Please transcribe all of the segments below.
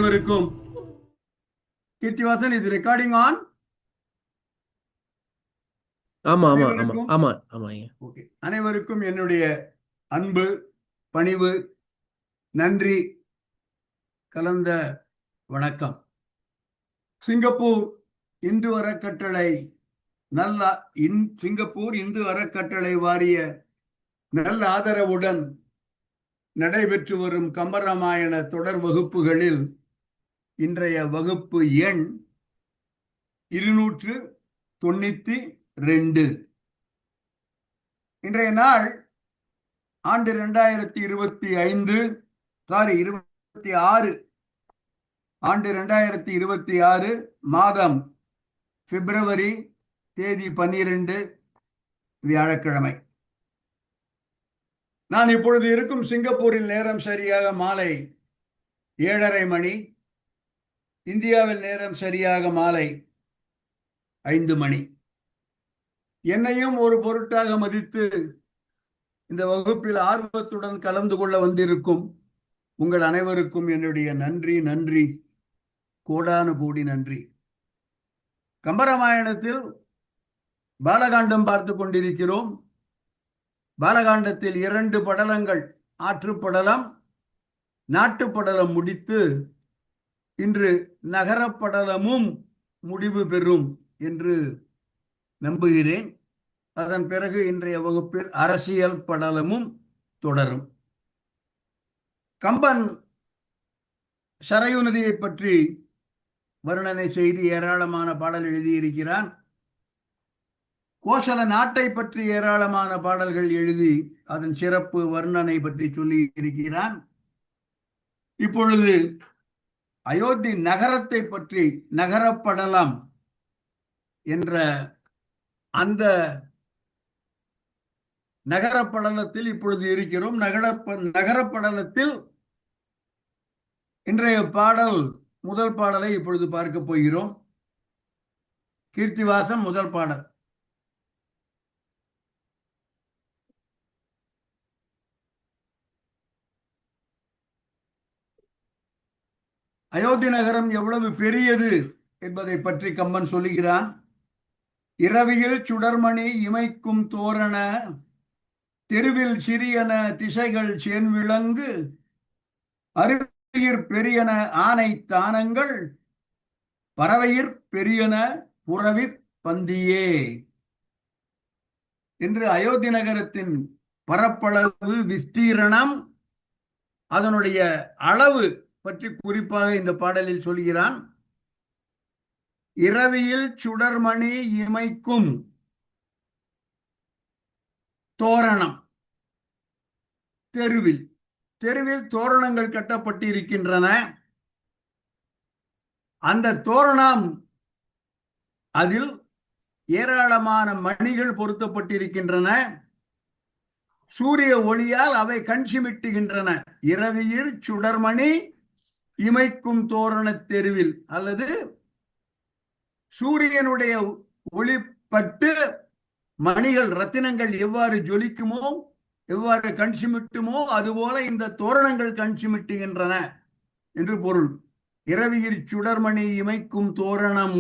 அனைவருக்கும் Keerthivasan is recording on. ஆமா ஆமா ஆமா அனைவருக்கும் ஆமா ஆமா ஐயா. ஓகே. அனைவருக்கும் என்னுடைய அன்பு, பணிவு, நன்றி கலந்த வணக்கம். சிங்கப்பூர் இந்து அறக்கட்டளை சிங்கப்பூர் இந்து அறக்கட்டளை வாரிய நல்ல ஆதரவுடன் நடைபெற்று வரும் கம்பராமாயண தொடர் வகுப்புகளில் இன்றைய வகுப்பு எண் 292. இன்றைய நாள் ஆண்டு 26 ஆண்டு 2026 மாதம் பிப்ரவரி தேதி 12 வியாழக்கிழமை. நான் இப்பொழுது இருக்கும் சிங்கப்பூரில் நேரம் சரியாக மாலை 7:30 மணி. இந்தியாவில் நேரம் சரியாக மாலை 5 மணி. என்னையும் ஒரு பொருட்டாக மதித்து இந்த வகுப்பில் ஆர்வத்துடன் கலந்து கொள்ள வந்திருக்கும் உங்கள் அனைவருக்கும் என்னுடைய நன்றி, கோடானு கோடி நன்றி. கம்பராமாயணத்தில் பாலகாண்டம் பார்த்து கொண்டிருக்கிறோம். பாலகாண்டத்தில் 2 படலங்கள், ஆற்றுப்படலம், நாட்டுப்படலம் முடித்து இன்று நகரப்படலமும் முடிவு பெறும் என்று நம்புகிறேன். அதன் பிறகு இன்றைய வகுப்பில் அரசியல் படலமும் தொடரும். கம்பன் சரையு நதியை பற்றி வர்ணனை செய்து ஏராளமான பாடல் எழுதியிருக்கிறான். கோசல நாட்டை பற்றி ஏராளமான பாடல்கள் எழுதி அதன் சிறப்பு வர்ணனை பற்றி சொல்லி இருக்கிறான். இப்பொழுது அயோத்தி நகரத்தை பற்றி நகரப்படலம் என்ற அந்த நகரப்படலத்தில் இப்பொழுது இருக்கிறோம். நகரப்படலத்தில் இன்றைய பாடல், முதல் பாடலை இப்பொழுது பார்க்க போகிறோம். கீர்த்திவாசம் முதல் பாடல். அயோத்தி நகரம் எவ்வளவு பெரியது என்பதை பற்றி கம்பன் சொல்லுகிறான். இரவியில் சுடர்மணி இமைக்கும் தோரண, தெருவில் சிறியன திசைகள் சேன்விளங்கு, அருவியிற் பெரியன ஆனை தானங்கள், பறவையிற் பெரியன புறவி பந்தியே என்று அயோத்தி நகரத்தின் பரப்பளவு, விஸ்தீரணம், அதனுடைய அளவு பற்றி குறிப்பாக இந்த பாடலில் சொல்கிறான். இரவியில் சுடர்மணி இமைக்கும் தோரணம், தெருவில் தோரணங்கள் கட்டப்பட்டிருக்கின்றன. அந்த தோரணம், அதில் ஏராளமான மணிகள் பொருத்தப்பட்டிருக்கின்றன. சூரிய ஒளியால் அவை கண் சிமிட்டுகின்றன. இரவியில் சுடர்மணி இமைக்கும் தோரண தெருவில், அல்லது சூரியனுடைய ஒளிப்பட்டு மணிகள், ரத்தினங்கள் எவ்வாறு ஜொலிக்குமோ, எவ்வாறு கண் சிமிட்டுமோ, அதுபோல இந்த தோரணங்கள் கண் சிமிட்டுகின்றன என்று பொருள். இரவியில் சுடர்மணி இமைக்கும் தோரணம்,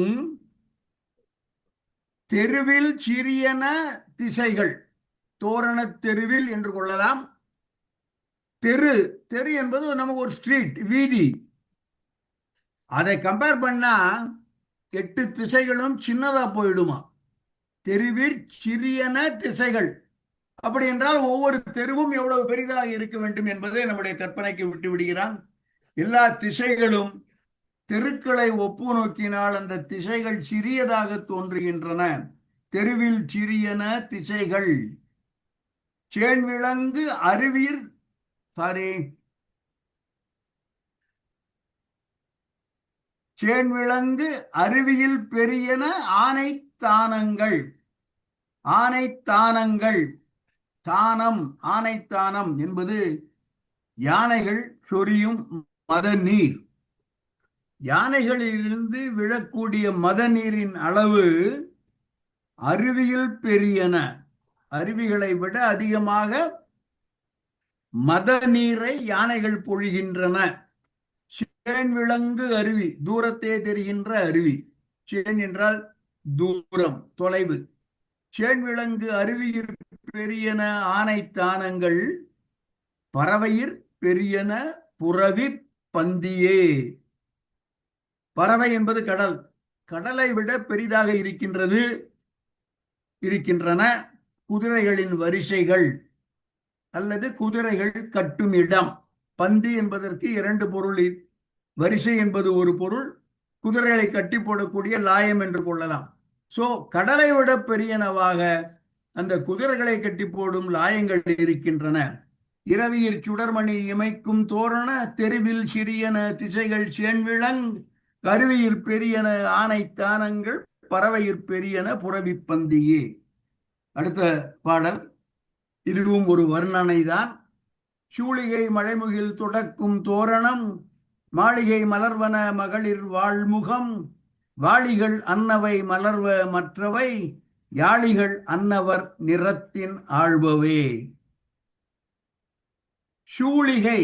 தெருவில் சிறியன திசைகள், தோரண தெருவில் என்று கொள்ளலாம். தெரு என்பது நமக்கு ஒரு ஸ்ட்ரீட், வீதி. அதை கம்பேர் பண்ணா 8 திசைகளும் சின்னதா போயிடுமா. தெருவில் சிறியன திசைகள், அப்படி என்றால் ஒவ்வொரு தெருவும் எவ்வளவு பெரிதாக இருக்க வேண்டும் என்பதை நம்முடைய கற்பனைக்கு விட்டு விடுகிறான். எல்லா திசைகளும் தெருக்களை ஒப்பு நோக்கினால் அந்த திசைகள் சிறியதாக தோன்றுகின்றன. தெருவில் சிறியன திசைகள் சேன்விளங்கு அருவிர் சேன்விளங்கு அருவியில் பெரியன ஆனை தானங்கள். தானம், ஆனைத்தானம் என்பது யானைகள் சொரியும் மத நீர். யானைகளிலிருந்து விழக்கூடிய மத நீரின் அளவு அருவியில் பெரியன, அருவிகளை விட அதிகமாக மத நீரை யானைகள் பொழிகின்றன. சேன் விளங்கு அருவி, தூரத்தே தெரிகின்ற அருவி. சேன் என்றால் தூரம், தொலைவு. சேன் விளங்கு அருவியிற் பெரியன ஆனைத்தானங்கள், பறவையிற் பெரியன புறவி பந்தியே. பறவை என்பது கடல். கடலை விட பெரிதாக இருக்கின்றன குதிரைகளின் வரிசைகள் அல்லது குதிரைகள் கட்டும் இடம். பந்தி என்பதற்கு இரண்டு பொருள். வரிசை என்பது ஒரு பொருள், குதிரைகளை கட்டி போடக்கூடிய லாயம் என்று கொள்ளலாம். சோ கடலை விட பெரியனவாக அந்த குதிரைகளை கட்டி போடும் லாயங்கள் இருக்கின்றன. இரவியிற் சுடர்மணி இமைக்கும் தோரண, தெருவில் சிறியன திசைகள் சேன்விளங் கருவியிற் பெரியன ஆனைத்தானங்கள், பறவையிற் பெரியன புறவி பந்தியே. அடுத்த பாடல் இதுவும் ஒரு வர்ணனை தான். சூளிகை மழைமுகில் தொடக்கும் தோரணம், மாளிகை மலர்வன மகளிர் வாழ்முகம், வாளிகள் அன்னவை மலர்வ மற்றவை, யாளிகள் அன்னவர் நிறத்தின் ஆழ்பவே. சூளிகை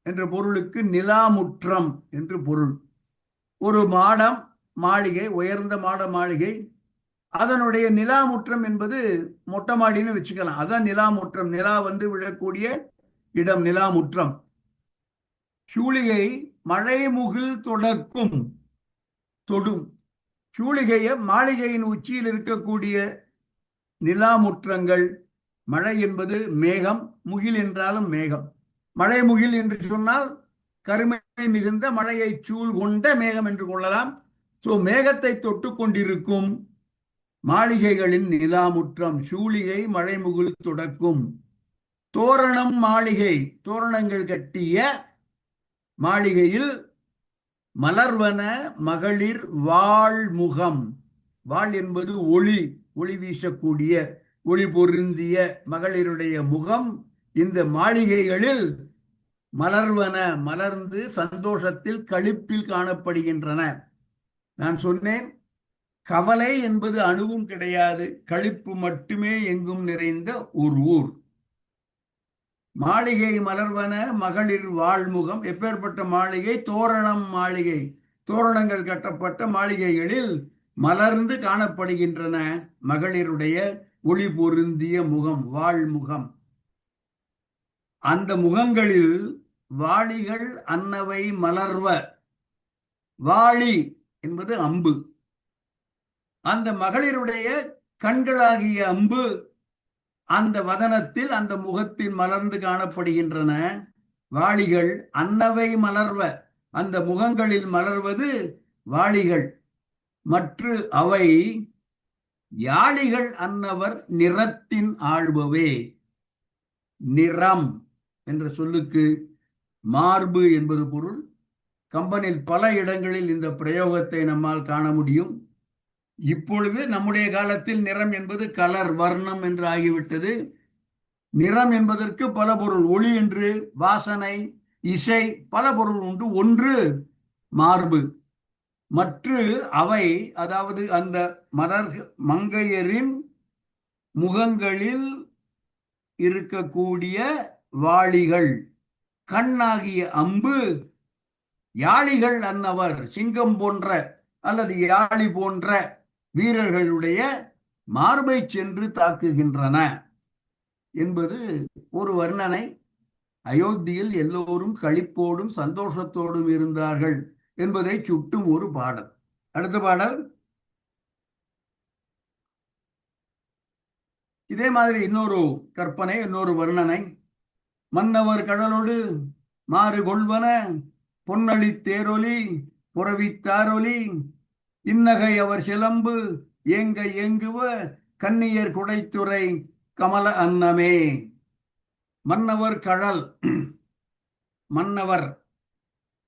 என்ற பொருளுக்கு நிலாமுற்றம் என்று பொருள். ஒரு மாடம், மாளிகை, உயர்ந்த மாட மாளிகை, அதனுடைய நிலாமுற்றம் என்பது மொட்டை மாடின்னு வச்சுக்கலாம். அதான் நிலாமுற்றம். நிலா வந்து விழக்கூடிய இடம் நிலாமுற்றம். சூளிகை மழைமுகில் தொடக்கும், தொடும். சூளிகைய மாளிகையின் உச்சியில் இருக்கக்கூடிய நிலாமுற்றங்கள். மழை என்பது மேகம், முகில் என்றாலும் மேகம். மழை முகில் என்று சொன்னால் கருமை மிகுந்த மழையை சூழ் கொண்ட மேகம் என்று கொள்ளலாம். சோ மேகத்தை தொட்டு கொண்டிருக்கும் மாளிகைகளின் நிலாமுற்றம். சூளிகை மழைமுகில் தொடக்கும். தோரணம் மாளிகை, தோரணங்கள் கட்டிய மாளிகையில் மலர்வன மகளிர் வாழ்முகம். வாழ் என்பது ஒளி, ஒளி வீசக்கூடிய ஒளி பொருந்திய மகளிருடைய முகம் இந்த மாளிகைகளில் மலர்வன, மலர்ந்து சந்தோஷத்தில் களிப்பில் காணப்படுகின்றன. நான் சொன்னேன், கவலை என்பது அணுவும் கிடையாது, களிப்பு மட்டுமே எங்கும் நிறைந்த ஒரு ஊர். மாளிகை மலர்வன மகளிர் வாழ்முகம். எப்பேற்பட்ட மாளிகை? தோரணம் மாளிகை. தோரணங்கள் கட்டப்பட்ட மாளிகைகளில் மலர்ந்து காணப்படுகின்றன மகளிருடைய ஒளி பொருந்திய முகம், வாழ்முகம். அந்த முகங்களில் வாளிகள் அன்னவை மலர்வ. வாளி என்பது அம்பு. அந்த மகளிருடைய கண்களாகிய அம்பு அந்த வதனத்தில், அந்த முகத்தில் மலர்ந்து காணப்படுகின்றன. வாளிகள் அன்னவை மலர்வ, அந்த முகங்களில் மலர்வது வாளிகள். மற்ற அவை யாளிகள் அன்னவர் நிறத்தின் ஆழ்பவே. நிறம் என்ற சொல்லுக்கு மார்பு என்பது பொருள். கம்பனில் பல இடங்களில் இந்த பிரயோகத்தை நம்மால் காண முடியும். இப்பொழுது நம்முடைய காலத்தில் நிறம் என்பது கலர், வர்ணம் என்று ஆகிவிட்டது. நிறம் என்பதற்கு பல பொருள். ஒளி என்று, வாசனை, இசை, பல பொருள் உண்டு. ஒன்று மார்பு. மற்ற அவை, அதாவது அந்த மங்கையரின் முகங்களில் இருக்கக்கூடிய வாளிகள், கண்ணாகிய அம்பு. யாளிகள் அன்னவர், சிங்கம் போன்ற அல்லது யாழி போன்ற வீரர்களுடைய மார்பை சென்று தாக்குகின்றன என்பது ஒரு வர்ணனை. அயோத்தியில் எல்லோரும் களிப்போடும் சந்தோஷத்தோடும் இருந்தார்கள் என்பதை சுட்டும் ஒரு பாடல். அடுத்த பாடல் இதே மாதிரி இன்னொரு கற்பனை, இன்னொரு வர்ணனை. மன்னவர் கடலோடு மாறு கொள்வன, பொன்னளி தேரொலி புறவித்தாரொலி, இன்னகை அவர் சிலம்பு ஏங்க ஏங்குவ, கன்னியர் குடைத்துறை கமல அன்னமே. மன்னவர் கடல். மன்னவர்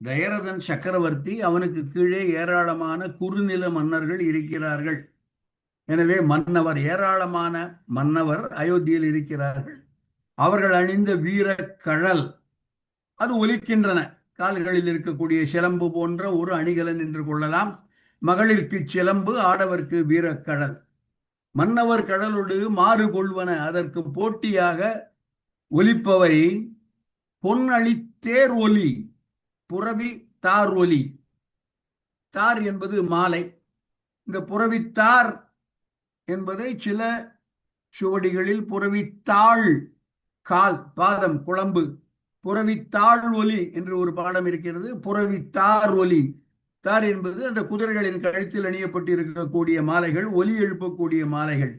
தயரதன் சக்கரவர்த்தி, அவனுக்கு கீழே ஏராளமான குறுநில மன்னர்கள் இருக்கிறார்கள். எனவே மன்னவர், ஏராளமான மன்னவர் அயோத்தியில் இருக்கிறார்கள். அவர்கள் அணிந்த வீர கழல் அது ஒலிக்கின்றன. கால்களில் இருக்கக்கூடிய சிலம்பு போன்ற ஒரு அணிகலன் என்று கொள்ளலாம். மகளிருக்கு சிலம்பு, ஆடவர்க்கு வீரக்கடல். மன்னவர் கடலோடு மாறு கொள்வன, அதற்கு போட்டியாக ஒலிப்பவை பொன்னளி தேர் ஒலி, புறவி தார் ஒலி. தார் என்பது மாலை. இந்த புறவித்தார் என்பதை சில சுவடிகளில் புறவித்தாள், கால், பாதம், குழம்பு, புறவித்தாள் ஒலி என்று ஒரு பாடம் இருக்கிறது. புறவித்தார் ஒலி. தார் என்பது அந்த குதிரைகளின் கழுத்தில் அணியப்பட்டிருக்கக்கூடிய மாலைகள், ஒலி எழுப்பக்கூடிய மாலைகள்.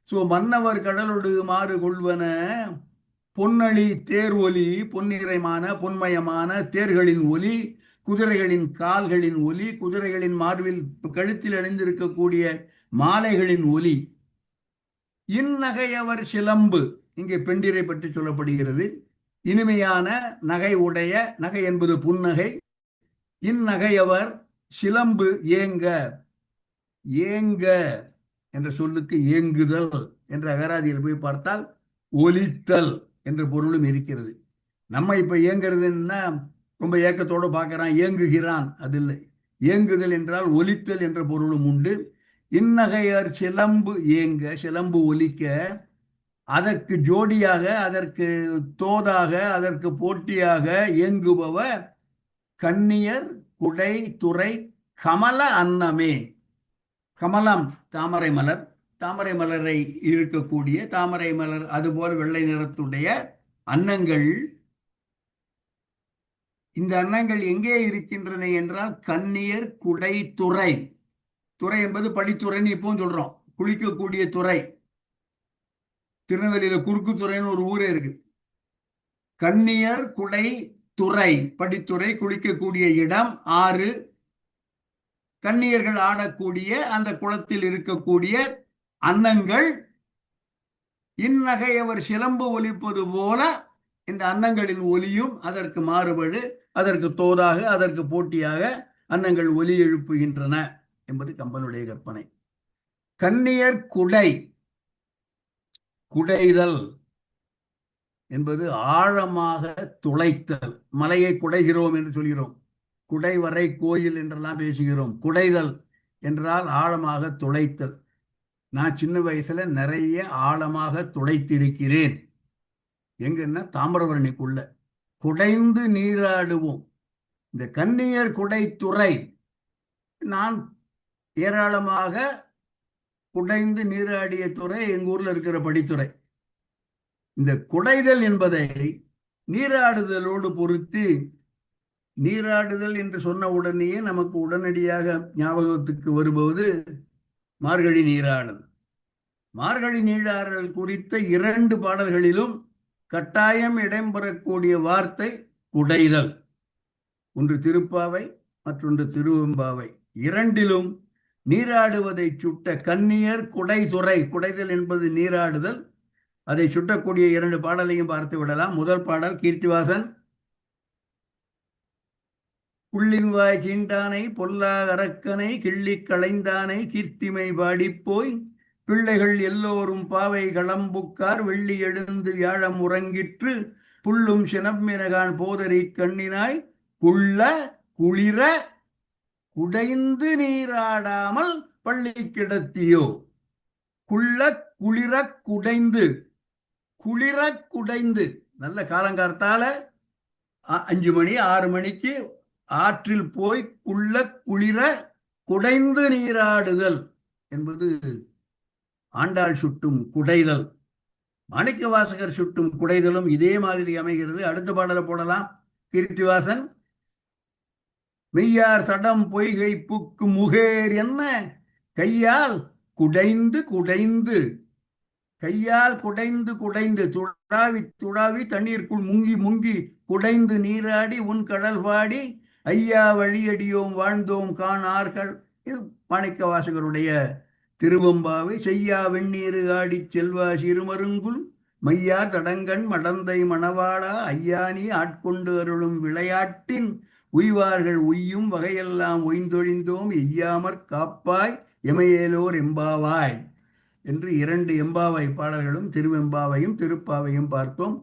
சோ மன்னவர் கடலொடு மாறு கொள்வன பொன்னழி தேர் ஒலி, பொன்னிறமான பொன்மயமான தேர்களின் ஒலி, குதிரைகளின் கால்களின் ஒலி, குதிரைகளின் மார்பில் கழுத்தில் அணிந்திருக்கக்கூடிய மாலைகளின் ஒலி. இந்நகையவர் சிலம்பு, இங்கே பெண்டிரை பற்றி சொல்லப்படுகிறது. இனிமையான நகை உடைய, நகை என்பது புன்னகை. இந்நகையவர் சிலம்பு ஏங்க. ஏங்க என்ற சொல்லுக்கு ஏங்குதல் என்ற அகராதியில் போய் பார்த்தால் ஒலித்தல் என்ற பொருளும் இருக்கிறது. நம்ம இப்ப ஏங்குறதுன்னா ரொம்ப ஏக்கத்தோடு பார்க்கிறான், ஏங்குகிறான், அது இல்லை. ஏங்குதல் என்றால் ஒலித்தல் என்ற பொருளும் உண்டு. இந்நகையர் சிலம்பு ஏங்க, சிலம்பு ஒலிக்க, அதற்கு ஜோடியாக, அதற்கு தோதாக, அதற்கு போட்டியாக ஏங்குபவ கன்னியர் குடை துறை கமல அன்னமே. கமலம் தாமரை மலர், தாமரை மலரை இருக்கக்கூடிய தாமரை மலர் அதுபோல் வெள்ளை நிறத்துடைய அன்னங்கள். இந்த அன்னங்கள் எங்கே இருக்கின்றன என்றால் கன்னியர் குடை துறை. துறை என்பது படித்துறைன்னு இப்பவும் சொல்றோம், குளிக்கக்கூடிய துறை. திருநெல்வேலியில குறுக்கு துறைன்னு ஒரு ஊரே இருக்கு. கன்னியர் குடை துறை, படித்துறை, குளிக்கக்கூடிய இடம், ஆறு. கன்னியர்கள் ஆடக்கூடிய அந்த குளத்தில் இருக்கக்கூடிய அன்னங்கள். இந்நகையவர் சிலம்பு ஒலிப்பது போல இந்த அன்னங்களின் ஒலியும் அதற்கு மாறுபடு, அதற்கு தோதாக, அதற்கு போட்டியாக அன்னங்கள் ஒலி எழுப்புகின்றன என்பது கம்பனுடைய கற்பனை. கன்னியர் குடை, குடைதல் என்பது ஆழமாக துளைத்தல். மலையை குடைகிறோம் என்று சொல்கிறோம், குடைவரை கோயில் என்றெல்லாம் பேசுகிறோம். குடைதல் என்றால் ஆழமாக துளைத்தல். நான் சின்ன வயசுல நிறைய ஆழமாக துளைத்திருக்கிறேன். எங்கன்னா தாமிரபரணிக்குள்ள குடைந்து நீராடுவோம். இந்த கன்னியர் குடைத்துறை, நான் ஏராளமாக குடைந்து நீராடிய துறை எங்க ஊர்ல இருக்கிற படித்துறை. இந்த குடைதல் என்பதை நீராடுதலோடு பொருத்தி, நீராடுதல் என்று சொன்ன உடனேயே நமக்கு உடனடியாக ஞாபகத்துக்கு வருவது மார்கழி நீராடல். மார்கழி நீராடல் குறித்த 2 பாடல்களிலும் கட்டாயம் இடம்பெறக்கூடிய வார்த்தை குடைதல். ஒன்று திருப்பாவை, மற்றொன்று திருவெம்பாவை. இரண்டிலும் நீராடுவதை சுட்ட கன்னியர் குடைதுறை, குடைதல் என்பது நீராடுதல், அதை சுட்டக்கூடிய 2 பாடலையும் பார்த்து விடலாம். முதல் பாடல் கீர்த்திவாசன். புள்ளின் வாய் கீண்டானை பொல்லா அரக்கனை கிள்ளி களைந்தானை கீர்த்திமை பாடிப்போய் பிள்ளைகள் எல்லோரும் பாவை களம்புக்கார் வெள்ளி எழுந்து வியாழம் உறங்கிற்று புள்ளும் சினப்பினகான் போதரி கண்ணினாய் குள்ள குளிர குடைந்து நீராடாமல் பள்ளி கிடத்தியோ. குள்ள குளிர குடைந்து, குளிர குடைந்து, நல்ல காலங்கார்த்தால 5 மணி 6 மணிக்கு ஆற்றில் போய் குள்ள குளிர குடைந்து நீராடுதல் என்பது ஆண்டாள் சுட்டும் குடைதல். மாணிக்க வாசகர் சுட்டும் குடைதலும் இதே மாதிரி அமைகிறது. அடுத்த பாடலை போடலாம். கீர்த்திவாசன். மெய்யார் சடம் பொய்கை புக்கு முகேர் என்ன கையால் குடைந்து குடைந்து, கையால் குடைந்து குடைந்து, துடாவி துடாவி தண்ணீருக்குள் முங்கி முங்கி குடைந்து நீராடி உன் கடல் பாடி ஐயா வழியடியோம் வாழ்ந்தோம் காணார்கள். இது மாணிக்க வாசகருடைய திருவெம்பாவை. செய்யா வெந்நீரு ஆடி செல்வா சிறுமருங்குல் மையா தடங்கண் மடந்தை மணவாளா ஐயானி ஆட்கொண்டு அருளும் விளையாட்டின் உய்வார்கள் உய்யும் வகையெல்லாம் ஒய்ந்தொழிந்தோம் எய்யாமற் காப்பாய் எமையேலோர் எம்பாவாய் என்று 2 எம்பாவை பாடல்களும் திருவெம்பாவையும் திருப்பாவையும் பார்த்தோம்.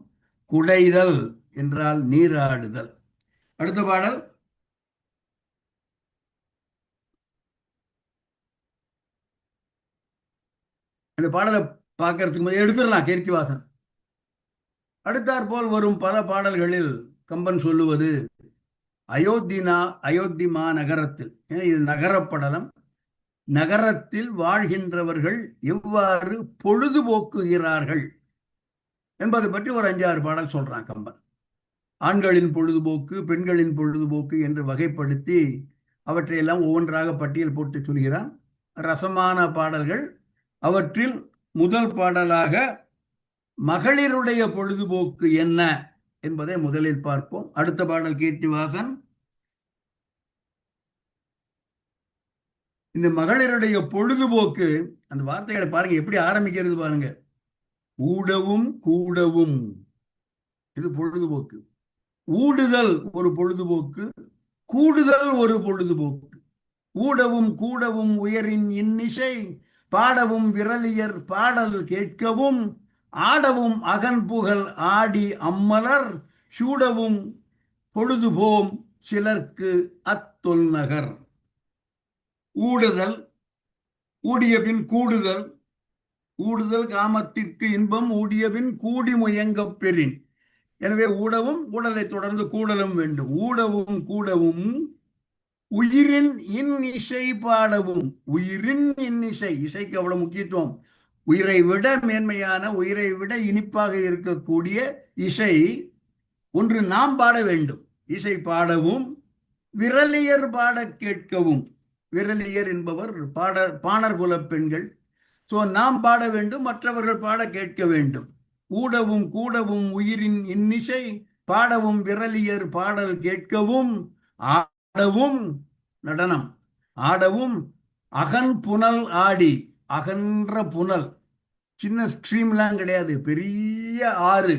குடைதல் என்றால் நீராடுதல். அடுத்த பாடல் அந்த பாடலை பார்க்கறதுக்கு முதல் எடுத்துடலாம் கீர்த்திவாசன். அடுத்தாற் போல் வரும் பல பாடல்களில் கம்பன் சொல்லுவது அயோத்தி மாநகரத்தில், இது நகரப்படலம், நகரத்தில் வாழ்கின்றவர்கள் எவ்வாறு பொழுதுபோக்குகிறார்கள் என்பதை பற்றி ஒரு 5-6 பாடல் சொல்றான் கம்பன். ஆண்களின் பொழுதுபோக்கு, பெண்களின் பொழுதுபோக்கு என்று வகைப்படுத்தி அவற்றையெல்லாம் ஒவ்வொன்றாக பட்டியல் போட்டு சொல்கிறான். ரசமான பாடல்கள். அவற்றில் முதல் பாடலாக மகளிருடைய பொழுதுபோக்கு என்ன என்பதை முதலில் பார்ப்போம். அடுத்த பாடல் கீர்த்திவாசன். இந்த மகளிருடைய பொழுதுபோக்கு, அந்த வார்த்தைகளை பாருங்க எப்படி ஆரம்பிக்கிறது பாருங்க. ஊடவும் கூடவும், இது பொழுதுபோக்கு. ஊடுதல் ஒரு பொழுதுபோக்கு, கூடுதல் ஒரு பொழுதுபோக்கு. ஊடவும் கூடவும் உயரின் இன்னிசை, பாடவும் விரலியர் பாடல் கேட்கவும், ஆடவும் அகன்புகழ் ஆடி அம்மலர், சூடவும் பொழுதுபோம் சிலர்க்கு அத்தொல்நகர். ஊடுதல், ஊடிய பின் கூடுதல், ஊடுதல் காமத்திற்கு இன்பம், ஊடிய பின் கூடி முயங்கப் பெறின். எனவே ஊடவும் ஊடலை தொடர்ந்து கூடலும் வேண்டும். ஊடவும் கூடவும் உயிரின் இன்னிசை பாடவும். உயிரின் இன்னிசை, இசைக்கு அவ்வளவு முக்கியத்துவம். உயிரை விட மேன்மையான, உயிரை விட இனிப்பாக இருக்கக்கூடிய இசை ஒன்று நாம் பாட வேண்டும். இசை பாடவும், விரலியர் பாட கேட்கவும். விரலியர் என்பவர் பாணர் குல பெண்கள். சோ நாம் பாட வேண்டும், மற்றவர்கள் பாட கேட்க வேண்டும். ஊடவும் கூடவும் உயிரின் இன்னிசை, பாடவும் விரலியர் பாடல் கேட்கவும், ஆடவும் நடனம், ஆடவும் அகன் புனல் ஆடி. அகன்ற புனல், சின்ன ஸ்ட்ரீம்லாம் கிடையாது, பெரிய ஆறு,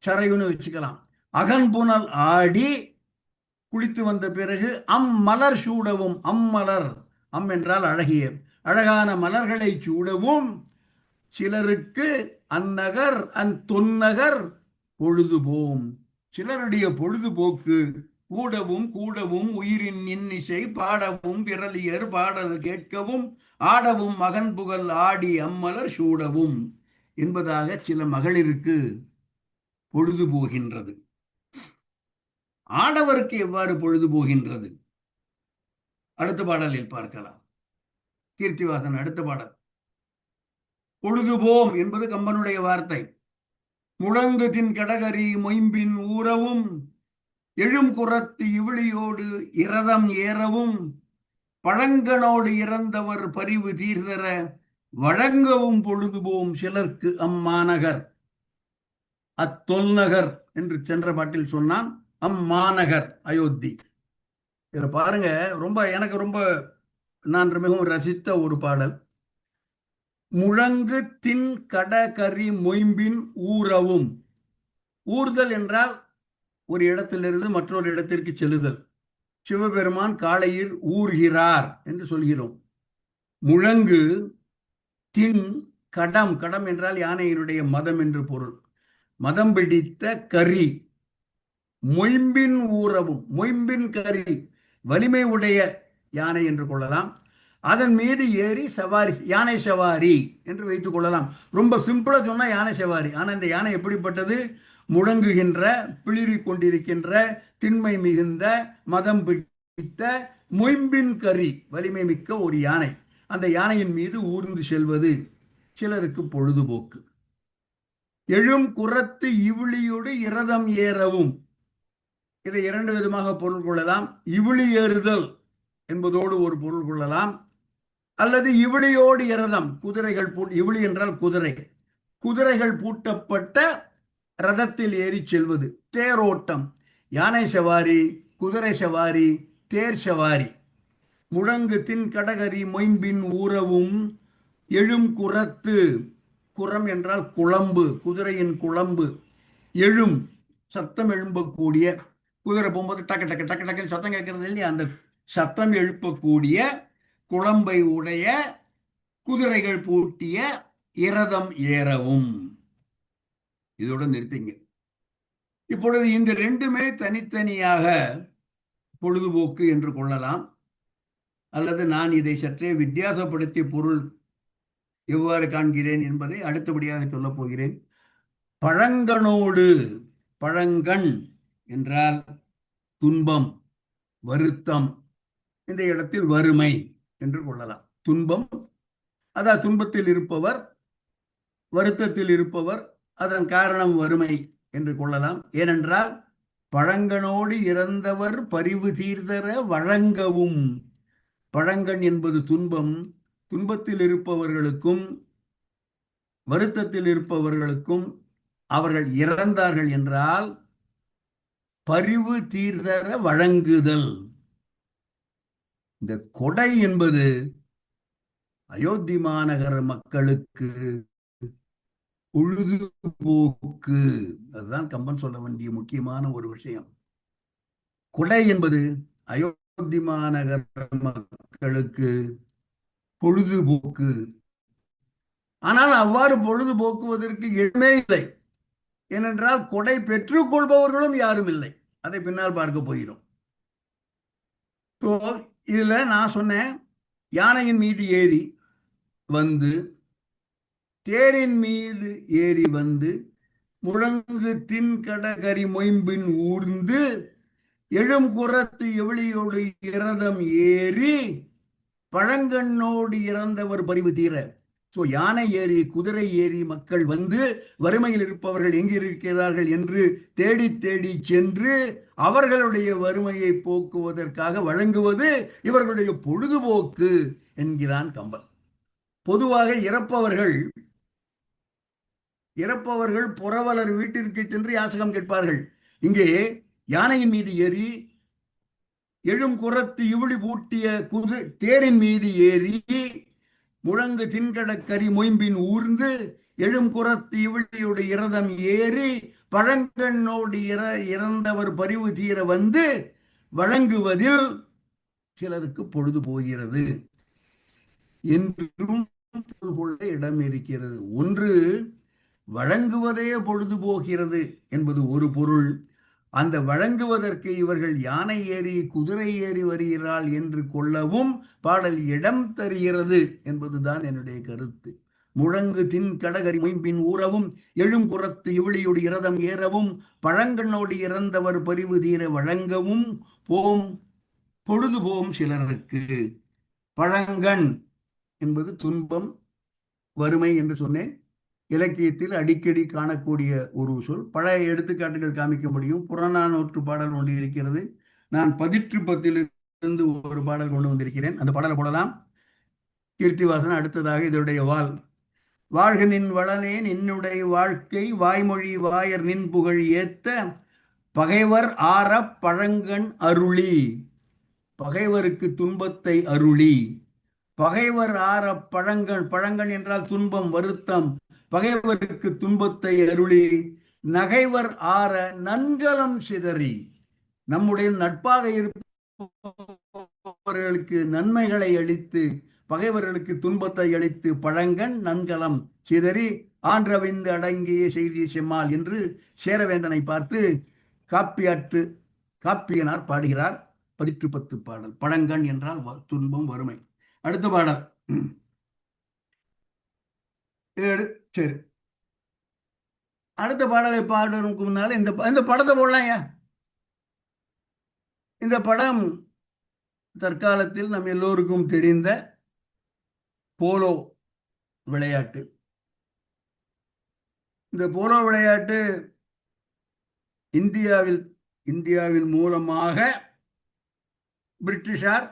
சரையுன்னு வச்சுக்கலாம். அகன் புனல் ஆடி குளித்து வந்த பிறகு அம்மலர் சூடவும். அம்மலர், அம் என்றால் அழகிய, அழகான மலர்களை சூடவும் சிலருக்கு அந்நகர் தொன்னகர் பொழுதுபோம். சிலருடைய பொழுதுபோக்கு கூடவும் கூடவும் உயிரின் இன்னிசை, பாடவும் விரலியர் பாடல் கேட்கவும், ஆடவும் மகன் புகழ் ஆடி அம்மலர் சூடவும் என்பதாக சில மகளிருக்கு பொழுது போகின்றது. ஆடவருக்கு எவ்வாறு பொழுது போகின்றது அடுத்த பாடலில் பார்க்கலாம். கீர்த்திவாசன் அடுத்த பாடல். பொழுதுபோம் என்பது கம்பனுடைய வார்த்தை. முழங்கு தின் கடகரி மொயம்பின் ஊறவும், எழும் குரத்து இவிழியோடு இரதம் ஏறவும், பழங்கனோடு இறந்தவர் பரிவு தீர்தர வழங்கவும் பொழுதுபோம் சிலர்க்கு அம்மாநகர் அத்தொல்நகர் என்று சென்ற பாட்டில் சொன்னான். அம்மாநகர் அயோத்தி. இதுல பாருங்க, எனக்கு ரொம்ப நான் மிகவும் ரசித்த ஒரு பாடல். முழங்கு தின் கடகரி மொயம்பின் ஊறவும். ஊர்தல் என்றால் ஒரு இடத்திலிருந்து மற்றொரு இடத்திற்கு செல்லுதல். சிவபெருமான் காலையில் ஊர்கிறார் என்று சொல்கிறோம். முழங்கு தின் கடம், கடம் என்றால் யானையினுடைய மதம் என்று பொருள். மதம் பிடித்த கரி, மொயம்பின் ஊறவும். மொயம்பின் கரி, வலிமை உடைய யானை என்று கொள்ளலாம். அதன் மீது ஏறி சவாரி, யானை சவாரி என்று வைத்துக் கொள்ளலாம். ரொம்ப சிம்பிளா சொன்னா யானை சவாரி. ஆனா இந்த யானை எப்படிப்பட்டது? முழங்குகின்ற, பிளிரி கொண்டிருக்கின்ற, திண்மை மிகுந்த, மதம் பிடித்த, மொயம்பின் கரி, வலிமை மிக்க ஒரு யானை. அந்த யானையின் மீது ஊர்ந்து செல்வது சிலருக்கு பொழுதுபோக்கு. எழும் குரத்து இவிழியோடு இரதம் ஏறவும். இதை 2 விதமாக பொருள் கொள்ளலாம். இவிழி ஏறுதல் என்பதோடு ஒரு பொருள் கொள்ளலாம், அல்லது இவிழியோடு இரதம், குதிரைகள் இவிழி என்றால் குதிரை, குதிரைகள் பூட்டப்பட்ட ரதத்தில் ஏறி செல்வது. தேரோட்டம், யானை சவாரி, குதிரை சவாரி, தேர் சவாரி. முழங்கு தின் கடகரி மொயம்பின் ஊறவும், எழும் குரத்து, குரம் என்றால் குளம்பு, குதிரையின் குளம்பு. எழும், சத்தம் எழும்பக்கூடிய, குதிரை போகும்போது டக்கு டக்கு டக்கு டக்குன்னு சத்தம் கேட்கறது இல்லையா, அந்த சத்தம் எழுப்பக்கூடிய குளம்பை உடைய குதிரைகள் பூட்டிய இரதம் ஏறவும். இதோட நிறுத்திங்க. இப்பொழுது இந்த 2மே தனித்தனியாக பொழுதுபோக்கு என்று கொள்ளலாம், அல்லது நான் இதை சற்றே வித்தியாசப்படுத்தி பொருள் எவ்வாறு காண்கிறேன் என்பதை அடுத்தபடியாக சொல்லப் போகிறேன். பழங்கனோடு, பழங்கண் என்றால் துன்பம், வருத்தம், இந்த இடத்தில் வறுமை என்று கொள்ளலாம். துன்பம், அதாவது துன்பத்தில் இருப்பவர், வருத்தத்தில் இருப்பவர், அதன் காரணம் வறுமை என்று கொள்ளலாம். ஏனென்றால் பழங்கனோடு இறந்தவர் பரிவு தீர்தர வழங்கவும். பழங்கன் என்பது துன்பம். துன்பத்தில் இருப்பவர்களுக்கும் வருத்தத்தில் இருப்பவர்களுக்கும் அவர்கள் இறந்தார்கள் என்றால் பரிவு தீர்தர வழங்குதல். இந்த கொடை என்பது அயோத்தி மாநகர மக்களுக்கு பொழுதுபோக்கு. அதுதான் கம்பன் சொல்ல வேண்டிய முக்கியமான ஒரு விஷயம். கொடை என்பது அயோத்தி மாநகர மக்களுக்கு பொழுதுபோக்கு. ஆனால் அவ்வாறு பொழுதுபோக்குவதற்கு இடமே இல்லை. ஏனென்றால் கொடை பெற்றுக் கொள்பவர்களும் யாரும் இல்லை. அதை பின்னால் பார்க்க போகிறோம். இதுல நான் சொன்னேன், யானையின் மீது ஏறி வந்து, தேரின் மீது ஏறி வந்து, முழங்கு தின் கடகரி மொயம்பின் ஊர்ந்து, எழும் குரத்து எவளியோடு இரதம் ஏறி, பழங்கண்ணோடு இறந்தவர் பரிவு தீர. யானை ஏறி குதிரை ஏறி மக்கள் வந்து வறுமையில் இருப்பவர்கள் எங்கிருக்கிறார்கள் என்று தேடி தேடி சென்று அவர்களுடைய வறுமையை போக்குவதற்காக வழங்குவது இவர்களுடைய பொழுதுபோக்கு என்கிறான் கம்பன். பொதுவாக இறப்பவர்கள் புறவலர் வீட்டிற்கு சென்று யாசகம் கேட்பார்கள். இங்கே யானையின் மீது ஏறி எழும் குரத்து இவுளி பூட்டிய தேரின் மீது ஏறி முழங்கு தின்கடக்கரி மொயம்பின் ஊர்ந்து எழும் குரத்து இவளியுடைய இரதம் ஏறி பழங்கண்ணோடு இறந்தவர் பரிவு தீர வந்து வழங்குவதில் சிலருக்கு பொழுது போகிறது என்றும் இடம் இருக்கிறது. ஒன்று, வழங்குவதே பொழுது போகிறது என்பது ஒரு பொருள். அந்த வழங்குவதற்கு இவர்கள் யானை ஏறி குதிரை ஏறி வருகிறாள் என்று கொள்ளவும் பாடல் இடம் தருகிறது என்பதுதான் என்னுடைய கருத்து. முழங்கு தின் கடகரி மொயம்பின் ஊறவும் எழும் குரத்து இவளியோடு இரதம் ஏறவும் பழங்கண்ணோடு இறந்தவர் பரிவு தீர வழங்கவும் பொழுது போம் சிலருக்கு. பழங்கண் என்பது துன்பம், வறுமை என்று சொன்னேன். இலக்கியத்தில் அடிக்கடி காணக்கூடிய ஒரு சொல். பழைய எடுத்துக்காட்டுகள் காமிக்க முடியும். புறநானூற்று பாடல் ஒன்று இருக்கிறது. நான் 10 ஒரு பாடல் கொண்டு வந்திருக்கிறேன். அந்த பாடலை போடலாம். கீர்த்திவாசன் அடுத்ததாக இதனுடைய வாழ்க நின் வளனே நின்னுடைய வாழ்க்கை வாய்மொழி வாயர் நின் புகழ் ஏத்த பகைவர் ஆற பழங்கண் அருளி. பகைவருக்கு துன்பத்தை அருளி. பகைவர் ஆற பழங்கண் என்றால் துன்பம், வருத்தம். பகைவருக்கு துன்பத்தை அருளி நகைவர் ஆற நன்கலம் சிதறி. நம்முடைய நட்பாக இருப்பவர்களுக்கு நன்மைகளை அளித்து பகைவர்களுக்கு துன்பத்தை அளித்து பழங்கண் நன்கலம் சிதறி ஆன்றவிந்து அடங்கிய செய்தி செம்மாள் என்று சேரவேந்தனை பார்த்து காப்பியனார் பாடுகிறார். 10 பாடல். பழங்கண் என்றால் துன்பம், வறுமை. அடுத்த பாடல். சரி, அடுத்த பாடலை பாடுறதுக்கு முன்னால இந்த படத்தை போடலாம். இந்த படம் தற்காலத்தில் நம் எல்லோருக்கும் தெரிந்த போலோ விளையாட்டு. இந்த போலோ விளையாட்டு இந்தியாவில் மூலமாக பிரிட்டிஷார்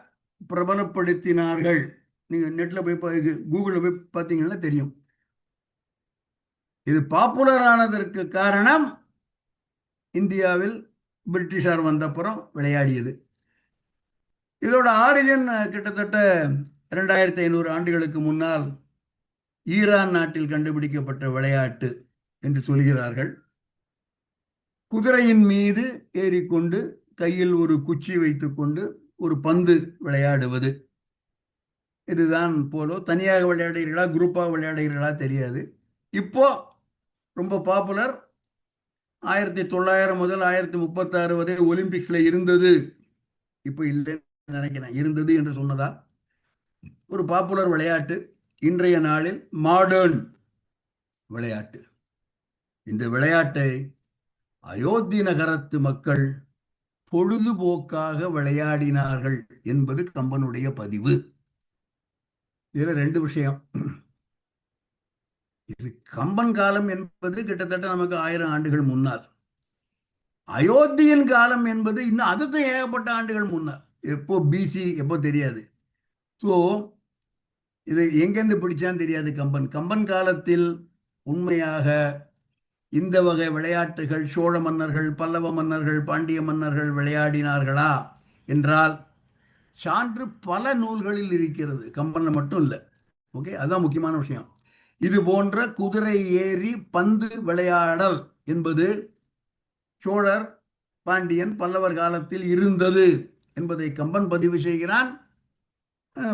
பிரபலப்படுத்தினார்கள். நீங்க நெட்ல போய் கூகுளில் போய் பார்த்தீங்கன்னா தெரியும். இது பாப்புலர் ஆனதற்கு காரணம் இந்தியாவில் பிரிட்டிஷார் வந்தப்புறம் விளையாடியது. இதோட ஆரிஜின் கிட்டத்தட்ட 2500 ஆண்டுகளுக்கு முன்னால் ஈரான் நாட்டில் கண்டுபிடிக்கப்பட்ட விளையாட்டு என்று சொல்கிறார்கள். குதிரையின் மீது ஏறிக்கொண்டு கையில் ஒரு குச்சி வைத்துக்கொண்டு ஒரு பந்து விளையாடுவது. இதுதான் போலோ. தனியாக விளையாடுகிறீர்களா குரூப்பாக விளையாடுகிறீர்களா தெரியாது. இப்போ ரொம்ப பாப்புலர். 1900 முதல் 1936 வரை ஒலிம்பிக்ஸ்ல இருந்தது. இப்போ இல்லைன்னு நினைக்கிறேன். இருந்தது என்று சொன்னதா ஒரு பாப்புலர் விளையாட்டு. இன்றைய நாளில் மாடர்ன் விளையாட்டு. இந்த விளையாட்டை அயோத்தி நகரத்து மக்கள் பொழுதுபோக்காக விளையாடினார்கள் என்பது கம்பனுடைய பதிவு. இதுல ரெண்டு விஷயம். இது கம்பன் காலம் என்பது கிட்டத்தட்ட நமக்கு 1000 ஆண்டுகள் முன்னால். அயோத்தியின் காலம் என்பது இன்னும் அதுக்கு ஏகப்பட்ட ஆண்டுகள் முன்னால். எப்போ பிசி எப்போ தெரியாது. ஸோ இது எங்கேருந்து பிடிச்சான்னு தெரியாது. கம்பன் காலத்தில் உண்மையாக இந்த வகை விளையாட்டுகள் சோழ மன்னர்கள், பல்லவ மன்னர்கள், பாண்டிய மன்னர்கள் விளையாடினார்களா என்றால் சான்று பல நூல்களில் இருக்கிறது. கம்பனில் மட்டும் இல்லை. ஓகே, அதுதான் முக்கியமான விஷயம். இது போன்ற குதிரை ஏறி பந்து விளையாடல் என்பது சோழர், பாண்டியன், பல்லவர் காலத்தில் இருந்தது என்பதை கம்பன் பதிவு செய்கிறான்.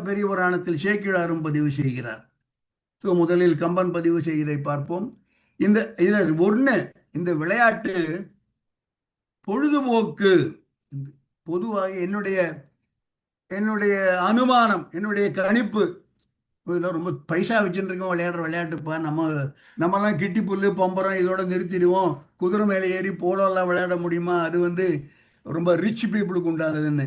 பெரிய புராணத்தில் சேக்கிழாரும் பதிவு செய்கிறார். ஸோ முதலில் கம்பன் பதிவு செய்வதை பார்ப்போம். இந்த விளையாட்டு பொழுதுபோக்கு. பொதுவாக என்னுடைய அனுமானம், என்னுடைய கணிப்பு, இதெல்லாம் ரொம்ப பைசா வச்சுருக்கோம் விளையாடுற விளையாட்டுப்பா, நம்மலாம் கிட்டி புல்லு பம்பரம் இதோட நிறுத்திடுவோம், குதிரை மேலே ஏறி போலோலாம் விளையாட முடியுமா, அது ரொம்ப ரிச் பீப்புளுக்கு உண்டானதுன்னு.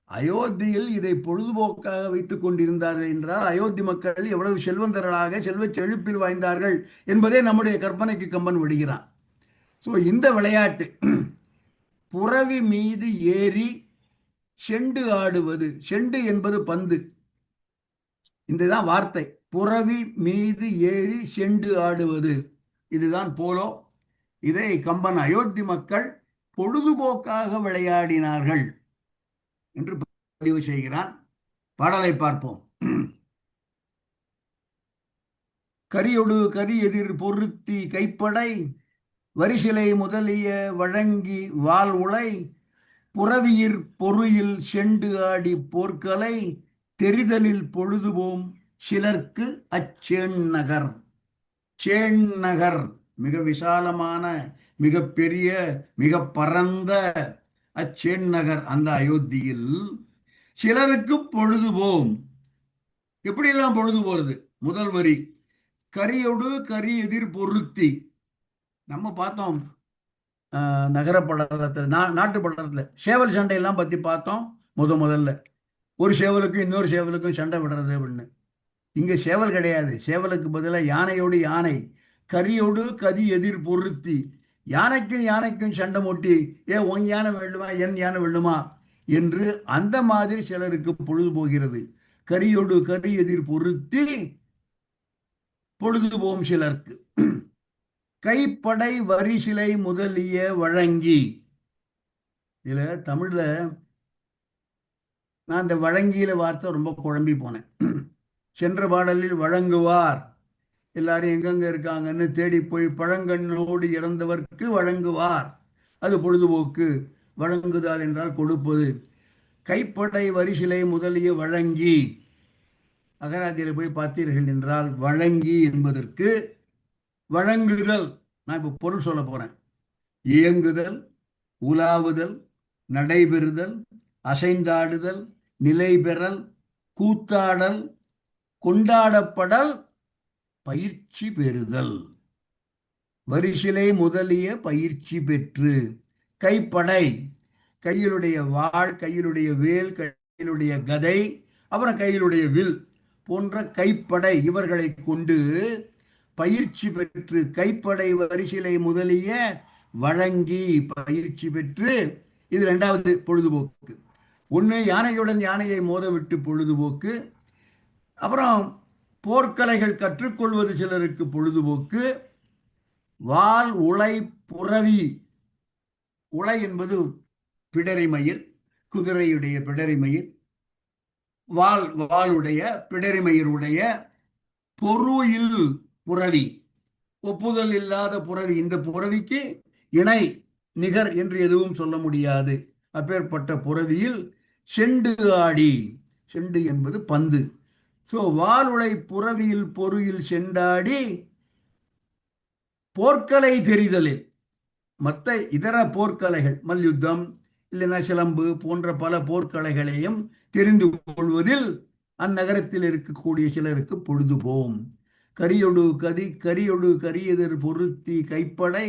அயோத்தியில் இதை பொழுதுபோக்காக வைத்துக் கொண்டிருந்தார்கள் என்றால் அயோத்தி மக்கள் எவ்வளவு செல்வந்தர்களாக செல்வ செழிப்பில் வாய்ந்தார்கள் என்பதை நம்முடைய கற்பனைக்கு கம்பன் விடுகிறான். ஸோ இந்த விளையாட்டு புறவி மீது ஏறி செண்டு ஆடுவது. செண்டு என்பது பந்து. இதுதான் வார்த்தை. புறவி மீது ஏறி செண்டு ஆடுவது, இதுதான் போலோ. இதை கம்பன் அயோத்தி மக்கள் பொழுதுபோக்காக விளையாடினார்கள் என்று பதிவு செய்கிறான். பாடலை பார்ப்போம். கரியொடு கரி எதிர் பொருத்தி கைப்படை வரிசிலை முதலிய வழங்கி வால் உலை புறவியிற் பொருயில் செண்டு ஆடி போர்க்கலை தெரிதலில் பொழுதுபோம் சிலர்க்கு அச்சேண்ணகர். சேண்ணகர் மிக விசாலமான, மிக பெரிய, மிக பரந்த அச்சேண்ணகர் அந்த அயோத்தியில் சிலருக்கு பொழுதுபோம். எப்படிலாம் பொழுது போறது? முதல் வரி கரியொடு கரி எதிர் பொருத்தி. நம்ம பார்த்தோம் நகர படலத்தில், நாட்டு படலத்தில் சேவல் சண்டையெல்லாம் பற்றி பார்த்தோம். முதல்ல ஒரு சேவலுக்கும் இன்னொரு சேவலுக்கும் சண்டை விடுறது அப்படின்னு. இங்கே சேவல் கிடையாது. சேவலுக்கு பதிலாக யானையோடு யானை, கரியோடு கரி எதிர் பொருத்தி. யானைக்கும் சண்டை மூட்டி, உன் யானை வெல்லுமா என் யானை வெல்லுமா என்று அந்த மாதிரி சிலருக்கு பொழுது போகிறது. கரியோடு கரி எதிர் பொருத்தி பொழுதுபோம் சிலருக்கு. கைப்படை வரிசிலை முதலிய வழங்கி. இதுல தமிழ்ல நான் இந்த வழங்கியில வார்த்தை ரொம்ப குழம்பி போனேன். சென்ற பாடலில் வழங்குவார், எல்லாரும் எங்கெங்க இருக்காங்கன்னு தேடி போய் பழங்கண்ணோடு இறந்தவர்க்கு வழங்குவார், அது பொழுதுபோக்கு. வழங்குதல் என்றால் கொடுப்பது. கைப்படை வரிசிலை முதலிய வழங்கி, அகராதியில் போய் பார்த்தீர்கள் என்றால் வழங்கி என்பதற்கு வழங்குதல். நான் இப்போ பொருள் சொல்ல போறேன். இயங்குதல், உலாவுதல், நடைபெறுதல், அசைந்தாடுதல், நிலை பெறல், கூத்தாடல், கொண்டாடப்படல், பயிற்சி பெறுதல். வரிசிலை முதலிய பயிற்சி பெற்று. கைப்படை, கையிலுடைய வாள், கையிலுடைய வேல், கையிலுடைய கதை, அப்புறம் கையிலுடைய வில் போன்ற கைப்படை இவர்களை கொண்டு பயிற்சி பெற்று. கைப்படை வரிசிலை முதலிய வழங்கி பயிற்சி பெற்று. இது இரண்டாவது பொழுதுபோக்கு. ஒன்று யானையுடன் யானையை மோதவிட்டு பொழுதுபோக்கு. அப்புறம் போர்க்கலைகள் கற்றுக்கொள்வது சிலருக்கு பொழுதுபோக்கு. வால் உலை புறவி. உலை என்பது பிடரிமயிர், குதிரையுடைய பிடரிமயிர். வாளுடைய பிடரிமயிருடைய பொருயில் புறவி, ஒப்புதல் இல்லாத புறவி. இந்த புறவிக்கு இணை நிகர் என்று எதுவும் சொல்ல முடியாது. அப்பேற்பட்ட புறவியில் செண்டு ஆடி. செண்டு என்பது பந்து. ஸோ வாளுளை புறவியில் பொருயில் செண்டாடி போர்க்கலை தெரிதலில், மற்ற இதர போர்க்கலைகள், மல்யுத்தம் இல்லைன்னா சிலம்பு போன்ற பல போர்க்கலைகளையும் தெரிந்து கொள்வதில் அந்நகரத்தில் இருக்கக்கூடிய சிலருக்கு பொழுதுபோம். கரியொடு கரியொடு கரியெதிர் பொருத்தி கைப்படை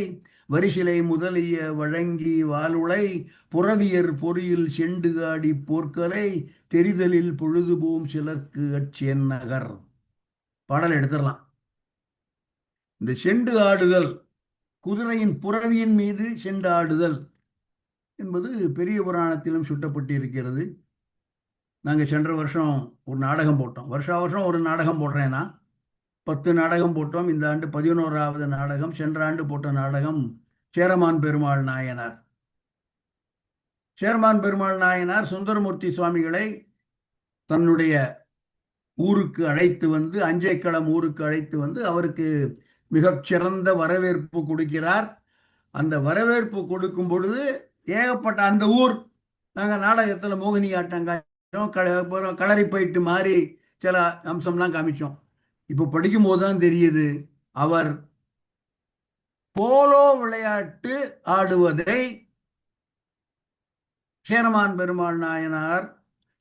வரிசிலை முதலிய வழங்கி வாளுளை புறவியர் பொறியில் செண்டு காடி போர்க்கலை தெரிதலில் பொழுதுபோம் சிலர்க்கு அச்சேன் நகர். பாடல் எடுத்துடலாம். இந்த செண்டு ஆடுதல், குதிரையின் புறவியின் மீது செண்டு ஆடுதல் என்பது பெரிய புராணத்திலும் சுட்டப்பட்டிருக்கிறது. நாங்கள் சென்ற வருஷம் ஒரு நாடகம் போட்டோம். வருஷம் ஒரு நாடகம் போடுறேன்னா 10 நாடகம் போட்டோம். இந்த ஆண்டு 11வது நாடகம். சென்ற ஆண்டு போட்ட நாடகம் சேரமான் பெருமாள் நாயனார். சேரமான் பெருமாள் நாயனார் சுந்தரமூர்த்தி சுவாமிகளை தன்னுடைய ஊருக்கு அழைத்து வந்து, அஞ்சைக்களம் ஊருக்கு அழைத்து வந்து அவருக்கு மிகச்சிறந்த வரவேற்பு கொடுக்கிறார். அந்த வரவேற்பு கொடுக்கும் பொழுது ஏகப்பட்ட அந்த ஊர், நாங்கள் நாடகத்தில் மோகினி ஆட்டம் காமிச்சோம், களரி போயிட்டு மாதிரி சில அம்சம்லாம் காமிச்சோம். இப்போ படிக்கும் போது தான் தெரியுது, அவர் போலோ விளையாட்டு ஆடுவதை சேரமான் பெருமாள் நாயனார்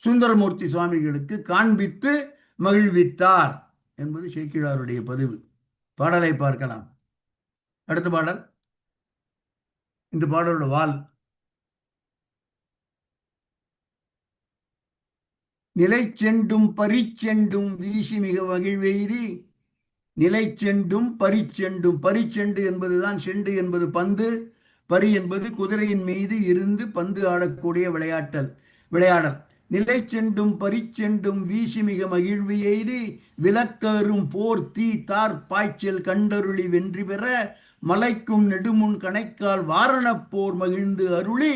சுந்தரமூர்த்தி சுவாமிகளுக்கு காண்பித்து மகிழ்வித்தார் என்பது சேக்கிழாருடைய பதிவு. பாடலை பார்க்கலாம். அடுத்த பாடல். இந்த பாடலோட வால் நிலை செண்டும் பரிச்செண்டும் வீசி மிக மகிழ்வெய்தி. நிலை செண்டும் பரிச்செண்டும், பரிச்செண்டு என்பதுதான், செண்டு என்பது பந்து, பரி என்பது குதிரையின் மீது இருந்து பந்து ஆடக்கூடிய விளையாடல். நிலை செண்டும் பரிச்செண்டும் வீசி மிக மகிழ்வு எய்தி விலக்கரும் போர் தீ தார் பாய்ச்சல் கண்டருளி வென்றி பெற மலைக்கும் நெடுமுன் கணைக்கால் வாரணப்போர் மகிழ்ந்து அருளி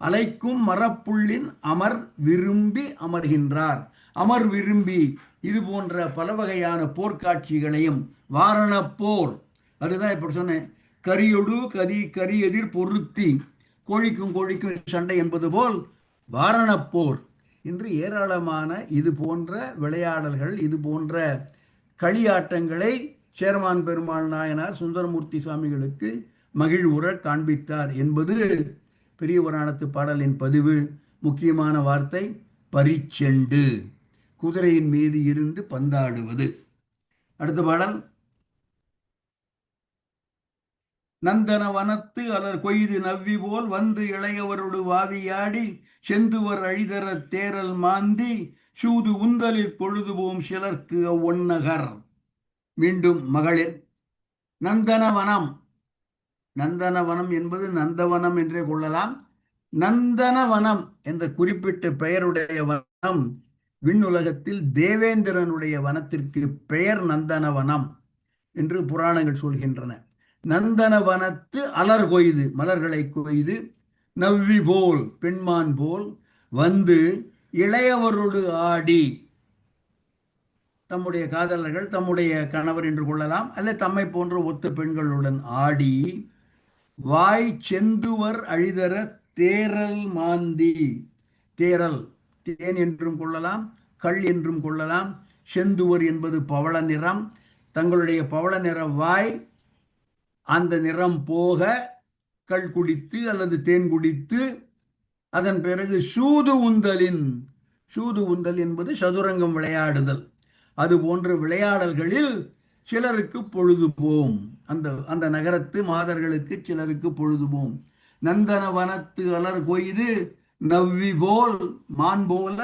அலைக்கும் மரப்புள்ளின் அமர் விரும்பி அமர்கின்றார். அமர் விரும்பி இது போன்ற பல வகையான போர்க்காட்சிகளையும், வாரணப்போர் அதுதான் இப்படி சொன்னேன், கரியொடு கரி எதிர் பொருத்தி, கோழிக்கும் சண்டை என்பது போல் வாரணப்போர் என்று ஏராளமான இது போன்ற விளையாடல்கள், இது போன்ற களியாட்டங்களை சேரமான் பெருமாள் நாயனார் சுந்தரமூர்த்தி சுவாமிகளுக்கு மகிழ்வுற காண்பித்தார் என்பது பெரிய புராணத்து பாடலின் பதிவு. முக்கியமான வார்த்தை பரிச்செண்டு, குதிரையின் மீது இருந்து பந்தாடுவது. அடுத்த பாடல். நந்தன வனத்து அலர் கொய்து நவ்வி போல் வந்து இளையவரோடு வாவியாடி செந்துவர் அழிதர தேரல் மாந்தி சூது உந்தலில் பொழுதுபோம் சிலர்க்கு அவ்வொன்னகர். மீண்டும் மகளிர். நந்தனவனம், நந்தனவனம் என்பது நந்தவனம் என்றே கொள்ளலாம். நந்தனவனம் என்ற குறிப்பிட்ட பெயருடைய வனம் விண்ணுலகத்தில் தேவேந்திரனுடைய வனத்திற்கு பெயர் நந்தனவனம் என்று புராணங்கள் சொல்கின்றன. நந்தனவனத்து அலர் கொய்து, மலர்களை கொய்து, நவ்வி போல் பெண்மான் போல் வந்து இளையவரோடு ஆடி, தம்முடைய காதலர்கள், தம்முடைய கணவர் என்று கொள்ளலாம், அல்ல தம்மை போன்ற ஒத்த பெண்களுடன் ஆடி வாய் செந்துவர் அழிதர தேரல் மாந்தி. தேரல் தேன் என்றும் கொள்ளலாம், கள் என்றும் கொள்ளலாம். செந்துவர் என்பது பவள நிறம். தங்களுடைய பவள நிற வாய் அந்த நிறம் போக கள் குடித்து அல்லது தேன் குடித்து அதன் பிறகு சூது உந்தலின், சூது உந்தல் என்பது சதுரங்கம் விளையாடுதல், அது போன்ற விளையாடல்களில் சிலருக்கு பொழுதுபோம். அந்த நகரத்து மாதர்களுக்கு சிலருக்கு பொழுதுபோம். நந்தனவனத்து அலர் கொய்து நவ்வி போல் மான் போல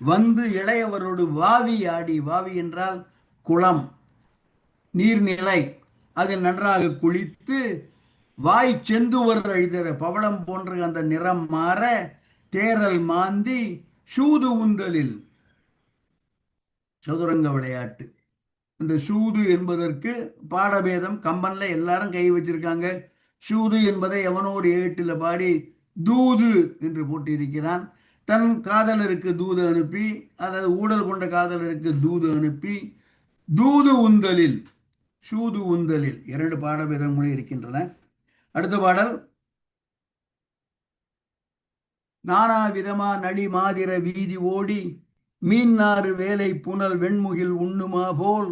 வந்து இளையவரோடு வாவி ஆடி. வாவி என்றால் குளம், நீர்நிலை, அதில் நன்றாக குளித்து வாய் செந்துவர் அழிதர, பவளம் போன்ற அந்த நிறம் மாற தேரல் மாந்தி சூது உந்தலில், சதுரங்க விளையாட்டு. இந்த சூது என்பதற்கு பாடபேதம், கம்பன்ல எல்லாரும் கை வச்சிருக்காங்க. சூது என்பதை எவனோ ஒரு ஏட்டில் பாடி தூது என்று போட்டிருக்கிறான். தன் காதலருக்கு தூது அனுப்பி, அதாவது ஊழல் கொண்ட காதலருக்கு தூது அனுப்பி, தூது உந்தலில், சூது உந்தலில் 2 பாடபேதங்களும் இருக்கின்றன. அடுத்த பாடல். நானா விதமா நளி மாதிர வீதி ஓடி மீன்னாறு வேலை புனல் வெண்முகில் உண்ணுமா போல்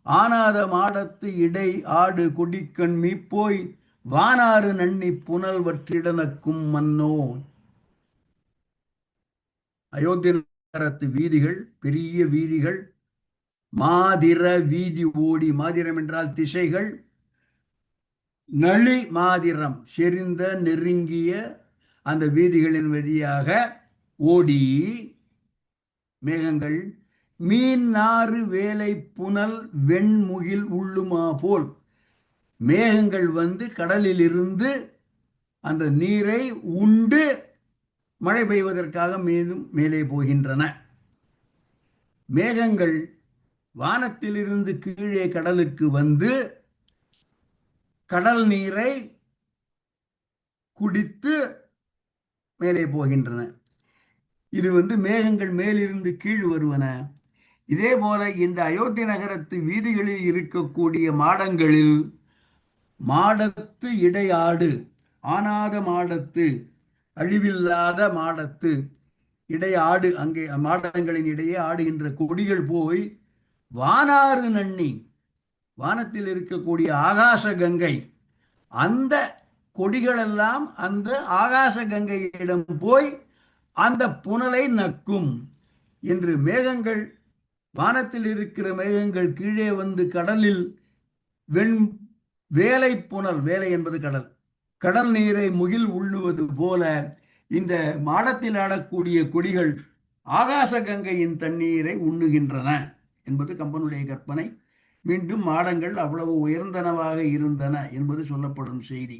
ஆனாத மாடத்து இடை ஆடு கொடிக்கண் மீப்போய் வானாறு நன்னி புனல் வற்றிடனக்கும் மன்னோ. அயோத்தி நகரத்து வீதிகள் பெரிய வீதிகள், மாதிர வீதி ஓடி, மாதிரம் என்றால் திசைகள், நளி மாதிரம் செறிந்த நெருங்கிய அந்த வீதிகளின் வழியாக ஓடி மேகங்கள் மீன் நாறு வேலை புனல் வெண்முகில் உள்ளுமா போல், மேகங்கள் வந்து கடலில் இருந்து அந்த நீரை உண்டு மழை பெய்வதற்காக மேலும் மேலே போகின்றன. மேகங்கள் வானத்திலிருந்து கீழே கடலுக்கு வந்து கடல் நீரை குடித்து மேலே போகின்றன. இது வந்து மேகங்கள் மேலிருந்து கீழ் வருவன. இதே போல இந்த அயோத்தி நகரத்து வீதிகளில் இருக்கக்கூடிய மாடங்களில் மாடத்து இடையாடு, ஆனாத மாடத்து, அழிவில்லாத மாடத்து இடையாடு, அங்கே மாடங்களின் இடையே ஆடுகின்ற கொடிகள் போய் வானாறு நன்னி, வானத்தில் இருக்கக்கூடிய ஆகாச கங்கை, அந்த கொடிகளெல்லாம் அந்த ஆகாச கங்கையிடம் போய் அந்த புனலை நக்கும் என்று மேகங்கள், வானத்தில் இருக்கிற மேகங்கள் கீழே வந்து கடலில் வெண் வேலை புனல், வேலை என்பது கடல், கடல் நீரை முகில் உள்ளுவது போல இந்த மாடத்தில் ஆடக்கூடிய கொடிகள் ஆகாச கங்கையின் தண்ணீரை உண்ணுகின்றன என்பது கம்பனுடைய கற்பனை. மீண்டும் மாடங்கள் அவ்வளவு உயர்ந்தனவாக இருந்தன என்பது சொல்லப்படும் செய்தி.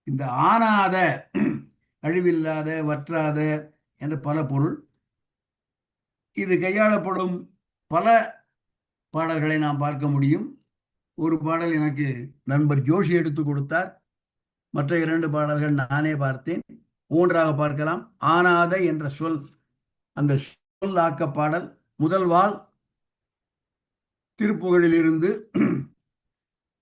இந்த ஆனாத, அழிவில்லாத, வற்றாத என்ற பல பொருள், இது கையாளப்படும் பல பாடல்களை நாம் பார்க்க முடியும். ஒரு பாடல் எனக்கு நண்பர் ஜோஷி எடுத்து கொடுத்தார், மற்ற 2 பாடல்கள் நானே பார்த்தேன். மூன்றாக பார்க்கலாம். ஆனாத என்ற சொல், அந்த சொல் ஆக்க பாடல் முதல் வாள் திருப்புகழிலிருந்து,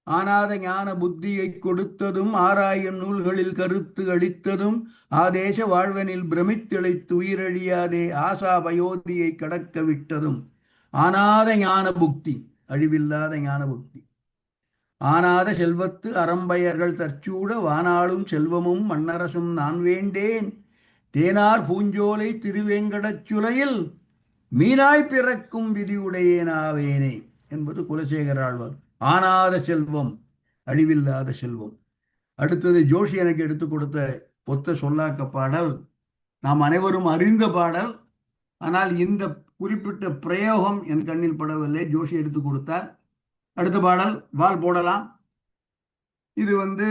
ஆனாத ஞான புத்தியை கொடுத்ததும் ஆராயும் நூல்களில் கருத்து அளித்ததும் ஆதேச வாழ்வனில் பிரமித்திழைத்து உயிரழியாதே ஆசா பயோதியை கடக்க விட்டதும், ஆனாத ஞான புக்தி, அழிவில்லாத ஞான புக்தி, ஆனாத செல்வத்து அறம்பயர்கள் தற்சூட வானாளும் செல்வமும் மன்னரசும் நான் வேண்டேன், தேனார் பூஞ்சோலை திருவேங்கடச் சுலையில் மீனாய் பிறக்கும் விதியுடையேனாவேனே என்பது குலசேகர ஆழ்வார். ஆனாத செல்வம், அழிவில்லாத செல்வம். அடுத்தது ஜோஷி எனக்கு எடுத்து கொடுத்த ஒத்த சொல்லாக்க பாடல், நாம் அனைவரும் அறிந்த பாடல், ஆனால் இந்த குறிப்பிட்ட பிரயோகம் என் கண்ணில் படவில்லை, ஜோஷி எடுத்து கொடுத்தார். அடுத்த பாடல் வால் போடலாம். இது வந்து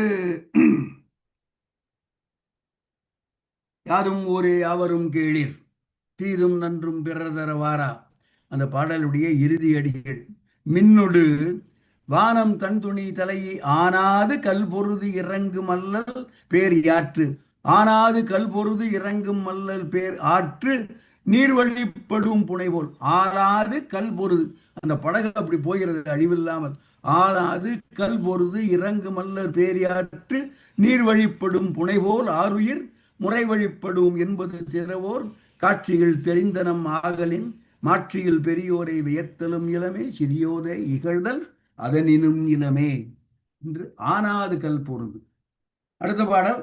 யாரும் ஊரே யாவரும் கேளீர் தீதும் நன்றும் பிறர் தரவாரா, அந்த பாடலுடைய இறுதி அடிகள். மின்னொடு வானம் தன் துணி தலையை ஆனாது கல் பொருது இறங்கும் அல்லல் பேர் யாற்று, ஆனாது கல் பொருது இறங்கும் அல்லல் பேர் ஆற்று நீர் வழிப்படும் புனைவோல், ஆளாது கல் பொருது, அந்த படகு அப்படி போகிறது அழிவில்லாமல், ஆளாது கல் பொருது இறங்கும் அல்லல் பேரியாற்று நீர் வழிப்படும் புனைவோல் ஆறுயிர் முறை வழிப்படும் என்பது திறவோர் காட்சியில் தெரிந்தனம் ஆகலின் மாட்சியில் பெரியோரை வியத்தலும் இளமே சிறியோதை இகழ்தல் அதனினும் இளமே என்று ஆனாது கல் பொருது. அடுத்த பாடல்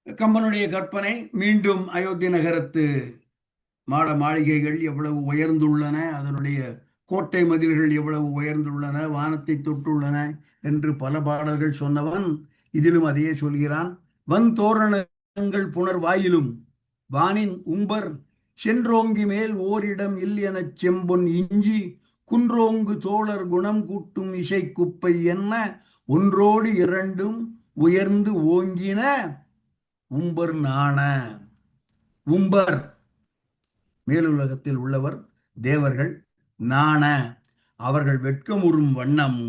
கம்பனுடைய கற்பனை. மீண்டும் அயோத்தி நகரத்து மாட மாளிகைகள் எவ்வளவு உயர்ந்துள்ளன, அதனுடைய கோட்டை மதில்கள் எவ்வளவு உயர்ந்துள்ளன, வானத்தை தொட்டுள்ளன என்று பல பாடல்கள் சொன்னவன் இதிலும் அதையே சொல்கிறான். வன் தோரணங்கள் புனர் வாயிலும் வானின் உம்பர் சென்றோங்கி மேல் ஓரிடம் இல் எனச் செம்பொன் இஞ்சி குன்றோங்கு தோழர் குணம் கூட்டும் இசை குப்பை என்ன ஒன்றோடு இரண்டும் உயர்ந்து ஓங்கின உம்பர் நாண. உம்பர் மேலுலகத்தில் உள்ளவர், தேவர்கள். நாண அவர்கள் வெட்கமுறும் வண்ணம்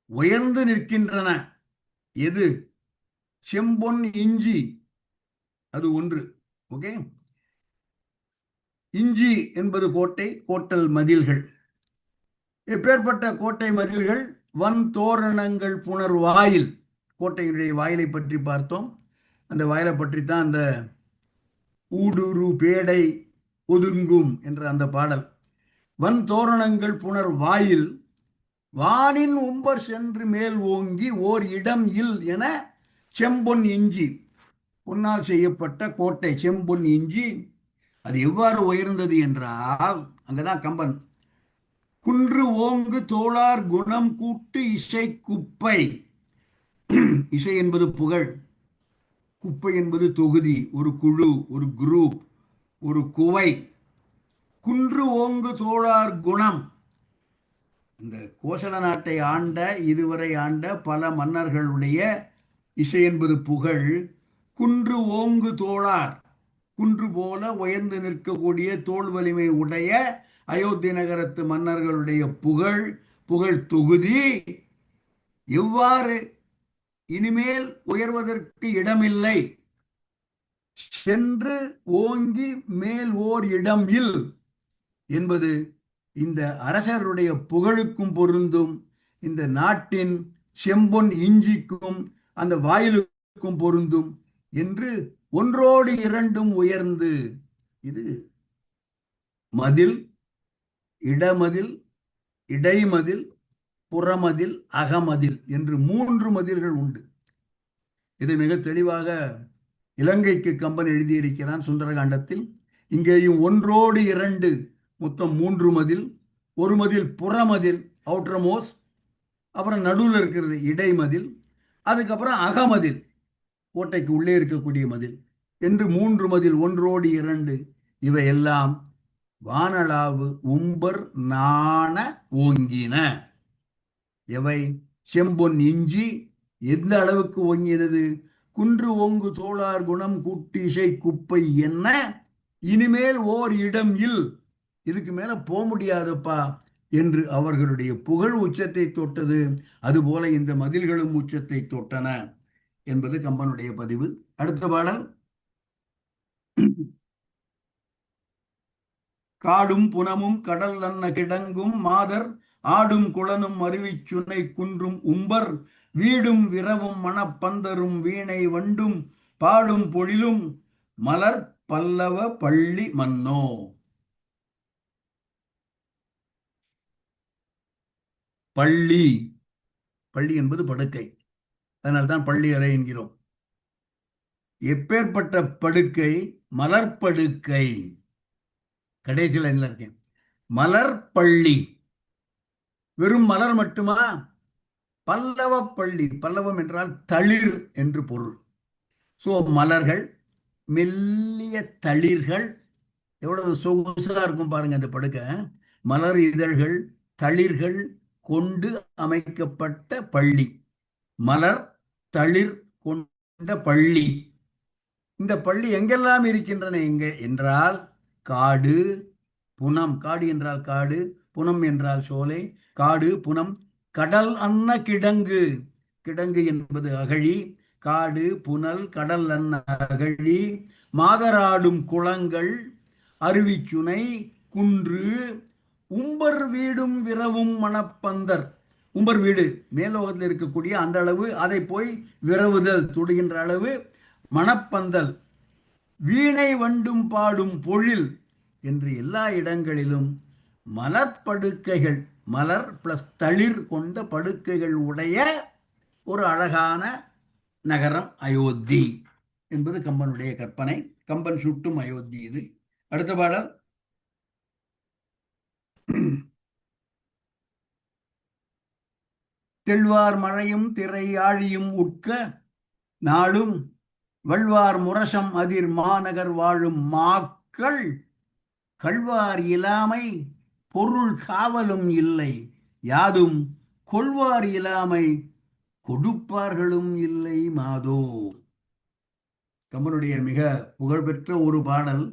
உயர்ந்து நிற்கின்றன. எது? செம்பொன் இஞ்சி, அது ஒன்று. ஓகே, இஞ்சி என்பது கோட்டை, கோட்டல் மதில்கள். எப்பேற்பட்ட கோட்டை மதில்கள்? வன் தோரணங்கள் புனர் வாயில், கோட்டையினுடைய வாயிலை பற்றி பார்த்தோம். அந்த வாயிலை பற்றித்தான் அந்த ஊடுரு பேடை ஒதுங்கும் என்ற அந்த பாடல். வன் தோரணங்கள் புனர் வாயில் வானின் உம்பர் சென்று மேல் ஓங்கி ஓர் இடம் இல் என செம்பொன் இஞ்சி. பொன்னால் செய்யப்பட்ட கோட்டை செம்பொன் இஞ்சி. அது எவ்வாறு உயர்ந்தது என்றால், அங்கதான் கம்பன், குன்று ஓங்கு தோளார் குணம் கூட்டு இசை குப்பை. இசை என்பது புகழ், குப்பை என்பது தொகுதி, ஒரு குழு, ஒரு குரூப், ஒரு குவை. குன்று ஓங்கு தோளார் குணம். இந்த கோசல நாட்டை ஆண்ட, இதுவரை ஆண்ட பல மன்னர்களுடைய இசை என்பது புகழ். குன்று ஓங்கு தோளார், குன்று போல உயர்ந்து நிற்கக்கூடிய தோல் வலிமை உடைய அயோத்தி நகரத்து மன்னர்களுடைய புகழ், புகழ் தொகுதி எவ்வாறு இனிமேல் உயர்வதற்கு இடமில்லை, சென்று ஓங்கி மேல் ஓர் இடம் இல் என்பது இந்த அரசருடைய புகழுக்கும் பொருந்தும், இந்த நாட்டின் செம்பொன் இஞ்சிக்கும் அந்த வாயிலுக்கும் பொருந்தும் என்று ஒன்றோடு இரண்டும் உயர்ந்து. இது மதில், இடமதில், இடைமதில், புறமதில், அகமதில் என்று 3 மதில்கள் உண்டு. இதை மிக தெளிவாக இலங்கைக்கு கம்பன் எழுதியிருக்கிறான் சுந்தரகாண்டத்தில். இங்கேயும் ஒன்றோடு இரண்டு, மொத்தம் 3 மதில். ஒரு மதில் புறமதில், அவுட்டர்மோஸ், அப்புறம் நடுவில் இருக்கிறது இடைமதில், அதுக்கப்புறம் அகமதில், கோட்டைக்கு உள்ளே இருக்கக்கூடிய மதில் என்று 3 மதில், ஒன்றோடு இரண்டு. இவையெல்லாம் வானளாவு உம்பர் நாண ஓங்கின. எவை? செம்பொன் இஞ்சி எந்த அளவுக்கு ஓங்கினது? குன்று ஓங்கு தோளார் குணம் கூட்டு இசை குப்பை என்ன, இனிமேல் ஓர் இடம் இல், இதுக்கு மேல போக முடியாதுப்பா என்று அவர்களுடைய புகழ் உச்சத்தை தொட்டது. அதுபோல இந்த மதில்களும் உச்சத்தை தொட்டன என்பது கம்பனுடைய பதிவு. அடுத்த பாடல். காடும் புனமும் கடல் அன்ன கிடங்கும் மாதர் ஆடும் குளனும் அருவிச் சுனை குன்றும் உம்பர் வீடும் விரவும் மணப்பந்தரும் வீணை வண்டும் பாடும் பொழிலும் மலர் பல்லவ பள்ளி மன்னோ. பள்ளி, பள்ளி என்பது படுக்கை, அதனால்தான் பள்ளி அறை என்கிறோம். எப்பேற்பட்ட படுக்கை? மலர்படுக்கை. கடைசியில் என்ன இருக்கேன்? மலர் பள்ளி. வெறும் மலர் மட்டுமா? பல்லவ பள்ளி. பல்லவம் என்றால் தளிர் என்று பொருள். ஸோ மலர்கள், மெல்லிய தளிர்கள், எவ்வளவு சொகுசா இருக்கும் பாருங்க அந்த படுக்கை. மலர் இதழ்கள், தளிர்கள் கொண்டு அமைக்கப்பட்ட பள்ளி, மலர் தளிர் கொண்ட பள்ளி. இந்த பள்ளி எங்கெல்லாம் இருக்கின்றன எங்க என்றால், காடு புனம், காடு என்றால் காடு, புனம் என்றால் சோலை, காடு புனம், கடல் அன்ன கிடங்கு, கிடங்கு என்பது அகழி, காடு புனல் கடல் அன்ன அகழி, மாதராடும் குளங்கள், அருவிச்சுனை, குன்று, உம்பர் வீடும் விரவும் மணப்பந்தர். உம்பர் வீடு மேலோகத்தில் இருக்கக்கூடிய அந்த அளவு, அதை போய் விரவுதல் தொடுகின்ற அளவு மணப்பந்தல், வீணை வண்டும் பாடும் பொழில் என்று எல்லா இடங்களிலும் மலர்படுக்கைகள், மலர் பிளஸ் தளிர் கொண்ட படுக்கைகள் உடைய ஒரு அழகான நகரம் அயோத்தி என்பது கம்பனுடைய கற்பனை. கம்பன் சுட்டும் அயோத்தி இது. அடுத்த பாடல். தெள்வார் மழையும் திரை ஆழியும் உட்க நாளும் வள்வார் முரசம் அதிர் மாநகர் வாழும் மாக்கள் கள்வார் இலாமை பொருள் காவலும் இல்லை யாதும் கொள்வார் இலாமை கொடுப்பார்களும் இல்லை மாதோ. கம்பனுடைய மிக புகழ்பெற்ற ஒரு பாடல்.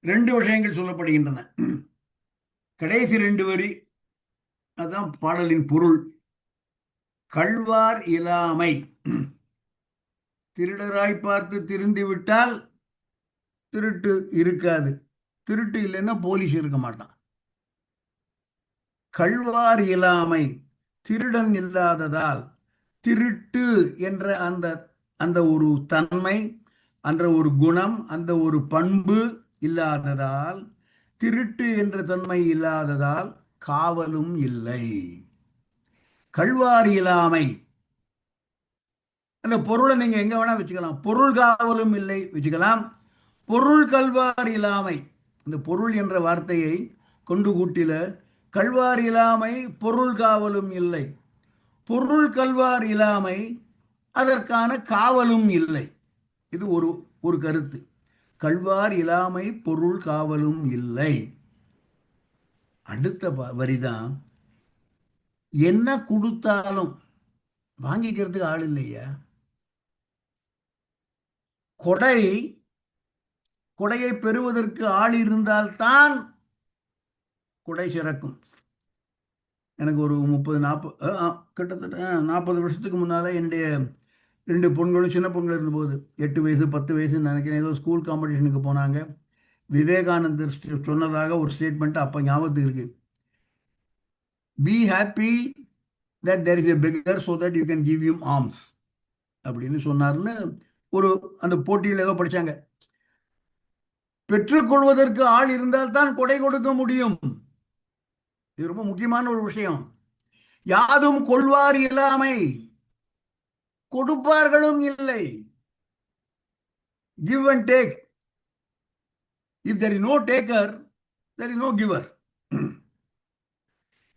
2 விஷயங்கள் சொல்லப்படுகின்றன. கடைசி 2 வரி அதுதான் பாடலின் பொருள். கள்வார் இலாமை, திருடராய் பார்த்து திருந்து விட்டால் திருட்டு இருக்காது, திருட்டு இல்லைன்னா போலீஸ் இருக்க மாட்டான். கள்வார் இலாமை, திருடன் இல்லாததால், திருட்டு என்ற அந்த அந்த ஒரு தன்மை, அந்த ஒரு குணம், அந்த ஒரு பண்பு இல்லாததால், திருட்டு என்ற தன்மை இல்லாததால் காவலும் இல்லை. கள்வார் இலாமை, அந்த பொருளை நீங்க எங்க வேணா வச்சுக்கலாம். பொருள் காவலும் இல்லை வச்சுக்கலாம். பொருள் கல்வார் இல்லாமை, இந்த பொருள் என்ற வார்த்தையை கொண்டு கூட்டில கல்வார் இல்லாமை பொருள் காவலும் இல்லை, பொருள் கல்வார் இல்லாமை அதற்கான காவலும் இல்லை. இது ஒரு ஒரு கருத்து. கல்வார் இல்லாமை பொருள் காவலும் இல்லை. அடுத்த வரிதான், என்ன கொடுத்தாலும் வாங்கிக்கிறதுக்கு ஆள் இல்லையா. கொடையை பெறுவதற்கு ஆள் இருந்தால்தான் கொடை சிறக்கும். எனக்கு ஒரு 30-40 கிட்டத்தட்ட 40 வருஷத்துக்கு முன்னால் என்னுடைய 2 பொண்களும் சின்ன பொண்கள் இருந்தபோது, 8 வயசு 10 வயசுன்னு நினைக்கிறேன், ஏதோ ஸ்கூல் காம்படிஷனுக்கு போனாங்க. விவேகானந்தர் சொன்னதாக ஒரு ஸ்டேட்மெண்ட் அப்போ ஞாபகத்துக்கு இருக்கு. Be happy that there is a beggar so that you can give him arms அப்படின்னு சொன்னார்னு ஒரு அந்த போட்டியில் ஏதோ படித்தாங்க. பெற்றுக்கொள்வதற்கு ஆள் இருந்தால் தான் கொடை கொடுக்க முடியும். இது ரொம்ப முக்கியமான ஒரு விஷயம். யாதும் கொள்வார் இல்லாமை கொடுப்பார்களும் இல்லை. Give and take. If there is no taker there is no giver.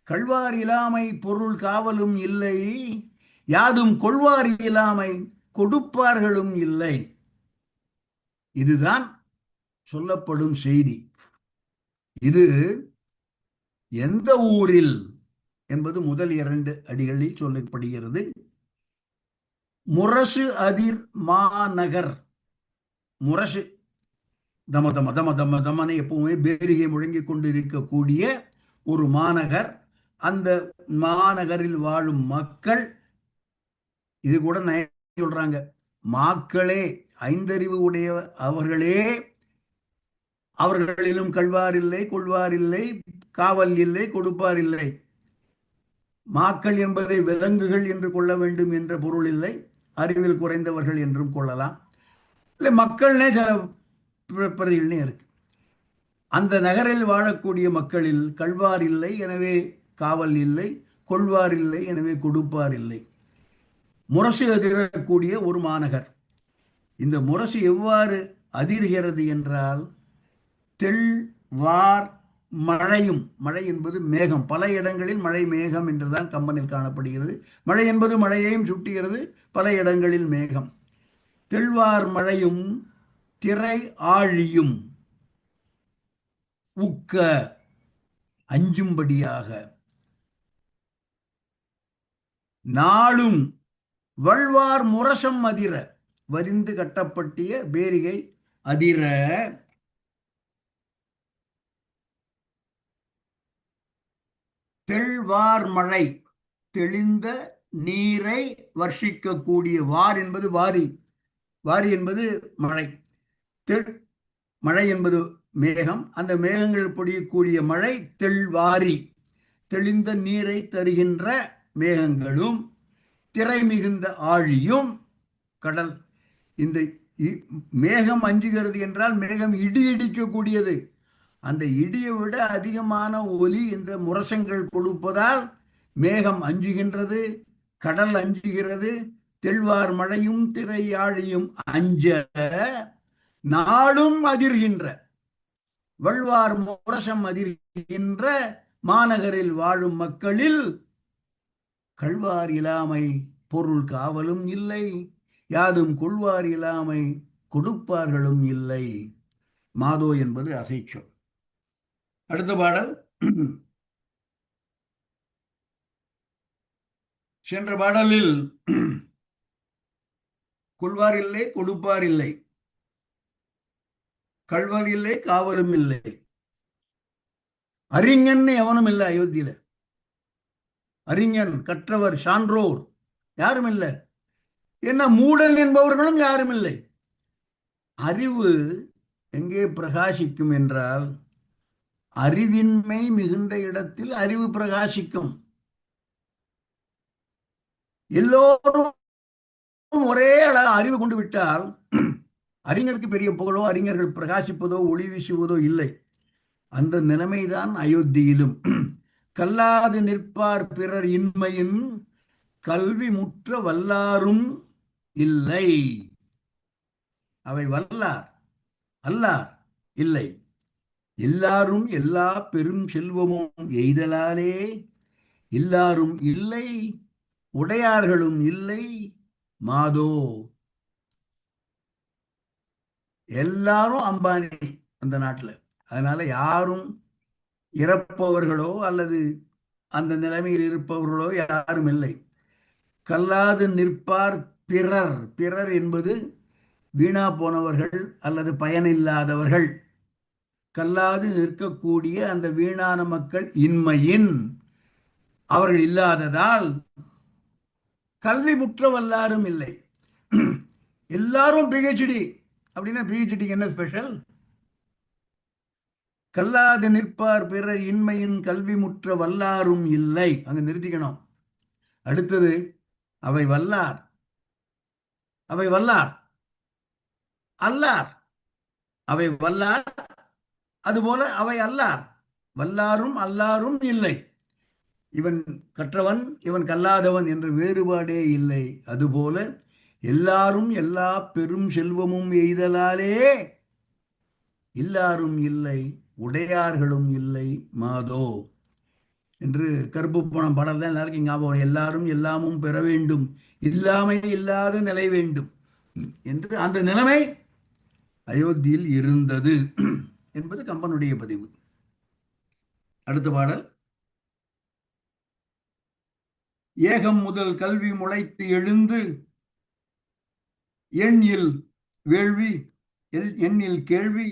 கள்வார் இல்லாமை பொருள் காவலும் இல்லை, யாதும் கொள்வார் இல்லாமை கொடுப்பார்களும் இல்லை. இதுதான் சொல்லப்படும் செய்தி. இது எந்த ஊரில் என்பது முதல் 2 அடிகளில் சொல்லப்படுகிறது. முரசு அதிர் மாநகர். முரசு தம தம தம தம தமனை எப்பவுமே பேரிகை முழங்கி கொண்டு இருக்கக்கூடிய ஒரு மாநகர். அந்த மாநகரில் வாழும் மக்கள், இது கூட சொல்றாங்க, மாக்களே, ஐந்தறிவு உடைய அவர்களே, அவர்களிலும் கள்வார் இல்லை, கொள்வார் இல்லை, காவல் இல்லை, கொடுப்பார் இல்லை. மாக்கள் என்பதை விலங்குகள் என்று கொள்ள வேண்டும் என்ற பொருள் இல்லை, அறிவில் குறைந்தவர்கள் என்றும் கொள்ளலாம். இல்லை, மக்கள்னே பிரதிகள்னே இருக்கு. அந்த நகரில் வாழக்கூடிய மக்களில் கள்வார் இல்லை, எனவே காவல் இல்லை, கொள்வார் இல்லை, எனவே கொடுப்பார் இல்லை. முரசு அதிரக்கூடிய ஒரு மாநகர். இந்த முரசு எவ்வாறு அதிர்கிறது என்றால், தெள்வார் மழையும், மழை என்பது மேகம், பல இடங்களில் மழை மேகம் என்றுதான் கம்பனில் காணப்படுகிறது. மழை என்பது மழையையும் சுட்டுகிறது, பல இடங்களில் மேகம். தெள்வார் மழையும் திரை ஆழியும் உக்க அஞ்சும்படியாக நாளும் வள்வார் முரசம் அதிர, வரிந்து கட்டப்பட்டிய பேரிகை அதிர, தெள்வார் மழை, தெளிந்த நீரை வர்ஷிக்கக்கூடிய, வார் என்பது வாரி, வாரி என்பது மழை, மழை என்பது மேகம், அந்த மேகங்கள் பொழியக்கூடிய மழை தெள்வாரி, தெளிந்த நீரை தருகின்ற மேகங்களும், திரை மிகுந்த ஆழியும் கடல். இந்த மேகம் அஞ்சுகிறது என்றால் மேகம் இடி இடிக்கக்கூடியது. அந்த இடியை விட அதிகமான ஒலி இந்த முரசங்கள் கொடுப்பதால் மேகம் அஞ்சுகின்றது, கடல் அஞ்சுகிறது. தெள்வார் மழையும் திரை ஆழியும் அஞ்ச நாளும் அதிர்கின்ற, வள்வார் முரசம் அதிர்கின்ற மாநகரில் வாழும் மக்களில் கள்வார் இல்லாமை பொருள் காவலும் இல்லை, யாதும் கொள்வார் இல்லாமை கொடுப்பார்களும் இல்லை. மாதோ என்பது அசைச்சொல். அடுத்த பாடல். சென்ற பாடலில் கொள்வார் இல்லை, கொடுப்பார் இல்லை, கள்வார் இல்லை, காவலும் இல்லை, அறிஞன் எவனும் இல்லை. அயோத்தியில அறிஞன், கற்றவர், சான்றோர் யாரும் இல்லை. என்ன மூடன் என்பவர்களும் யாரும் இல்லை. அறிவு எங்கே பிரகாசிக்கும் என்றால், அறிவின்மை மிகுந்த இடத்தில் அறிவு பிரகாசிக்கும். எல்லோரும் ஒரே அளவு அறிவு கொண்டு விட்டால் அறிஞருக்கு பெரிய புகழோ, அறிஞர்கள் பிரகாசிப்பதோ, ஒளி வீசுவதோ இல்லை. அந்த நிலைமைதான் அயோத்தியிலும். கல்லாது நிற்பார் பிறர் இன்மையின் கல்வி முற்ற வல்லாரும் இல்லை. அவை வல்லார் அல்லார் இல்லை. எல்லாரும் எல்லா பெரும் செல்வமும் எய்தலாலே எல்லாரும் இல்லை, உடையார்களும் இல்லை மாதோ. எல்லாரும் அம்பானி அந்த நாட்டில். அதனால யாரும் இறப்பவர்களோ அல்லது அந்த நிலைமையில் இருப்பவர்களோ யாரும் இல்லை. கல்லாது நிற்பார் பிறர். பிறர் என்பது வீணா போனவர்கள் அல்லது பயனில்லாதவர்கள். கல்லாது நிற்கக்கூடிய அந்த வீணான மக்கள் இன்மையின் அவர்கள் இல்லாததால் கல்வி முற்ற வல்லாரும் இல்லை. எல்லாரும் பிஹெச்டி அப்படின்னா பிஹெச்டிக்கு என்ன ஸ்பெஷல்? கல்லாது நிற்பார் பிறர் இன்மையின் கல்வி முற்ற வல்லாரும் இல்லை. அங்க நிறுத்திக்கணும். அடுத்தது அவை வல்லார். அவை வல்லார் அல்லார். அவை வல்லார், அதுபோல அவை அல்லார். வல்லாரும் அல்லாரும் இல்லை. இவன் கற்றவன் இவன் கல்லாதவன் என்ற வேறுபாடே இல்லை. அதுபோல எல்லாரும் எல்லா பெரும் செல்வமும் எய்தலாலே எல்லாரும் இல்லை, உடையார்களும் இல்லை மாதோ என்று கருப்பு பணம் பாடல் தான் எல்லாருக்கும் ஞாபகம். எல்லாரும் எல்லாமும் பெற வேண்டும், இல்லாமை இல்லாத நிலை வேண்டும் என்று அந்த நிலைமை அயோத்தியில் இருந்தது என்பது கம்பனுடைய பதிவு. அடுத்த பாடல். ஏகம் முதல் கல்வி முளைத்து எழுந்து எண்ணில் வேள்வி எண்ணில் கேள்வி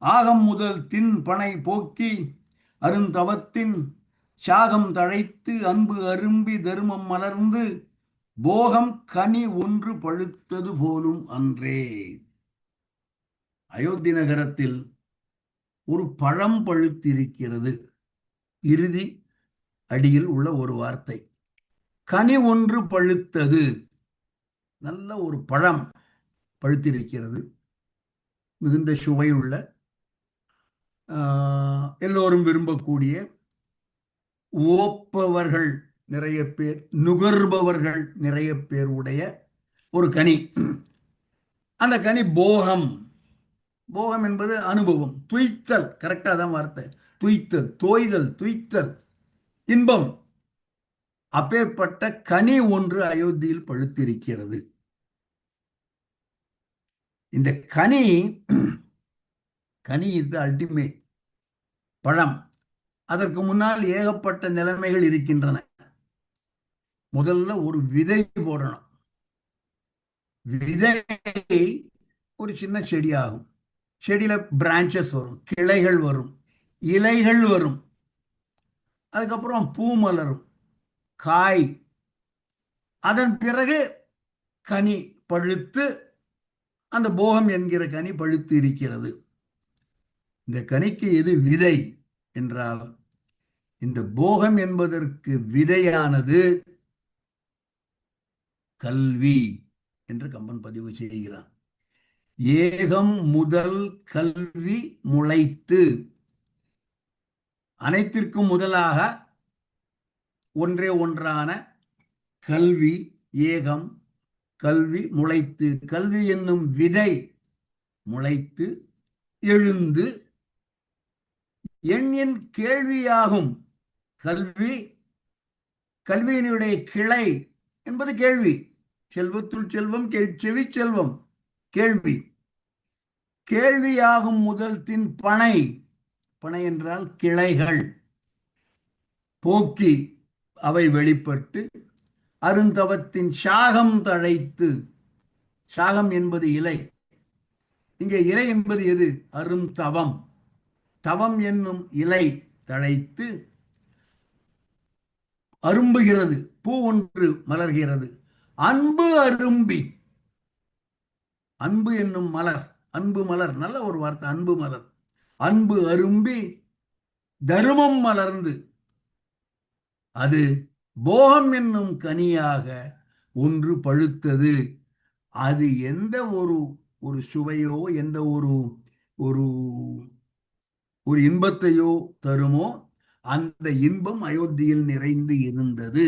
ஆகம் முதல் தின் பனை போக்கி அருந்தவத்தின் சாகம் தழைத்து அன்பு அரும்பி தருமம் மலர்ந்து போகம் கனி ஒன்று பழுத்தது போலும் அன்றே. அயோத்தி நகரத்தில் ஒரு பழம் பழுத்திருக்கிறது. இறுதி அடியில் உள்ள ஒரு வார்த்தை, கனி ஒன்று பழுத்தது. நல்ல ஒரு பழம் பழுத்திருக்கிறது, மிகுந்த சுவையுள்ள, எல்லோரும் விரும்பக்கூடிய, ஓப்பவர்கள் நிறைய பேர், நுகர்பவர்கள் நிறைய பேர் உடைய ஒரு கனி. அந்த கனி போகம். போகம் என்பது அனுபவம், துய்த்தல். கரெக்டா தான் வார்த்தை. துய்த்தல், தோய்தல், துய்த்தல், இன்பம். அப்பேற்பட்ட கனி ஒன்று அயோத்தியில் பழுத்திருக்கிறது. இந்த கனி இது அல்டிமேட் பழம். அதற்கு முன்னால் ஏகப்பட்ட நிலைமைகள் இருக்கின்றன. முதல்ல ஒரு விதை போடணும். விதை ஒரு சின்ன செடியாகும். செடியில பிரான்ச்சஸ் வரும், கிளைகள் வரும், இலைகள் வரும், அதுக்கப்புறம் பூ மலரும், காய், அதன் பிறகு கனி பழுத்து அந்த போகம் என்கிற கனி பழுத்து இருக்கிறது. இந்த கனிக்கு எது விதை என்றால், இந்த போகம் என்பதற்கு விதையானது கல்வி என்று கம்பன் பதிவு செய்கிறான். ஏகம் முதல் கல்வி முளைத்து. அனைத்திற்கும் முதலாக ஒன்றே ஒன்றான கல்வி, ஏகம், கல்வி முளைத்து. கல்வி என்னும் விதை முளைத்து எழுந்து எண்ணின் கேள்வியாகும். கல்வி, கல்வியினுடைய கிளை என்பது கேள்வி. செல்வத்துள் செல்வம், செவி செல்வம், கேள்வி. கேள்வியாகும் முதல் தின் பனை. பனை என்றால் கிளைகள் போக்கி அவை வெளிப்பட்டு அருந்தவத்தின் சாகம் தழைத்து. சாகம் என்பது இலை. இங்கே இலை என்பது எது? அருந்தவம். தவம் என்னும் இலை தழைத்து அரும்புகிறது, பூ ஒன்று மலர்கிறது. அன்பு அரும்பி. அன்பு என்னும் மலர், அன்பு மலர், நல்ல ஒரு வார்த்தை, அன்பு மலர். அன்பு அரும்பி தருமம் மலர்ந்து அது போகம் என்னும் கனியாக ஒன்று பழுத்தது. அது எந்த ஒரு சுவையோ, எந்த ஒரு ஒரு இன்பத்தையோ தருமோ, அந்த இன்பம் அயோத்தியில் நிறைந்து இருந்தது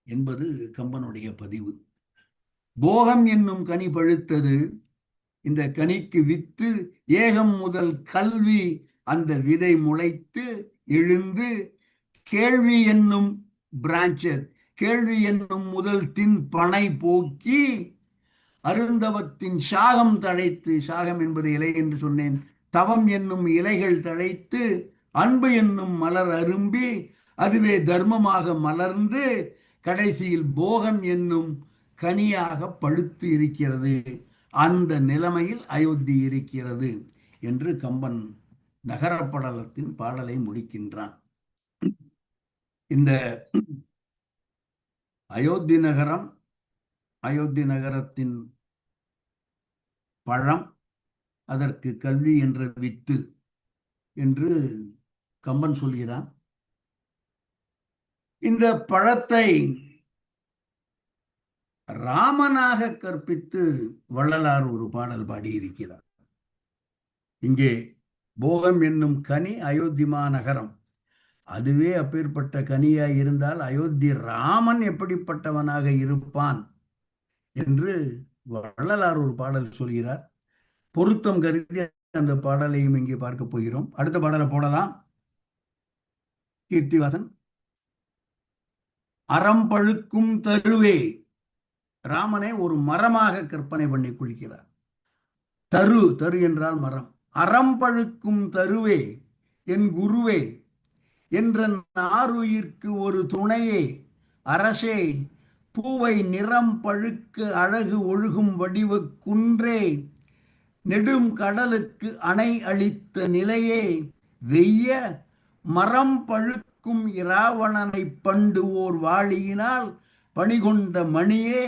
என்பது கம்பனுடைய பதிவு. போகம் என்னும் கனி பழுத்தது. இந்த கனிக்கு வித்து ஏகம் முதல் கல்வி, அந்த விதை முளைத்து எழுந்து கேள்வி என்னும் பிரான்ச்சஸ், கேள்வி என்னும் முதல் தின் பனை போக்கி அருந்தவத்தின் சாகம் தழைத்து, சாகம் என்பது இலை என்று சொன்னேன், தவம் என்னும் இலைகள் தழைத்து அன்பு என்னும் மலர் அரும்பி அதுவே தர்மமாக மலர்ந்து கடைசியில் போகம் என்னும் கனியாக பழுத்து இருக்கிறது. அந்த நிலைமையில் அயோத்தி இருக்கிறது என்று கம்பன் நகரப்படலத்தின் பாடலை முடிக்கின்றான். இந்த அயோத்தி நகரம், அயோத்தி நகரத்தின் பழம், அதற்கு கல்வி என்ற வித்து என்று கம்பன் சொல்கிறான். இந்த பழத்தை ராமனாக கற்பித்து வள்ளலார் ஒரு பாடல் பாடியிருக்கிறார். இங்கே போகம் என்னும் கனி அயோத்தி மாநகரம், அதுவே அப்பேற்பட்ட கனியாய் இருந்தால் அயோத்தி ராமன் எப்படிப்பட்டவனாக இருப்பான் என்று வள்ளலார் ஒரு பாடல் சொல்கிறார். பொருத்தம் கருதி அந்த பாடலையும் இங்கே பார்க்க போகிறோம். அடுத்த பாடலை போடலாம். கீர்த்திவாசன். அறம் பழுக்கும் தருவே, ராமனை ஒரு மரமாக கற்பனை பண்ணி கொள்கிறார். தரு, தரு என்றால் மரம். அறம் பழுக்கும் தருவே என் குருவே என்ற நாருயிர்க்கு ஒரு துணையே அரசே, பூவை நிறம் பழுக்க அழகு ஒழுகும் வடிவ குன்றே, நெடும் கடலுக்கு அணை அளித்த நிலையே, வெய்ய மரம் பழுக்கும் இராவணனை பண்டு ஓர் வாளியினால் பணிகொண்ட மணியே,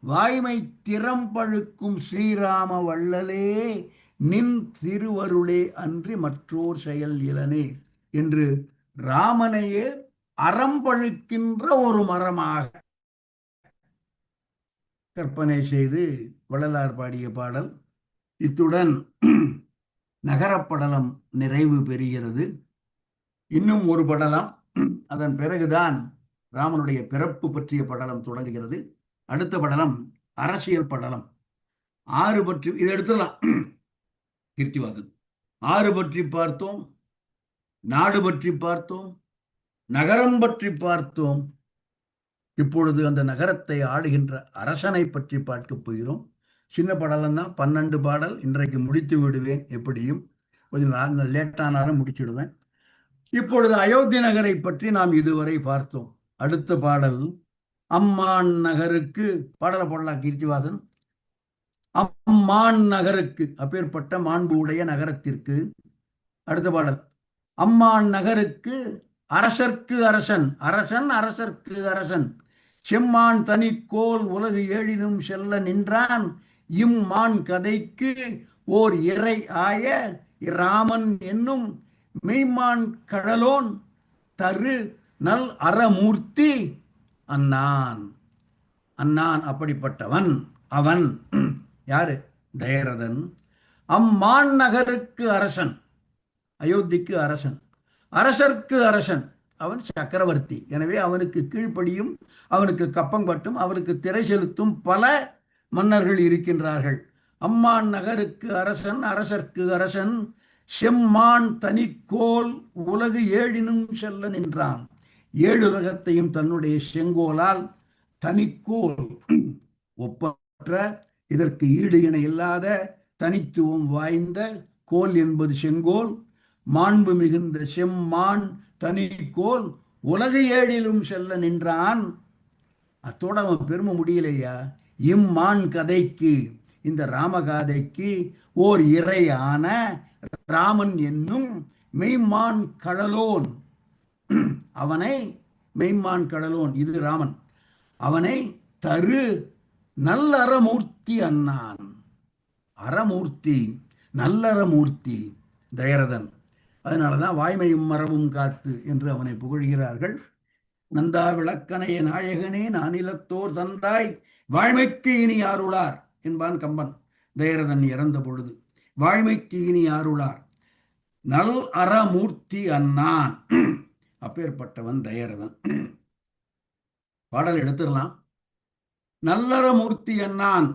வாய்மை திறம் பழுக்கும் ஸ்ரீராம வள்ளலே, நின் திருவருளே அன்றி மற்றோர் செயல் இலனே என்று ராமனையே அறம் பழுக்கின்ற ஒரு மரமாக கற்பனை செய்து வள்ளலார் பாடிய பாடல். இத்துடன் நகரப்படலம் நிறைவு பெறுகிறது. இன்னும் ஒரு படலம், அதன் பிறகுதான் ராமனுடைய பிறப்பு பற்றிய படலம் தொடங்குகிறது. அடுத்த படலம் அரசியல் படலம். ஆறு பற்றி இதை எடுத்துடலாம். கீர்த்திவாசன். ஆறு பற்றி பார்த்தோம், நாடு பற்றி பார்த்தோம், நகரம் பற்றி பார்த்தோம். இப்பொழுது அந்த நகரத்தை ஆளுகின்ற அரசனை பற்றி பார்க்க போகிறோம். சின்ன படலம் தான், 12 பாடல். இன்றைக்கு முடித்து விடுவேன், எப்படியும் கொஞ்சம் லேட்டானாலும் முடிச்சுடுவேன். இப்பொழுது அயோத்தி நகரை பற்றி நாம் இதுவரை பார்த்தோம். அடுத்த பாடல் அம்மான் நகருக்கு. பாடலை போடலாம் கீர்த்திவாசன். அம்மான் நகருக்கு, அப்பேற்பட்ட மாண்பு உடைய நகரத்திற்கு. அடுத்த பாடல் அம்மான் நகருக்கு அரசர்க்கு அரசன், அரசன் அரசர்க்கு அரசன், செம்மான் தனிக்கோல் உலகு ஏழினும் செல்ல நின்றான், இம்மான் கதைக்கு ஓர் இறை ஆய இராமன் என்னும் மெய்மான் கழலோன் தரு நல் அறமூர்த்தி அன்னான். அன்னான் அப்படிப்பட்டவன். அவன் யாரு? தயரதன். அம்மான் நகருக்கு அரசன், அயோத்திக்கு அரசன், அரசர்க்கு அரசன், அவன் சக்கரவர்த்தி. எனவே அவனுக்கு கீழ்ப்படியும், அவனுக்கு கப்பங்கட்டும், அவனுக்கு திரை செலுத்தும் பல மன்னர்கள் இருக்கின்றார்கள். அம்மான் நகருக்கு அரசன், அரசர்க்கு அரசன், செம்மான் தனிக்கோல் உலகு ஏழினும் செல்ல நின்றான். 7 உலகத்தையும் தன்னுடைய செங்கோலால், தனிக்கோல் ஒப்பற்ற, இதற்கு ஈடு இணை இல்லாத தனித்துவம் வாய்ந்த கோல் என்பது செங்கோல், மாண்பு மிகுந்த செம்மான் தனிக்கோல் உலகு ஏழிலும் செல்ல நின்றான். அத்தோட அவன் பெருமை முடியலையா? இம்மான் கதைக்கு, இந்த ராமகாதைக்கு ஓர் இறையான ராமன் என்னும் மெய்மான் கடலோன், அவனை மெய்மான் கடலோன், இது ராமன், அவனை தரு நல்லறமூர்த்தி அன்னான். அறமூர்த்தி, நல்லறமூர்த்தி தயரதன். அதனாலதான் வாய்மையும் மரபும் காத்து என்று அவனை புகழ்கிறார்கள். நந்தா விளக்கனைய நாயகனே நானிலத்தோர் தந்தாய், வாழ்மைக்கு இனி ஆருளார் என்பான் கம்பன். தயரதன் இறந்த பொழுது வாழ்மைக்கு இனி ஆருளார், நல் அறமூர்த்தி அன்னான். அப்பேற்பட்டவன் தயரதன். பாடல் எடுத்துடலாம். நல்லறமூர்த்தி என்னான்.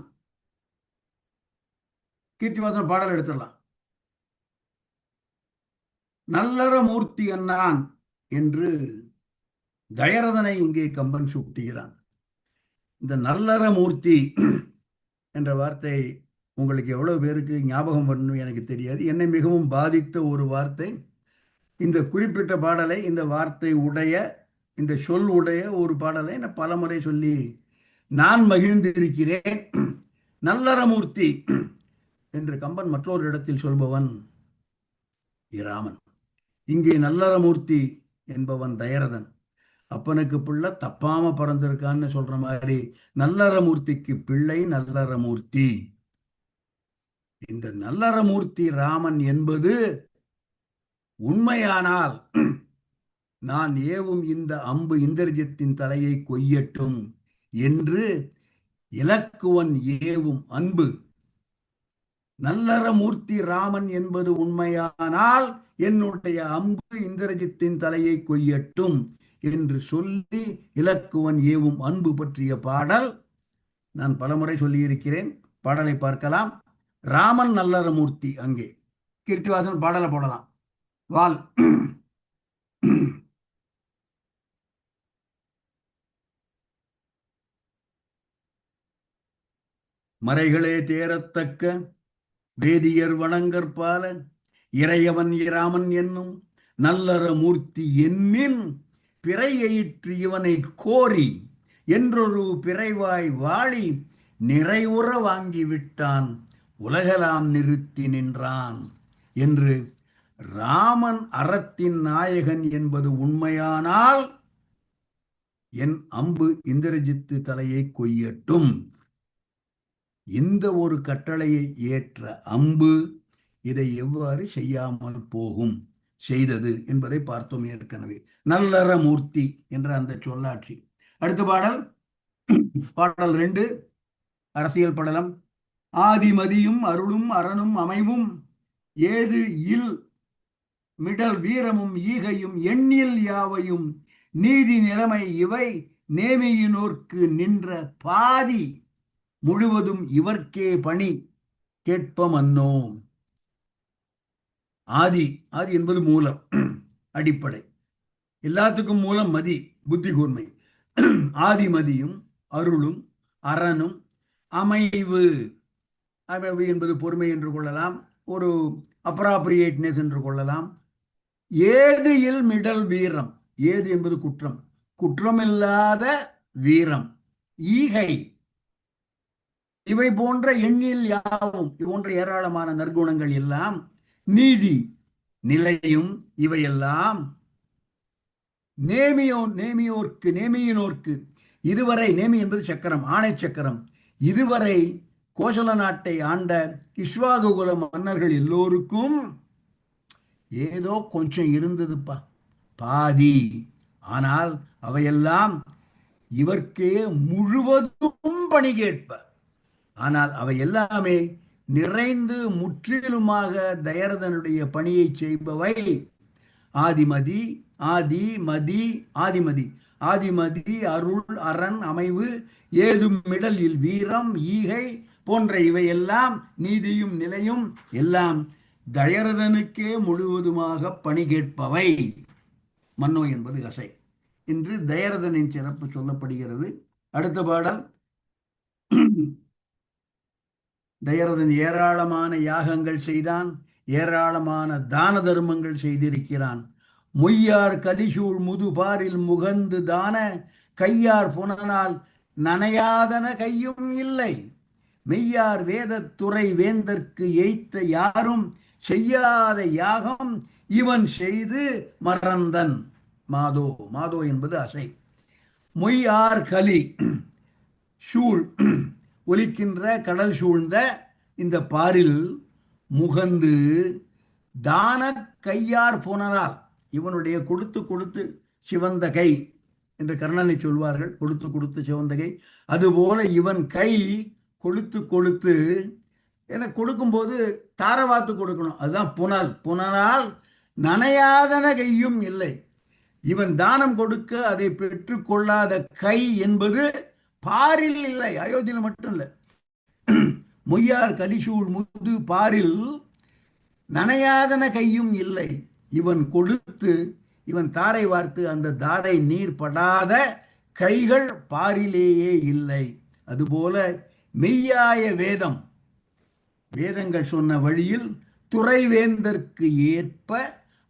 கீர்த்திவாசன் பாடல் எடுத்துடலாம். நல்லறமூர்த்தி என்னான் என்று தயரதனை இங்கே கம்பன் சூட்டுகிறான். இந்த நல்லறமூர்த்தி என்ற வார்த்தை உங்களுக்கு எவ்வளவு பேருக்கு ஞாபகம் வரணும் எனக்கு தெரியாது. என்னை மிகவும் பாதித்த ஒரு வார்த்தை. இந்த குறிப்பிட்ட பாடலை, இந்த வார்த்தை உடைய, இந்த சொல் உடைய ஒரு பாடலை நான் பலமுறை சொல்லி நான் மகிழ்ந்திருக்கிறேன். நல்லறமூர்த்தி என்று கம்பன் மற்றொரு இடத்தில் சொல்பவன் இராமன். இங்கே நல்லறமூர்த்தி என்பவன் தயரதன். அப்பனுக்கு பிள்ளை தப்பாம பிறந்திருக்கான்னு சொல்ற மாதிரி நல்லறமூர்த்திக்கு பிள்ளை நல்லறமூர்த்தி. இந்த நல்லறமூர்த்தி ராமன் என்பது உண்மையானால் நான் ஏவும் இந்த அம்பு இந்திரஜித்தின் தலையை கொய்யட்டும் என்று இலக்குவன் ஏவும் அன்பு. நல்லறமூர்த்தி ராமன் என்பது உண்மையானால் என்னுடைய அம்பு இந்திரஜித்தின் தலையை கொய்யட்டும் என்று சொல்லி இலக்குவன் ஏவும் அன்பு பற்றிய பாடல் நான் பலமுறை சொல்லியிருக்கிறேன். பாடலை பார்க்கலாம். ராமன் நல்லறமூர்த்தி. அங்கே கீர்த்திவாசன் பாடலை போடலாம். வால் மறைகளே தேரத்தக்க வேதியர் வணங்கற்பால இறையவன் இராமன் என்னும் நல்லறமூர்த்தி என்னின் பிறையிற்று இவனை கோரி என்றொரு பிறைவாய் வாழி நிறைவுற வாங்கி விட்டான் உலகலாம் நிறுத்தி நின்றான் என்று ராமன் அறத்தின் நாயகன் என்பது உண்மையானால் என் அம்பு இந்திரஜித்து தலையை கொய்யட்டும். இந்த ஒரு கட்டளையை ஏற்ற அம்பு இதை எவ்வாறு செய்யாமல் போகும் செய்தது என்பதை பார்த்தோம் ஏற்கனவே. நல்லறமூர்த்தி என்ற அந்த சொல்லாட்சி. அடுத்த பாடல், பாடல் 2, அரசியல் படலம். ஆதிமதியும் அருளும் அரணும் அமைவும் ஏது இல் மிடல் வீரமும் ஈகையும் எண்ணில் யாவையும் நீதி நிலைமை இவை நேமியினோர்க்கு நின்ற பாதி முழுவதும் இவர்க்கே பணி கேட்பமன்னோ. ஆதி, ஆதி என்பது மூலம், அடிப்படை. எல்லாத்துக்கும் மூலம் மதி, புத்தி கூர்மை. ஆதிமதியும் அருளும் அரணும் அமைவு. அமைவு என்பது பொறுமை என்று கொள்ளலாம், ஒரு அப்ராப்ரியேட்னஸ் என்று கொள்ளலாம். ஏது இல் மிடல் வீரம். ஏது என்பது குற்றம், குற்றமில்லாத வீரம். ஈகை, இவை போன்ற எண்ணில் யாவும், இது போன்ற ஏராளமான நற்குணங்கள் எல்லாம். நீதி, நிலையும் இவையெல்லாம் நேமியோர்க்கு நேமியினோர்க்கு இதுவரை, நேமி என்பது சக்கரம், ஆணை சக்கரம், இதுவரை கோசல நாட்டை ஆண்ட இஸ்வாகுகுல மன்னர்கள் எல்லோருக்கும் ஏதோ கொஞ்சம் இருந்ததுப்பா, பாதி. ஆனால் அவையெல்லாம் இவர்க்கே முழுவதும் பணி கேட்ப. ஆனால் அவை எல்லாமே நிறைந்து முற்றிலுமாக தயரதனுடைய பணியை செய்பவை. ஆதிமதி, ஆதிமதி, ஆதிமதி, ஆதிமதி, அருள், அரண், அமைவு, ஏதும் மிடலில் வீரம், ஈகை போன்ற இவையெல்லாம், நீதியும் நிலையும் எல்லாம் தயரதனுக்கே முழுவதுமாக பணி கேட்பவை. மன்னோ என்பது அசை என்று தயரதனின் சிறப்பு சொல்லப்படுகிறது. அடுத்த பாடல், தயரதன் ஏராளமான யாகங்கள் செய்தான், ஏராளமான தான தர்மங்கள் செய்திருக்கிறான். மொய்யார் கலிசூழ் முதுபாரில் முகந்து தான கையார் புனனால் நனையாதன கையும் இல்லை. மெய்யார் வேதத்துறை வேந்தற்கு எய்த்த யாரும் செய்யாத யாகம் இவன் செய்து மறந்தன். மாதோ, மாதோ என்பது அசை. மொய்யார் கலி சூழ், ஒலிக்கின்ற கடல் சூழ்ந்த இந்த பாரில் முகந்து தான கையார் புனரால், இவனுடைய கொடுத்து கொடுத்து சிவந்த கை என்று கர்ணனை சொல்வார்கள், கொடுத்து கொடுத்து சிவந்த கை. அதுபோல இவன் கை கொளுத்து கொளுத்து, என கொடுக்கும்போது தாரவாத்து கொடுக்கணும், அதுதான் புனல். புனரால் நனையாதன கையும் இல்லை. இவன் தானம் கொடுக்க அதை பெற்றுக்கொள்ளாத கை என்பது பாரில் இல்லை, அயோத்தியில் மட்டும் இல்லை, மொய்யார் கலிசூழ் முது பாரில் நனையாதன கையும் இல்லை. இவன் கொடுத்து இவன் தாரை வார்த்து அந்த தாரை நீர் படாத கைகள் பாரிலேயே இல்லை. அதுபோல மெய்யாய வேதம், வேதங்கள் சொன்ன வழியில் துறைவேந்தற்கு ஏற்ப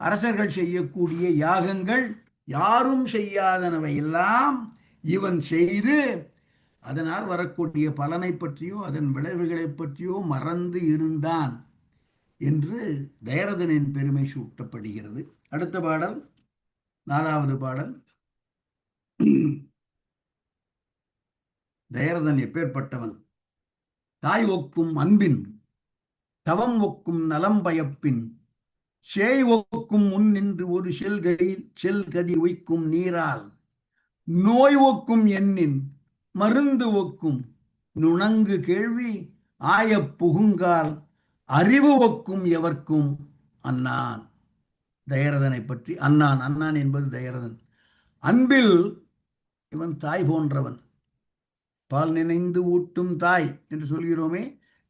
அரசர்கள் செய்யக்கூடிய யாகங்கள் யாரும் செய்யாதனவை எல்லாம் இவன் செய்து அதனால் வரக்கூடிய பலனை பற்றியோ அதன் விளைவுகளை பற்றியோ மறந்து இருந்தான் என்று தயரதனின் பெருமை சூட்டப்படுகிறது. அடுத்த பாடல், 4வது பாடல். தயரதன் எப்பேற்பட்டவன்? தாய் ஒக்கும் அன்பின் தவம் ஒக்கும் நலம் பயப்பின் சேய் ஒக்கும் முன் நின்று ஒரு செல்கதி உய்க்கும் நீரால் நோய் ஒக்கும் எண்ணின் மருந்து ஒக்கும் நுணங்கு கேள்வி ஆய புகுங்கால் அறிவு ஒக்கும் எவர்க்கும் அன்னான். தயரதனை பற்றி அன்னான், அன்னான் என்பது தயரதன். அன்பில் இவன் தாய் போன்றவன். பால் நினைந்து ஊட்டும் தாய் என்று சொல்கிறோமே,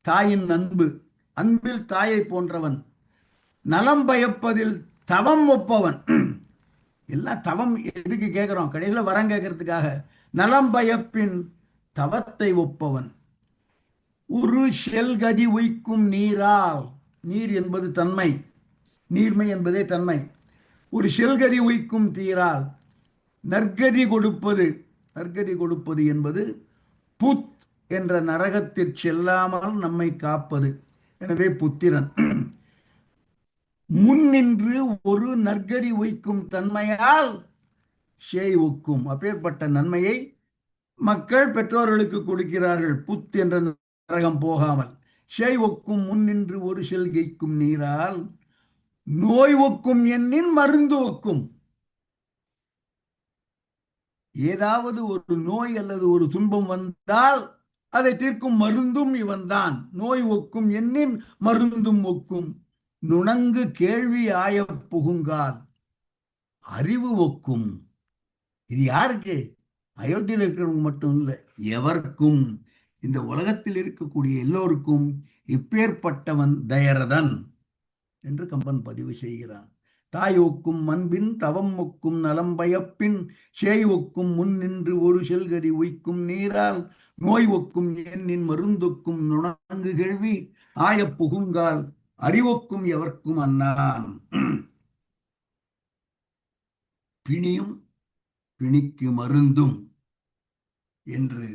தாயின் அன்பு, அன்பில் தாயை போன்றவன். நலம் பயப்பதில் தவம் ஒப்பவன். எல்லாம் தவம் எதுக்கு கேட்கிறோம்? கடைசியில் வரம் கேட்கறதுக்காக. நலம் பயப்பின் தவத்தை ஒப்பவன். ஒரு செல்கதி உய்க்கும் நீரால், நீர் என்பது தன்மை, நீர்மை என்பதே தன்மை. ஒரு செல்கதி உய்க்கும் தீரால் நற்கதி கொடுப்பது, நற்கதி கொடுப்பது என்பது புத் என்ற நரகத்திற்கு செல்லாமல் நம்மை காப்பது. எனவே புத்திரன். முன்னின்று ஒரு நற்கதி உய்க்கும் தன்மையால் சேய் ஒக்கும். அப்பேற்பட்ட நன்மையை மக்கள் பெற்றோர்களுக்கு கொடுக்கிறார்கள், புத் என்ற நரகம் போகாமல். சேய் ஒக்கும் முன்னின்று ஒரு செல்கைக்கும் நீரால் நோய் ஒக்கும் எண்ணின் மருந்து ஒக்கும். ஏதாவது ஒரு நோய் அல்லது ஒரு துன்பம் வந்தால் அதை தீர்க்கும் மருந்தும் இவன்தான். நோய் ஒக்கும் எண்ணின் மருந்தும் ஒக்கும் நுணங்கு கேள்வி ஆய புகுங்கால் அறிவு ஒக்கும். இது யாருக்கு? அயோத்தியில் இருக்கிறவங்க மட்டும் இல்லை, எவர்க்கும், இந்த உலகத்தில் இருக்கக்கூடிய எல்லோருக்கும் இப்பேற்பட்டவன் தயரதன் என்று கம்பன் பதிவு செய்கிறான். தாய் ஒக்கும் அன்பின் தவம் ஒக்கும் நலம் பயப்பின் சேய் ஒக்கும் முன் நின்று ஒரு செல்கதி உய்க்கும் நீரால் நோய் ஒக்கும் எண்ணின் மருந்தொக்கும் நுணங்கு கேள்வி ஆய புகுங்கால் அறிவொக்கும் எவர்க்கும் அன்னான். பிணியும் பிணிக்கு மருந்தும் என்று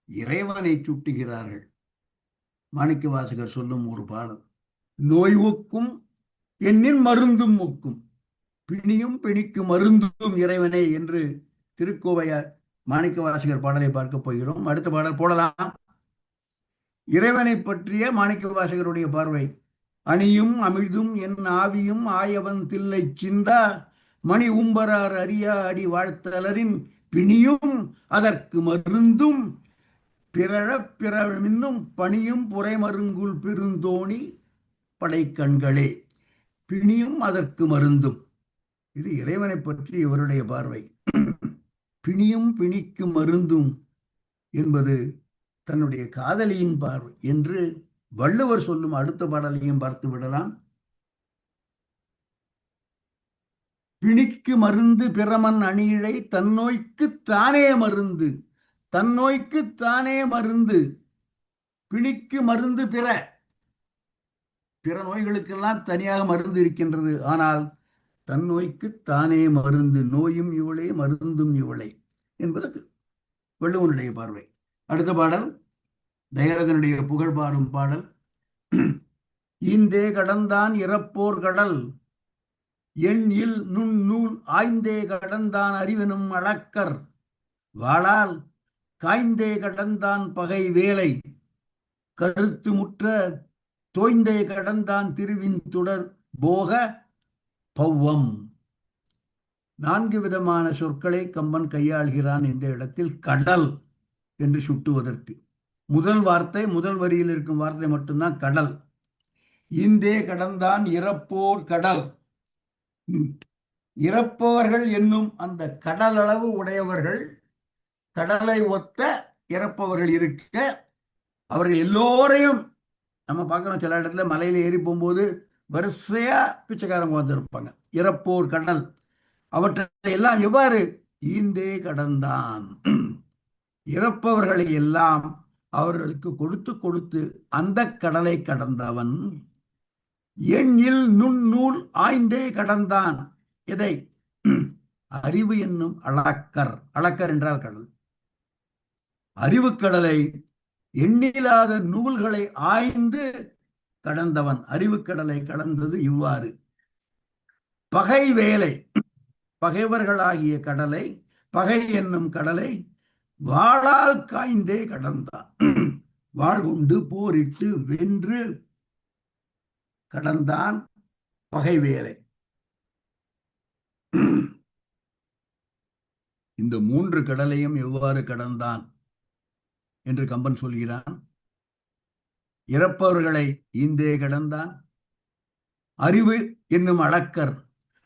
இறைவனை சுட்டுகிறார்கள். மாணிக்கவாசகர் சொல்லும் ஒரு பாடல், நோய் ஒக்கும் எண்ணின் மருந்தும் ஒக்கும், பிணியும் பிணிக்கு மருந்தும் இறைவனே என்று திருக்கோவையார் மாணிக்கவாசகர் பாடலை பார்க்க போகிறோம். அடுத்த பாடல் போடலாம். இறைவனை பற்றிய மாணிக்கவாசகருடைய பார்வை. அணியும் அமிழ்தும் என் ஆவியும் ஆயவன் தில்லை சிந்தா மணி உம்பரார் அறியா அடி வாழ்த்தலரின் பிணியும் அதற்கு மருந்தும் பிறழப் பிறமின்னும் பணியும் புரைமருங்குல் பெருந்தோணி படைக்கண்களே. பிணியும் அதற்கு மருந்தும். இது இறைவனை பற்றி இவருடைய பார்வை. பிணியும் பிணிக்கு மருந்தும் என்பது தன்னுடைய காதலியின் பார்வை என்று வள்ளுவர் சொல்லும் அடுத்த பாடலையும் பார்த்து விடலாம். பிணிக்கு மருந்து பிறமன் அணியிழை தன்னோய்க்கு தானே மருந்து. தன்னோய்க்கு தானே மருந்து. பிணிக்கு மருந்து பிற பிற நோய்களுக்கெல்லாம் தனியாக மருந்து இருக்கின்றது. ஆனால் தன் நோய்க்கு தானே மருந்து. நோயும் இவளே மருந்தும் இவளே என்பது வள்ளுவனுடைய பார்வை. அடுத்த பாடல் தயரதனுடைய புகழ் பாடும் பாடல். ஈந்தே கடந்தான் இறப்போர் கடல் எண் இல் நுண் நூல் ஆய்ந்தே கடந்தான் அறிவெனும் அளக்கர் வாளால் காய்ந்தே கடந்தான் பகை வேலை கருத்து முற்ற தோய்ந்தே கடந்தான் திருவின் தொடர் போக பௌவம். 4 விதமான சொற்களை கம்பன் கையாள்கிறான் இந்த இடத்தில் கடல் என்று சுட்டுவதற்கு. முதல் வார்த்தை, முதல் வரியில் இருக்கும் வார்த்தை மட்டும்தான் கடல். ஈந்தே கடந்தான் இறப்போர் கடல். இறப்பவர்கள் என்னும் அந்த கடலளவு உடையவர்கள், கடலை ஒத்த இறப்பவர்கள் இருக்க அவர்கள் எல்லோரையும் நம்ம பார்க்குறோம். சில இடத்துல மலையில ஏறி போகும்போது வரிசையா பிச்சைக்காரங்க வந்திருப்பாங்க. இறப்போர் கடல் அவற்றை எல்லாம் எவ்வாறு ஈந்தே கடந்தான். இறப்பவர்களை எல்லாம் அவர்களுக்கு கொடுத்து கொடுத்து அந்த கடலை கடந்தவன் எண்ணில் நுண்ணூல் ஆய்ந்தே கடந்தான். எதை? அறிவு என்னும் அளக்கர். அளக்கர் என்றால் கடல். அறிவு கடலை எண்ணிலாத நூல்களை ஆய்ந்து கடந்தவன். அறிவு கடலை கடந்தது இவ்வாறு. பகை வேலை, பகைவர்களாகிய கடலை, பகை என்னும் கடலை வாளால் காய்ந்தே கடந்தான். வாழ் உண்டு போரிட்டு வென்று கடந்தான் பகை வேலை. இந்த 3 கடலையும் எவ்வாறு கடந்தான் என்று கம்பன் சொல்கிறான். இறப்பவர்களை ஈந்தே கடந்தான். அறிவு என்னும் அளக்கர்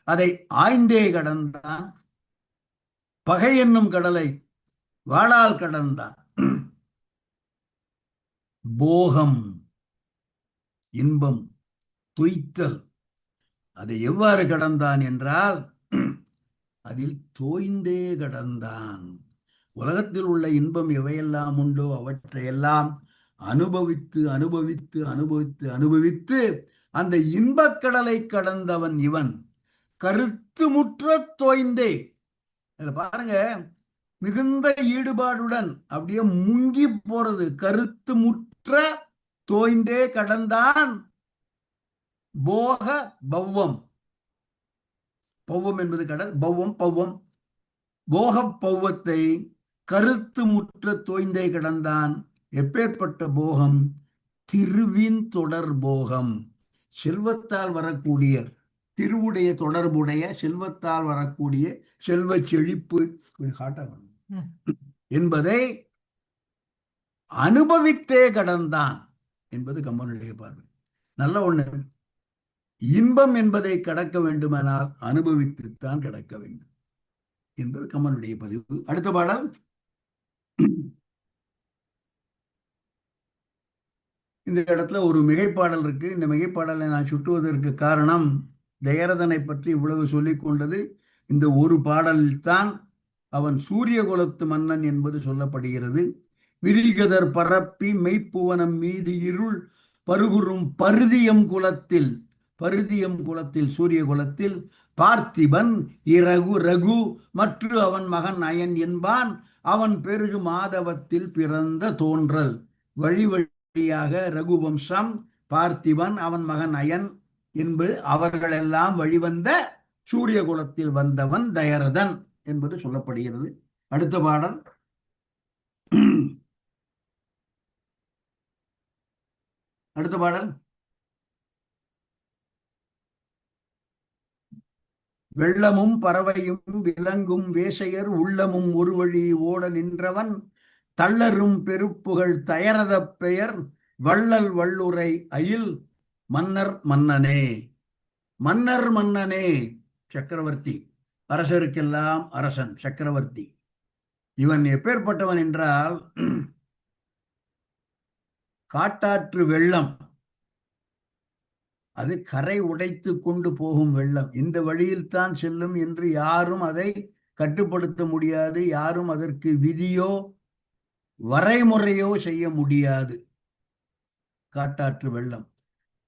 அதை ஆய்ந்தே கடந்தான். பகை என்னும் கடலை வாளால் கடந்தான். போகம், இன்பம், துய்த்தல், அதை எவ்வாறு கடந்தான் என்றால் அதில் தோய்ந்தே கடந்தான். உலகத்தில் உள்ள இன்பம் எவையெல்லாம் உண்டோ அவற்றையெல்லாம் அனுபவித்து அனுபவித்து அனுபவித்து அனுபவித்து அந்த இன்பக்கடலை கடந்தவன் இவன். கருத்து முற்ற தோய்ந்தே. பாருங்க, மிகுந்த ஈடுபாடுடன் அப்படியே முங்கி போறது. கருத்து முற்ற தோய்ந்தே கடந்தான் போக பவ்வம். பௌவம் என்பது கடல், பௌவம் பௌவம். போக பௌவத்தை கருத்து முற்ற தோய்ந்தே கடந்தான். எப்பேற்பட்ட போகம்? திருவின் தொடர் போகம். செல்வத்தால் வரக்கூடிய, திருவுடைய தொடர்புடைய செல்வத்தால் வரக்கூடிய செல்வ செழிப்பு என்பதை அனுபவித்தே கடந்தான் என்பது கம்பனுடைய பார்வை. நல்ல ஒண்ணு, இன்பம் என்பதை கடக்க வேண்டுமானால் அனுபவித்துத்தான் கடக்க வேண்டும் என்பது கம்பனுடைய பதிவு. அடுத்த பாடல். இந்த இடத்துல ஒரு மிகைப்பாடல் இருக்கு. இந்த மிகைப்பாடலை நான் சுட்டுவதற்கு காரணம், தயரதனை பற்றி இவ்வளவு சொல்லிக் கொண்டது இந்த ஒரு பாடலில் தான். அவன் சூரிய குலத்து மன்னன் என்பது சொல்லப்படுகிறது. விரிகதர் பரப்பி மெய்ப்புவனம் மீது இருள் பருகுறும் பருதியம் குலத்தில், பருதியம் குலத்தில், சூரிய குலத்தில் பார்த்திபன் இரகு ரகு மற்றும் அவன் மகன் அயன் என்பான். அவன் பெருகு மாதவத்தில் பிறந்த தோன்றல். வழி வழியாக ரகுவம்சம், பார்த்திபன், அவன் மகன் அயன் என்பது அவர்களெல்லாம் வழிவந்த சூரிய குலத்தில் வந்தவன் தயரதன் என்பது சொல்லப்படுகிறது. அடுத்த பாடல். அடுத்த பாடல். வெள்ளமும் பறவையும் விலங்கும் வேசையர் உள்ளமும் ஒரு வழி ஓட நின்றவன் தள்ளரும் பெருப்புகள் தயரத பெயர் வள்ளல் வள்ளுரை அயில் மன்னர் மன்னனே. மன்னர் மன்னனே, சக்கரவர்த்தி, அரசருக்கெல்லாம் அரசன், சக்கரவர்த்தி. இவன் எப்பேற்பட்டவன் என்றால், காட்டாற்று வெள்ளம், அது கரை உடைத்து கொண்டு போகும் வெள்ளம். இந்த வழியில் தான் செல்லும் என்று யாரும் அதை கட்டுப்படுத்த முடியாது. யாரும் அதற்கு விதியோ வரைமுறையோ செய்ய முடியாது. காட்டாற்று வெள்ளம்.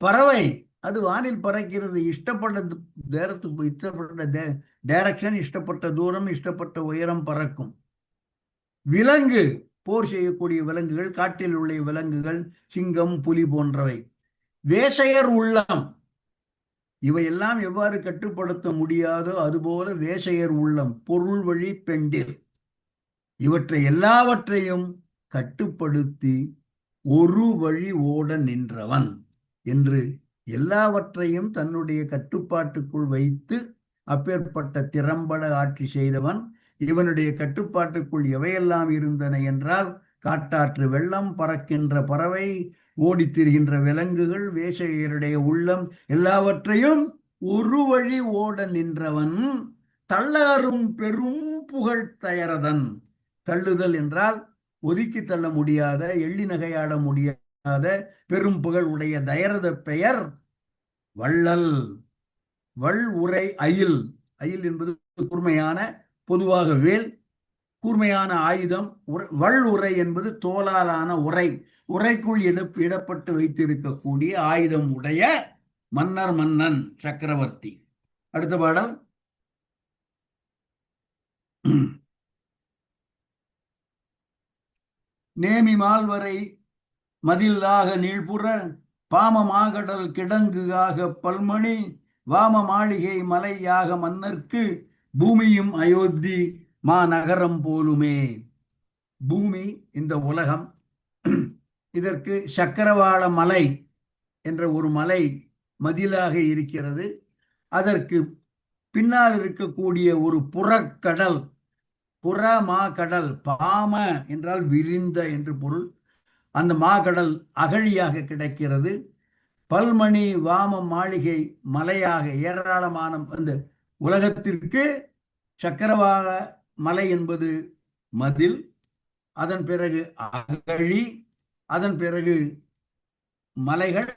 பறவை, அது வானில் பறக்கிறது. இஷ்டப்பட்ட நேரத்துக்கு, இஷ்டப்பட்ட டைரக்ஷன், இஷ்டப்பட்ட தூரம், இஷ்டப்பட்ட உயரம் பறக்கும். விலங்கு, போர் செய்யக்கூடிய விலங்குகள், காட்டில் உள்ள விலங்குகள், சிங்கம், புலி போன்றவை. வேசையர் உள்ளம், இவையெல்லாம் எவ்வாறு கட்டுப்படுத்த முடியாதோ அதுபோல வேசையர் உள்ளம், பொருள் வழி பெண்டிர், இவற்றை எல்லாவற்றையும் கட்டுப்படுத்தி ஒரு வழி ஓட நின்றவன் என்று எல்லாவற்றையும் தன்னுடைய கட்டுப்பாட்டுக்குள் வைத்து அப்பேற்பட்ட திறம்பட ஆட்சி செய்தவன். இவனுடைய கட்டுப்பாட்டுக்குள் எவையெல்லாம் இருந்தன என்றால், காட்டாற்று வெள்ளம், பறக்கின்ற பறவை, ஓடித் திரிகின்ற விலங்குகள், வேசையருடைய உள்ளம், எல்லாவற்றையும் ஒரு வழி ஓட நின்றவன் தள்ளரும் பெரும் புகழ் தயரதன். தள்ளுதல் என்றால் ஒதுக்கி தள்ள முடியாத, எள்ளி நகையாட முடியாத பெரும் புகழ் உடைய தயரத பெயர் வள்ளல். வள் உரை அயில். அயில் என்பது கூர்மையான, பொதுவாக வேல், கூர்மையான ஆயுதம். வள் உரை என்பது தோலாலான உரை. உரைக்குள் இடப்பட்டு வைத்திருக்கக்கூடிய ஆயுதம் உடைய மன்னன் சக்கரவர்த்தி. அடுத்த பாடம். நேமி மால்வரை மதில்லாக நீழ்புற பாம மாகடல் கிடங்குகாக பல்மணி வாம மாளிகை மலையாக மன்னர்க்கு பூமியும் அயோத்தி மாநகரம் போலுமே. பூமி இந்த உலகம். இதற்கு சக்கரவாள மலை என்ற ஒரு மலை மதிலாக இருக்கிறது. அதற்கு பின்னால் இருக்கக்கூடிய ஒரு புறக்கடல், புற மாகடல், பாம என்றால் விரிந்த என்று பொருள். அந்த மாகடல் அகழியாக கிடைக்கிறது. பல்மணி வாம மாளிகை மலையாக ஏராளமான அந்த உலகத்திற்கு சக்கரவாள மலை என்பது மதில், அதன் பிறகு அகழி, அதன் பிறகு மலைகள்,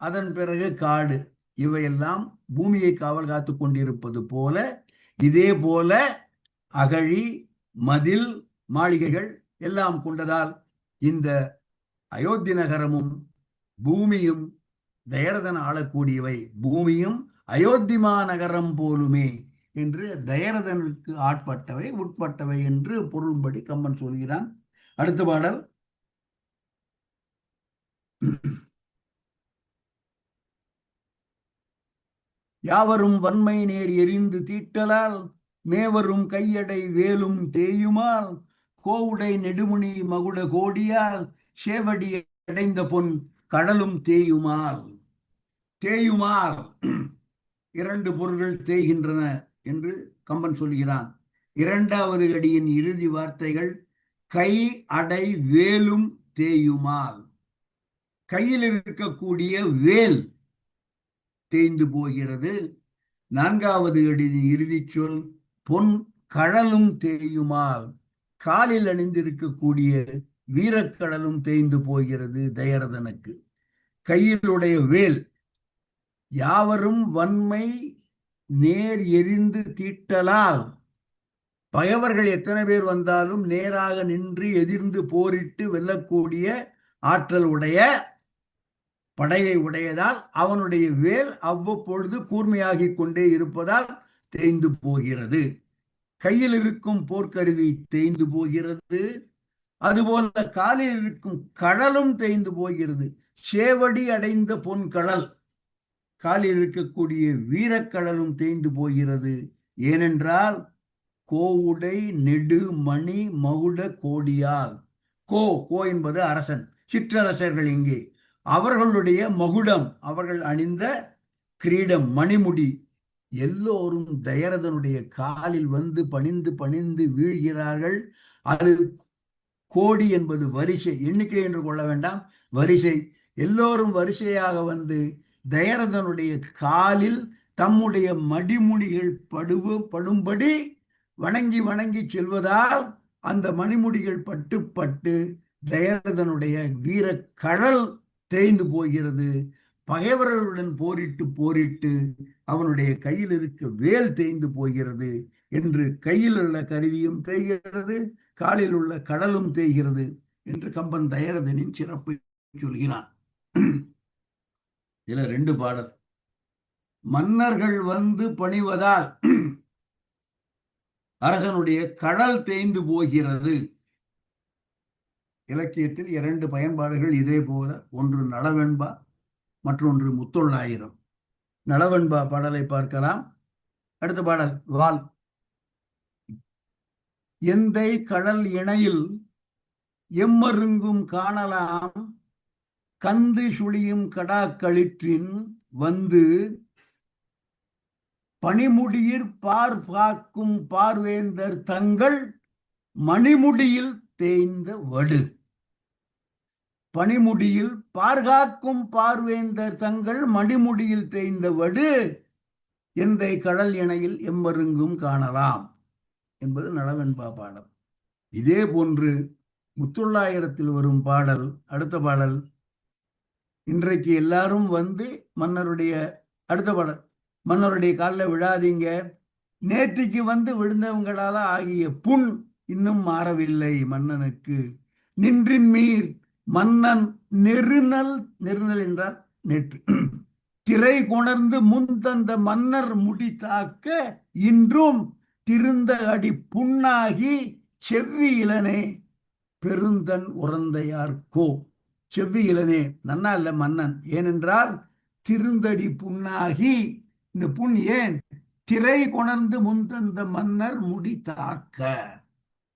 அதன் பிறகு காடு. இவையெல்லாம் பூமியை காவல் காத்து கொண்டிருப்பது போல, இதே போல அகழி, மதில், மாளிகைகள் எல்லாம் கொண்டதால் இந்த அயோத்தி நகரமும் பூமியும் தயரதன் ஆளக்கூடியவை. பூமியும் அயோத்தி மாநகரம் போலுமே என்று தயரதனுக்கு ஆட்பட்டவை, உட்பட்டவை என்று பொருள்படி கம்பன் சொல்கிறான். அடுத்த பாடல். யாவரும் வன்மை நேர் எரிந்து தீட்டலால் மேவரும் கையடை வேலும் தேயுமால் கோவுடை நெடுமுனி மகுட கோடியால் சேவடி அடைந்த பொன் கடலும் தேயுமால். தேயுமால் இரண்டு பொருள்கள் தேய்கின்றன என்று கம்பன் சொல்கிறான். இரண்டாவது அடியின் இறுதி வார்த்தைகள் கை அடை வேலும் தேயுமால். கையில் இருக்கக்கூடிய வேல் தேய்ந்து போகிறது. நான்காவது அடியின் இறுதி சொல் பொன் கடலும் தேயுமால். காலில் அணிந்திருக்கக்கூடிய வீரக்கடலும் தேய்ந்து போகிறது தயரதனுக்கு. கையிலுடைய வேல் யாவரும் வன்மை நேர் எரிந்து தீட்டலால், பகைவர்கள் எத்தனை பேர் வந்தாலும் நேராக நின்று எதிர்ந்து போரிட்டு வெல்லக்கூடிய ஆற்றல் உடைய படையை உடையதால் அவனுடைய வேல் அவ்வப்பொழுது கூர்மையாகி கொண்டே இருப்பதால் தேய்ந்து போகிறது. கையில் இருக்கும் போர்க்கருவி தேய்ந்து போகிறது. அதுபோல காலில் இருக்கும் கடலும் தேய்ந்து போகிறது. சேவடி அடைந்த பொன் கடல், காலில் இருக்கக்கூடிய வீரக்கடலும் தேய்ந்து போகிறது. ஏனென்றால் கோவுடை நெடு மணி மகுட கோடியால். கோ என்பது அரசன், சிற்றரசர்கள். இங்கே அவர்களுடைய மகுடம், அவர்கள் அணிந்த கிரீடம், மணிமுடி எல்லோரும் தயரதனுடைய காலில் வந்து பணிந்து பணிந்து வீழ்கிறார்கள். அது கோடி என்பது வரிசை, எண்ணிக்கை என்று கொள்ள வேண்டாம், வரிசை. எல்லோரும் வரிசையாக வந்து தயரதனுடைய காலில் தம்முடைய மடிமுடிகள் படும்படி வணங்கி வணங்கி செல்வதால் அந்த மணிமுடிகள் பட்டு பட்டு தயரதனுடைய வீர கடல் தேய்ந்து போகிறது. பகைவர்களுடன் போரிட்டு போரிட்டு அவனுடைய கையில் இருக்க வேல் தேய்ந்து போகிறது என்று, கையில் உள்ள கருவியும் தேய்கிறது, காலில் உள்ள கடலும் தேய்கிறது என்று கம்பன் தயரதனின் சிறப்பை சொல்கிறான். இதுல ரெண்டு பாடல். மன்னர்கள் வந்து பணிவதால் அரசனுடைய கடல் தேய்ந்து போகிறது. இலக்கியத்தில் இரண்டு பயன்பாடுகள் இதே போல, ஒன்று நளவெண்பா, மற்றொன்று முத்தொள்ளாயிரம். நளவெண்பா பாடலை பார்க்கலாம். அடுத்த பாடல் வால். எந்தை கடல் இணையில் எம்மருங்கும் காணலாம் கந்து சுழியும் கடாக்களிற்றின் வந்து பனிமுடியிற் பார்க்கும் பார்வேந்தர் தங்கள் மணிமுடியில் தேய்ந்த வடு. பனிமுடியில் பார்காக்கும் பார்வேந்தர் தங்கள் மணிமுடியில் தேய்ந்த வடு எந்தை கடல் இணையில் எம்மருங்கும் காணலாம் என்பது நளவெண்பா பாடம். இதே போன்று முத்தொள்ளாயிரத்தில் வரும் பாடல். அடுத்த பாடல், இன்றைக்கு எல்லாரும் வந்து மன்னருடைய, அடுத்த பாடல், மன்னருடைய காலில் விழாதீங்க, நேத்திக்கு வந்து விழுந்தவங்களால ஆகிய புண் இன்னும் மாறவில்லை மன்னனுக்கு. நின்றின் மீர் மன்னன் நெருநல், நெருநல் என்றால் நேற்று, திரை கொணர்ந்து முன் தந்த மன்னர் முடி தாக்க இன்றும் திருந்த அடி புண்ணாகி செவ்வி இளனே பெருந்தன் உறந்தையார்கோ. செவ்வி இளனே, நன்னா இல்ல மன்னன், ஏனென்றால் திருந்தடி புண்ணாகி, இந்த புண் ஏன், திரை கொணர்ந்து முன் தந்த மன்னர் முடி தாக்க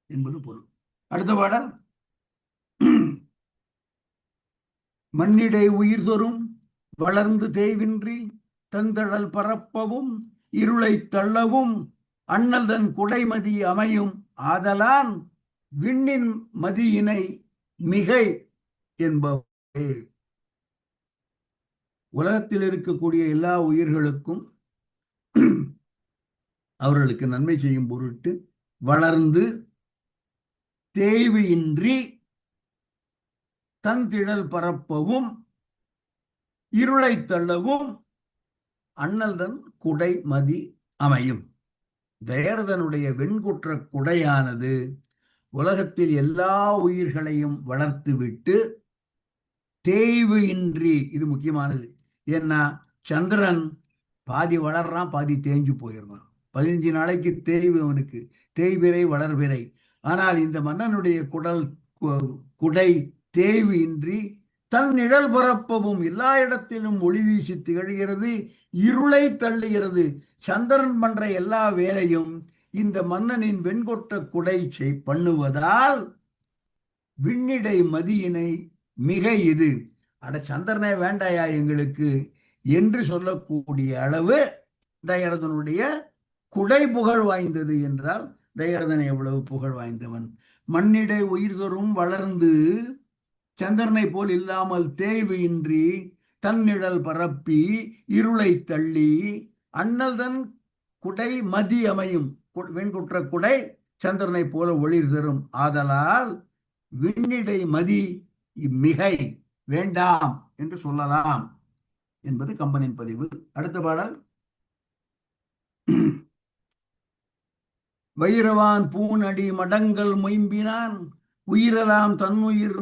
என்பது பொருள். அடுத்த பாடல், மண்ணிடை உயிர் சொரும் வளர்ந்து தேய்வின்றி தந்தழல் பரப்பவும் இருளை தள்ளவும் அண்ணல் குடைமதி அமையும் ஆதலான் விண்ணின் மதியினை மிகை என்பவே. உலகத்தில் இருக்கக்கூடிய எல்லா உயிர்களுக்கும் அவர்களுக்கு நன்மை செய்யும் பொருட்டு வளர்ந்து தேய்வு இன்றி தன் திழல் பரப்பவும் இருளை தள்ளவும் அண்ணல்தன் குடை மதி அமையும். தயரதனுடைய வெண்குற்ற குடையானது உலகத்தில் எல்லா உயிர்களையும் வளர்த்துவிட்டு தேய்வு இன்றி, இது முக்கியமானது, ஏன்னா சந்திரன் பாதி வளர்றான் பாதி தேஞ்சு போயிடுறான். 15 நாளைக்கு தேய்வு அவனுக்கு, தேய்பிறை வளர்பிறை. ஆனால் இந்த மன்னனுடைய குடை தேய்வு இன்றி தன் நிழல் பரப்பவும் எல்லா இடத்திலும் ஒளி வீசி திகழ்கிறது, இருளை தள்ளுகிறது. சந்திரன் பண்ற எல்லா வேலையும் இந்த மன்னனின் வெண்கொற்ற குடை பண்ணுவதால் விண்ணிடை மதியினை மிக இது, அட சந்திரனே வேண்டாயா எங்களுக்கு என்று சொல்லக்கூடிய அளவு தயரதனுடைய குடை புகழ் வாய்ந்தது. என்றால் தயரதன் எவ்வளவு புகழ் வாய்ந்தவன். மண்ணிடை உயிர் தோறும் வளர்ந்து சந்திரனை போல் இல்லாமல் தேய்வு இன்றி தன்னிழல் பரப்பி இருளை தள்ளி அண்ணல்தன் குடை மதி அமையும், வெண்குற்ற குடை சந்திரனை போல ஒளிர் தரும் ஆதலால் விண்ணிடை மதி மிகை வேண்டாம் என்று சொல்லலாம் என்பது கம்பனின் பதிவு. அடுத்த பாடல், வைரவான் பூனடி மடங்கள் மொயம்பினான் உயிரெல்லாம் தன்னுயிர்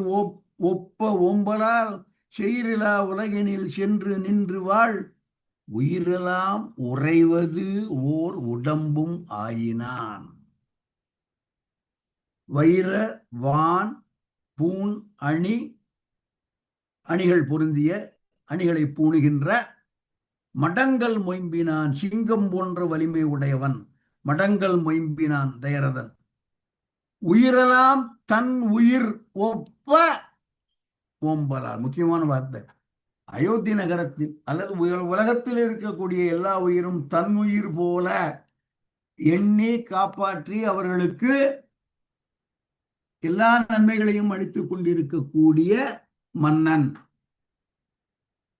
ஒப்ப ஓம்பலால் செயிரிலா உலகினில் சென்று நின்று வாழ் உயிரெல்லாம் உறைவது ஓர் உடம்பும் ஆயினான். வைர வான் பூன் அணி, அணிகள் பொருந்திய, அணிகளை பூணுகின்ற, மடங்கள் மொயம்பினான், சிங்கம் போன்ற வலிமை உடையவன், மடங்கள் மொயம்பினான் தயரதன், உயிரெல்லாம் தன் உயிர் ஒப்ப ஓம்பலால். முக்கியமான வார்த்தை. அயோத்தி நகரத்தில் அல்லது உலகத்தில் இருக்கக்கூடிய எல்லா உயிரும் தன் உயிர் போல எண்ணி காப்பாற்றி அவர்களுக்கு எல்லா நன்மைகளையும் அளித்துக் கொண்டிருக்கக்கூடிய மன்னன்.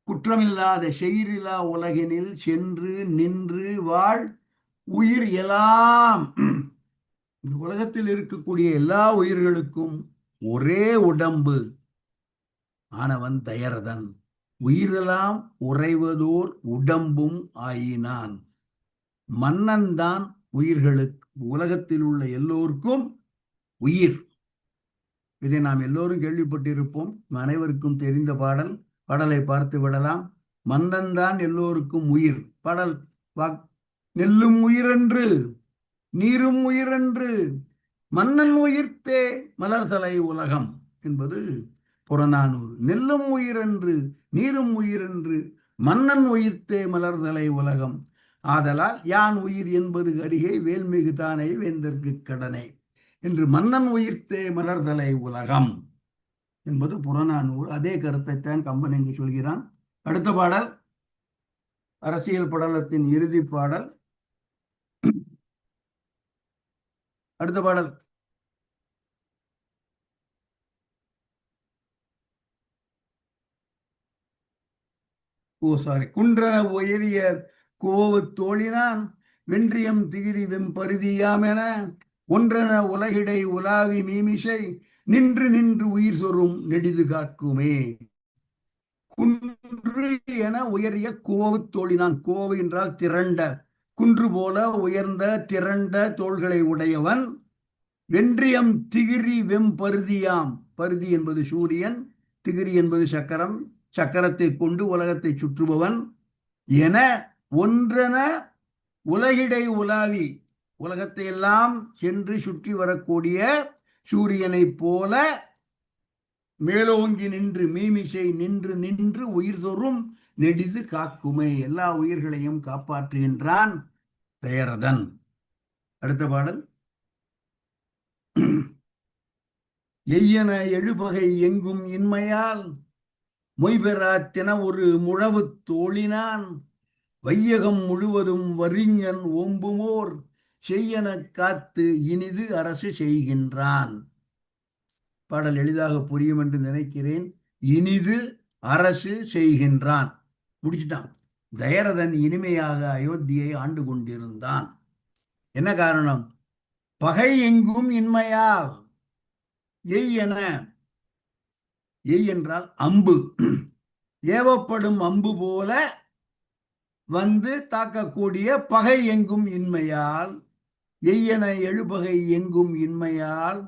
குற்றமில்லாத செயிரிலா உலகினில் சென்று நின்று வாழ் உயிர் எல்லாம், இந்த உலகத்தில் இருக்கக்கூடிய எல்லா உயிர்களுக்கும் ஒரே உடம்பு ஆனவன் தயரதன். உயிரெல்லாம் உறைவதோர் உடம்பும் ஆயினான். மன்னன் தான் உயிர்களுக்கு, உலகத்தில் உள்ள எல்லோருக்கும் உயிர். இதை நாம் எல்லோரும் கேள்விப்பட்டிருப்போம், அனைவருக்கும் தெரிந்த பாடல். பாடலை பார்த்து விடலாம். மன்னன் தான் எல்லோருக்கும் உயிர். பாடல், நெல்லும் உயிரென்று நீரும் உயிரென்று மன்னன் உயிர்த்தே மலர்தலை உலகம் என்பது புறநானூறு. நெல்லும் உயிரென்று நீரும் உயிரென்று மன்னன் உயிர்த்தே மலர்தலை உலகம் ஆதலால் யான் உயிர் என்பது அருகே வேல்மிகு தானே வேந்தற்கு கடனே என்று மன்னன் உயிர்த்தே மலர்தலை உலகம் என்பது புறநானூறு. அதே கருத்தைத்தான் கம்பன் இங்கு சொல்கிறான். அடுத்த பாடல், அரசியல் படலத்தின் இறுதி பாடல். அடுத்த பாடல், குன்றன உயரிய கோவு தோழினான் வென்றியம் திகிரி வெம்பருதியாமென ஒன்றன உலகிடை உலாவி மீமிசை நின்று நின்று உயிர் சொரும் நெடிது காக்குமே. குன்று என உயரிய கோவு தோழினான். கோவு என்றால் திரண்ட, குன்று போல உயர்ந்த திரண்ட தோள்களை உடையவன். வென்றியம் திகிரி வெம்பருதியாம். பருதி என்பது சூரியன், திகிரி என்பது சக்கரம், சக்கரத்தை கொண்டு உலகத்தை சுற்றுபவன் என ஒன்றென உலகிடை உலாவி உலகத்தை எல்லாம் சென்று சுற்றி வரக்கூடிய சூரியனை போல மேலோங்கி நின்று மீமிசை நின்று நின்று உயிர் தோறும் நெடிது காக்குமே. எல்லா உயிர்களையும் காப்பாற்றுகின்றான் தயரதன். அடுத்த பாடல். எய்யன எழுபகை எங்கும் இன்மையால் மொய்பெறாத்தென ஒரு முழவு தோழினான். வையகம் முழுவதும் வரிஞன் ஓம்புமோர் செய்யன காத்து இனிது அரசு செய்கின்றான். பாடல் எளிதாக புரியும் என்று நினைக்கிறேன். இனிது அரசு செய்கின்றான், முடிச்சுட்டான். தயரதன் இனிமையாக அயோத்தியை ஆண்டு கொண்டிருந்தான். என்ன காரணம்? பகை எங்கும் இன்மையால். எய் என, எய் என்றால் அம்பு, ஏவப்படும் அம்பு போல வந்து தாக்கக்கூடிய பகை எங்கும் இன்மையால். எய்யன எழுபகை எங்கும் இன்மையால்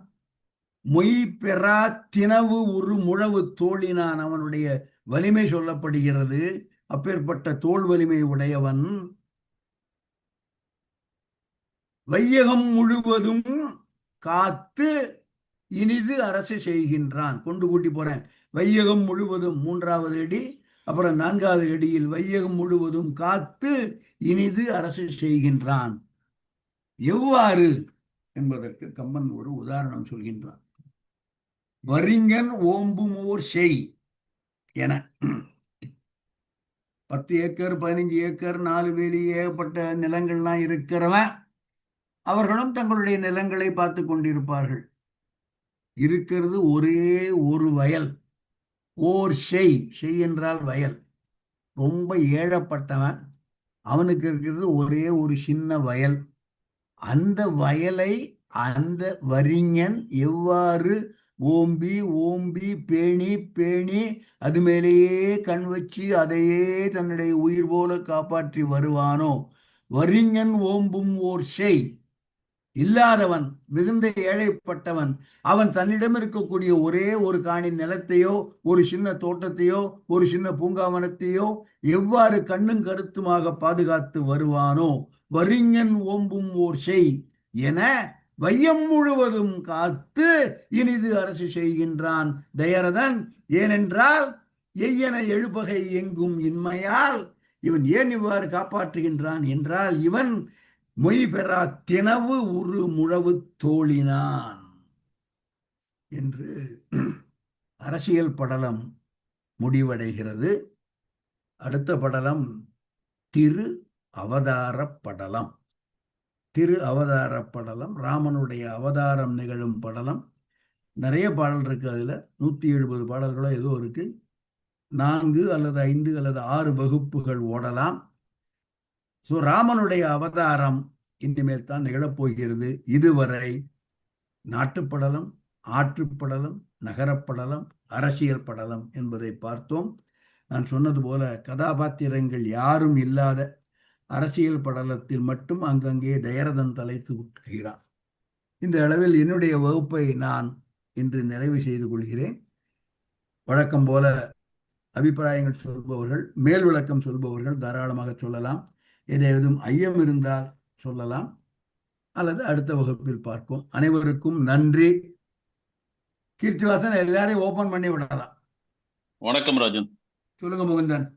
மொய் பெறா தினவு ஒரு முழவு தோழினான். அவனுடைய வலிமை சொல்லப்படுகிறது. அப்பேற்பட்ட தோல் வலிமை உடையவன். வையகம் முழுவதும் காத்து இனிது அரசு செய்கின்றான். கொண்டு கூட்டி போறேன். வையகம் முழுவதும் மூன்றாவது அடி, அப்புறம் நான்காவது அடியில் வையகம் முழுவதும் காத்து இனிது அரசு செய்கின்றான். எவ்வாறு என்பதற்கு கம்பன் ஒரு உதாரணம் சொல்கின்றான். வரிங்கன் ஓம்புமோர் செய் என 10 ஏக்கர் 15 ஏக்கர் 4 வேலி ஏகப்பட்ட நிலங்கள்லாம் இருக்கிறவன் அவர்களும் தங்களுடைய நிலங்களை பார்த்து கொண்டிருப்பார்கள். இருக்கிறது ஒரே ஒரு வயல். ஓர் செய், செய் என்றால் வயல். ரொம்ப ஏழப்பட்டவன், அவனுக்கு இருக்கிறது ஒரே ஒரு சின்ன வயல். அந்த வயலை அந்த வரிஞன் எவ்வாறு ஓம்பி ஓம்பி பேணி பேணி அது மேலேயே கண் வச்சு அதையே தன்னுடைய உயிர் போல காப்பாற்றி வருவானோ. வரிஞன் ஓம்பும் ஓர் செய். இல்லாதவன், மிகுந்த ஏழைப்பட்டவன், அவன் தன்னிடம் இருக்கக்கூடிய ஒரே ஒரு காணி நிலத்தையோ ஒரு சின்ன தோட்டத்தையோ ஒரு சின்ன பூங்காவனத்தையோ எவ்வாறு கண்ணும் கருத்துமாக பாதுகாத்து வருவானோ. வரிஞன் ஓம்பும் ஓர் செய் என வையம் முழுவதும் காத்து இனிது அரசு செய்கின்றான் தயரதன். ஏனென்றால் எய்யன எழுபகை எங்கும் இன்மையால். இவன் ஏன் இவ்வாறு காப்பாற்றுகின்றான் என்றால், இவன் மொய் பெறா தினவு ஒரு முழவு தோழினான் என்று அரசியல் படலம் முடிவடைகிறது. அடுத்த படலம் திரு அவதார படலம். திரு அவதார படலம் ராமனுடைய அவதாரம் நிகழும் படலம். நிறைய பாடல் இருக்கு. அதுல 170 பாடல்களோ ஏதோ இருக்கு. 4 அல்லது 5 அல்லது 6 வகுப்புகள் ஓடலாம். ஸோ ராமனுடைய அவதாரம் இனிமேல் தான் நிகழப்போகிறது. இதுவரை நாட்டுப்படலம், ஆற்றுப்படலம், நகரப்படலம், அரசியல் படலம் என்பதை பார்த்தோம். நான் சொன்னது போல கதாபாத்திரங்கள் யாரும் இல்லாத அரசியல் படலத்தில் மட்டும் அங்கங்கே தயரதன் தலைத்து விட்டுகிறான். இந்த அளவில் என்னுடைய வகுப்பை நான் இன்று நிறைவு செய்து கொள்கிறேன். வழக்கம் போல அபிப்பிராயங்கள் சொல்பவர்கள், மேல் விளக்கம் சொல்பவர்கள் தாராளமாக சொல்லலாம். ஏதேனும் ஐயம் இருந்தால் சொல்லலாம், அல்லது அடுத்த வகுப்பில் பார்ப்போம். அனைவருக்கும் நன்றி. கீர்த்திவாசன், எல்லாரையும் ஓபன் பண்ணி விடலாம். வணக்கம் ராஜன். சொல்லுங்க முகுந்தன்.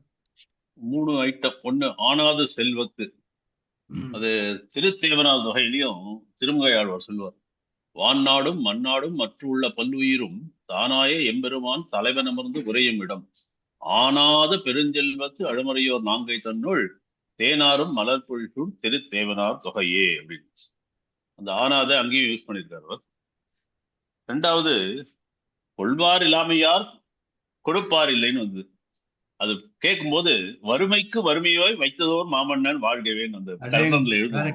3 ஐட்டம். ஒண்ணு ஆனாது செல்வத்து. அது திருத்தேவனார் தொகையிலையும் திருமங்கையாழ்வார் சொல்லுவார். வான்னாடும் மண்ணாடும் மற்றுள்ள பல்லுயிரும் தானாய எம்பெருமான் தலைவனமர்ந்து உரையும் இடம் ஆனாத பெருஞ்செல்வத்து அழுமறையோர் நாங்கை தன்னுள் தேனாரும் மலர்பொழிசூழ் திருத்தேவனார் தொகையே அப்படின்னு அந்த ஆனாத அங்கேயும் யூஸ் பண்ணியிருக்காரு அவர். 2வது கொள்வார் இல்லாமையார் கொடுப்பார் இல்லைன்னு வந்து அது கேட்கும்போது வறுமைக்கு வறுமையோய் வைத்ததோர் மாமன்னன் வாழ்கவேன்னு அந்த கலந்தன்ல எழுதும்.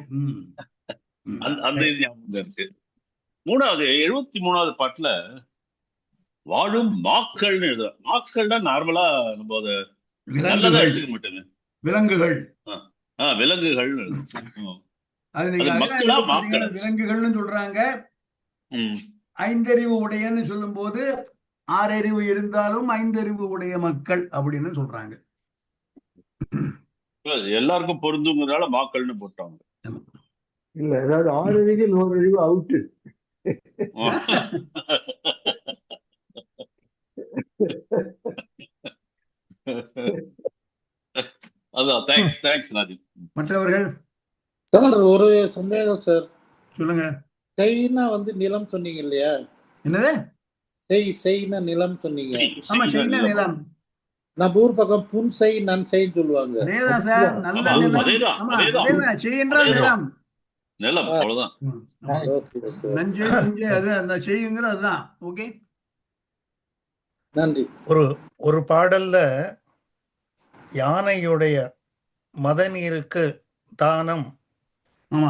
அந்த இது ஞாபகம் இருக்கு. 3வது 73வது பாட்டுல வாழும் மாக்கள்னு எழுதுறோம். மாக்கள்னா நார்மலா நம்ம அதை நல்லதா விலங்குகள் எடுத்துக்க மாட்டோமே. விலங்குகள் விலங்குகள்னு எழுதுறோம். அது அது நீங்க மக்களா அதெல்லாம் மாக்களா? பாத்தீங்கன்னா விலங்குகள்னு சொல்றாங்க. ம். ஐந்தறிவு உடையன்னு சொல்லும் போது 6 அறிவு இருந்தாலும் 5 அறிவு உடைய மக்கள் அப்படின்னு சொல்றாங்க. எல்லாருக்கும் பொருந்துங்கிறதால மாக்கள்னு போட்டாங்க. இல்ல, அதாவது 6 அறிவில் 1 அறிவு அவுட்டு. அதான் தேங்க்ஸ் ராஜீவ். மற்றவர்கள் சார் ஒரு சந்தேகம் சார். சொல்லுங்க. செய்னா வந்து நிலம் சொன்னீங்க இல்லையா? என்னது? செய்னா நிலம் சொன்னீங்க. ஆமா, செய்னா நிலம். நம்ம ஊர் பக்கம் புன்செய் நன்செய்ன்னு சொல்லுவாங்க. அதேதான் சார். நல்ல ஆமா, நிலம். அதேதான், ஆமா, அதேதான். அதேதான். செய் என்றால் அதேதான். நிலம். நிலம் அவ்வளவுதான். ஆமா. Okay, okay. நஞ்சை புஞ்சை அது அந்த செய்யுங்கிறது அதுதான். ஓகே, நன்றி. ஒரு பாடல்ல யானையுடைய மதநீருக்கு தானம், ஆமா,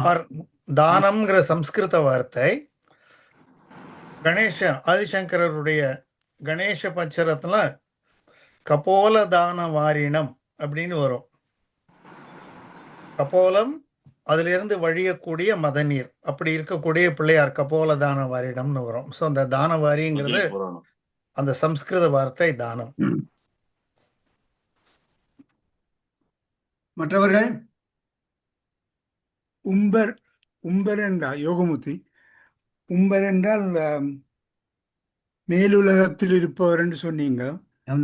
தானம்ங்கிற சம்ஸ்கிருத வார்த்தை ஆதிசங்கரருடைய கணேச பஞ்சரத்துல கபோல தான வாரிணம் அப்படின்னு வரும். கபோலம் அதுல இருந்து வழியக்கூடிய மதநீர், அப்படி இருக்கக்கூடிய பிள்ளையார் கபோல தான வாரிடம்னு வரும். ஸோ அந்த தானவாரிங்கிறது புராணம். அந்த சம்ஸ்கிருத வார்த்தை தானம். மற்றவர்கள் உம்பர் என்றால் யோகமூர்த்தி, உம்பர் என்றால் மேலுலகத்தில் இருப்பவர் என்று சொன்னீங்க.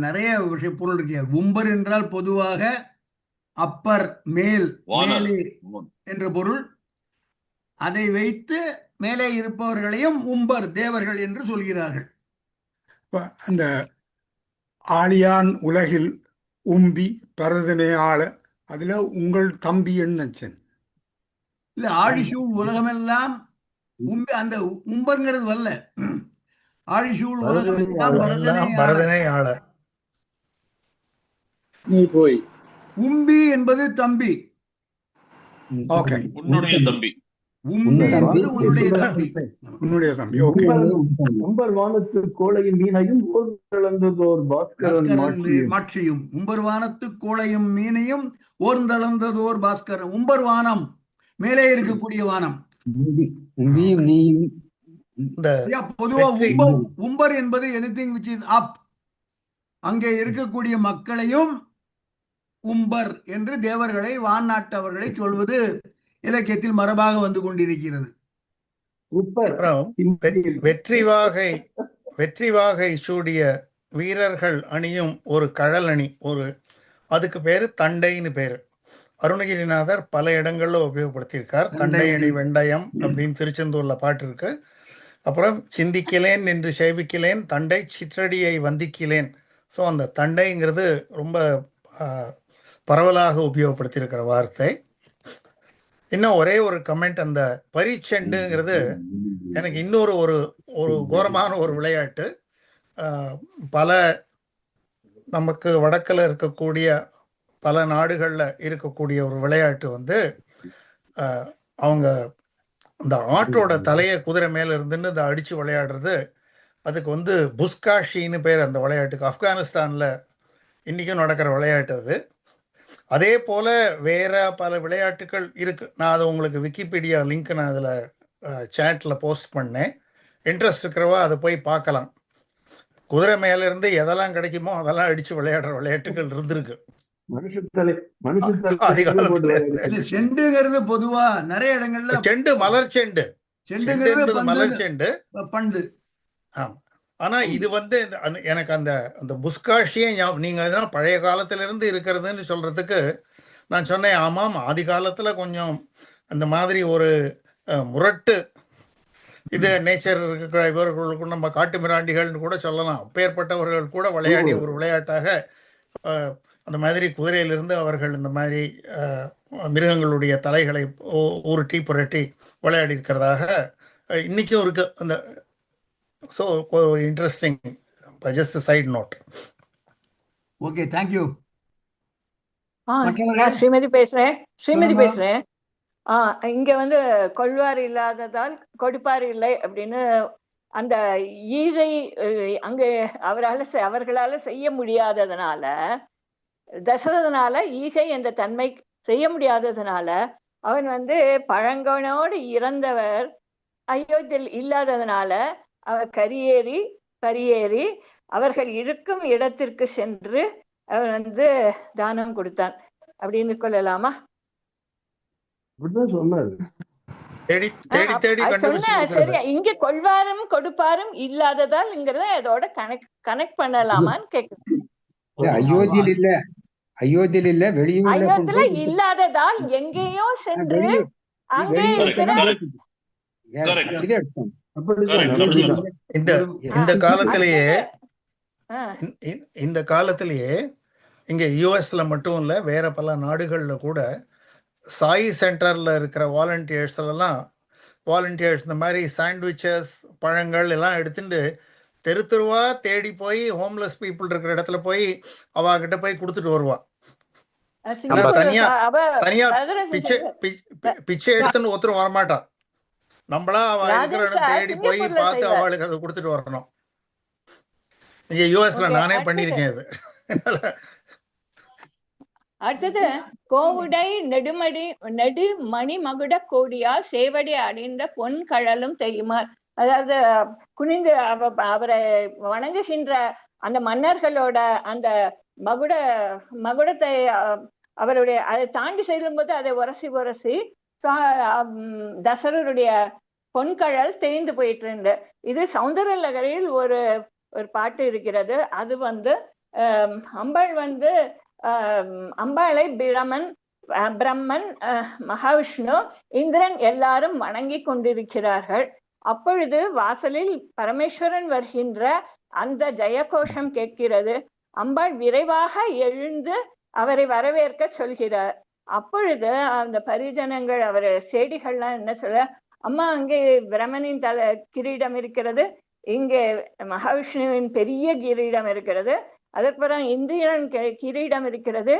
நிறைய விஷய பொருள் இருக்கு. உம்பர் என்றால் பொதுவாக அப்பர், மேல், மேலே என்ற பொருள். அதை வைத்து மேலே இருப்பவர்களையும் உம்பர் தேவர்கள் என்று சொல்கிறார்கள். அந்த ஆழியான் உலகில் உம்பி பரதனை ஆள, அதுல உங்கள் தம்பி என்னச்சன் இல்ல, ஆழிசூழ் உலகமெல்லாம் உம்பி, அந்த உம்பர்ங்கிறது வரல. ஆழிசூழ் உலகமெல்லாம் பரதனை ஆள. நீ போய் உம்பி என்பது தம்பி. ஓகே, உன்னுடைய தம்பி. உம்பி என்பது உன்னுடைய தம்பி. உன்னுடைய தம்பி. ஓகே. உம்பர் வானத்து கோளையும் மீனையும் ஓர்ந்தளந்ததோர் பாஸ்கரன் மாட்சியும். உம்பர் வானத்து கோளையும் மீனையும் ஓர்ந்தளந்ததோர் பாஸ்கரன். உம்பர் வானம் மேலே இருக்கக்கூடிய வானம். பொதுவா உம்பர் என்பது எனிதிங் which is up. அங்கே இருக்கக்கூடிய மக்களையும் உம்பர் என்று தேவர்களை, வான்நாட்டவர்களை சொல்வது இலக்கியத்தில் மரபாக வந்து கொண்டிருக்கிறது. வெற்றி வாகை சூடிய வீரர்கள் அணியும் ஒரு கழல் அணி, அதுக்கு பேரு தண்டைன்னு பேரு. அருணகிரிநாதர் பல இடங்கள்ல உபயோகப்படுத்தியிருக்கார். தண்டை அணி வெண்டயம் அப்படின்னு திருச்செந்தூர்ல பாட்டு இருக்கு. அப்புறம் சிந்திக்கிலேன் என்று சேவிக்கிலேன், தண்டை சிற்றடியை வந்திக்கிலேன். ஸோ அந்த தண்டைங்கிறது ரொம்ப பரவலாக உபயோகப்படுத்தியிருக்கிற வார்த்தை. இன்னும் ஒரே ஒரு கமெண்ட், அந்த பரிச்செண்டுங்கிறது எனக்கு இன்னொரு ஒரு கோரமான ஒரு விளையாட்டு. பல நமக்கு வடக்கில் இருக்கக்கூடிய பல நாடுகளில் இருக்கக்கூடிய ஒரு விளையாட்டு வந்து அவங்க இந்த ஆட்டோட தலையை குதிரை மேல இருந்துன்னு அதை அடிச்சு விளையாடுறது. அதுக்கு வந்து புஸ்காஷின்னு பேர் அந்த விளையாட்டுக்கு. ஆப்கானிஸ்தான்ல இன்னைக்கும் நடக்கிற விளையாட்டு அது. அதே போல வேற பல விளையாட்டுகள் இருக்கு. நான் அதை உங்களுக்கு விக்கிபீடியா லிங்க் நான் அதில் சேட்ல போஸ்ட் பண்ணேன். இன்ட்ரெஸ்ட் இருக்கிறவா அதை போய் பார்க்கலாம். குதிரை மேல இருந்து எதெல்லாம் கிடைக்குமோ அதெல்லாம் அடிச்சு விளையாடுற விளையாட்டுகள் இருந்திருக்கு. செண்டுங்கிறது பொதுவா நிறைய இடங்கள்ல செண்டு, மலர் செண்டு. மலர் செண்டு பண்டு. ஆமா. ஆனா இது வந்து எனக்கு அந்த புஸ்காஷியே நீங்க பழைய காலத்துல இருந்து இருக்கிறதுன்னு சொல்றதுக்கு நான் சொன்னேன். ஆமாம், ஆதி காலத்துல கொஞ்சம் அந்த மாதிரி ஒரு முரட்டு இது நேச்சர் இருக்கிற இவர்களுக்கும் நம்ம காட்டு மிராண்டிகள்னு கூட சொல்லலாம். அப்பேற்பட்டவர்கள் கூட விளையாடிய ஒரு விளையாட்டாக அந்த மாதிரி குதிரையிலிருந்து அவர்கள் இந்த மாதிரி மிருகங்களுடைய தலைகளை உருட்டி புரட்டி விளையாடி இருக்கிறதாக இன்னைக்கும் இருக்கு. அந்த ஸோ ஒரு interesting, just side note. Okay, thank you. நான் ஸ்ரீமதி பேசுறேன். இங்க வந்து கொள்வார் இல்லாததால் கொடுப்பார் இல்லை அப்படின்னு அந்த ஈகை அங்கே அவர்களால செய்ய முடியாததுனால, தசரதனால ஈகை என்ற தன்மை செய்ய முடியாததுனால அவன் பழங்கனோடு இறந்தவர் அயோத்தியில் இல்லாததுனால அவர் கரியேறி அவர்கள் இருக்கும் இடத்திற்கு சென்று அவன் தானம் கொடுத்தான் அப்படின்னு கொள்ளலாமா? அப்படிதான் சொன்னாரு. தேடி தேடி தேடி சொன்ன சரியா, இங்க கொள்வாரும் கொடுப்பாரும் இல்லாததால்ங்கிறத அதோட கனெக்ட் பண்ணலாமான்னு கேக்குறேன். அயோத்தியில் இல்ல, அயோத்தியில் இல்ல, அயோத்தியில இல்லாததால் எங்கேயோ சென்று அங்கே இருக்கிற இந்த காலத்திலேயே இங்க யூஎஸ்ல மட்டும் இல்ல, வேற பல நாடுகள்ல கூட சாய் சென்டர்ல இருக்கிற வாலண்டியர்ஸ் இந்த மாதிரி சாண்ட்விச்சஸ் பழங்கள் எல்லாம் எடுத்துட்டு தெரு தெருவா தேடி போய் ஹோம்லெஸ் பீப்புள் இருக்கிற இடத்துல போய் அவகிட்ட போய் கொடுத்துட்டு வருவா. தனியா பிச்சை எடுத்துன்னு ஒருத்தரும் வரமாட்டான். நம்மளா அவ இருக்கிற இடம் தேடி போய் பார்த்து அவளுக்கு அதை கொடுத்துட்டு வரணும். இங்க யூஎஸ்ல நானே பண்ணிருக்கேன் இது. அடுத்தது கோவுடை நெடு மணி மகுட கோடியா சேவடி அடைந்த பொன் கழலும் தெய்யுமார். அதாவது குனிந்து அவரை வணங்குகின்ற அந்த மன்னர்களோட அந்த மகுடத்தை அவருடைய அதை தாண்டி செல்லும் போது அதை உரசி தசரருடைய பொன்கழல் தேய்ந்து போயிட்டு இருந்து. இது சௌந்தர லகரியில் ஒரு பாட்டு இருக்கிறது. அது அம்பாள் அம்பாளை பிரம்மன் மகாவிஷ்ணு இந்திரன் எல்லாரும் வணங்கி கொண்டிருக்கிறார்கள். அப்பொழுது வாசலில் பரமேஸ்வரன் வருகின்ற அந்த ஜெயகோஷம் கேட்கிறது. அம்பாள் விரைவாக எழுந்து அவரை வரவேற்க சொல்கிறார். அப்பொழுது அந்த பரிஜனங்கள் அவர் சேடிகள்லாம் என்ன சொல்ற, அம்மா அங்கே பிரம்மனின் கிரீடம் இருக்கிறது, இங்கே மகாவிஷ்ணுவின் பெரிய கிரீடம் இருக்கிறது, அதற்கு பிறகு இந்திரன் கிரீடம் இருக்கிறது,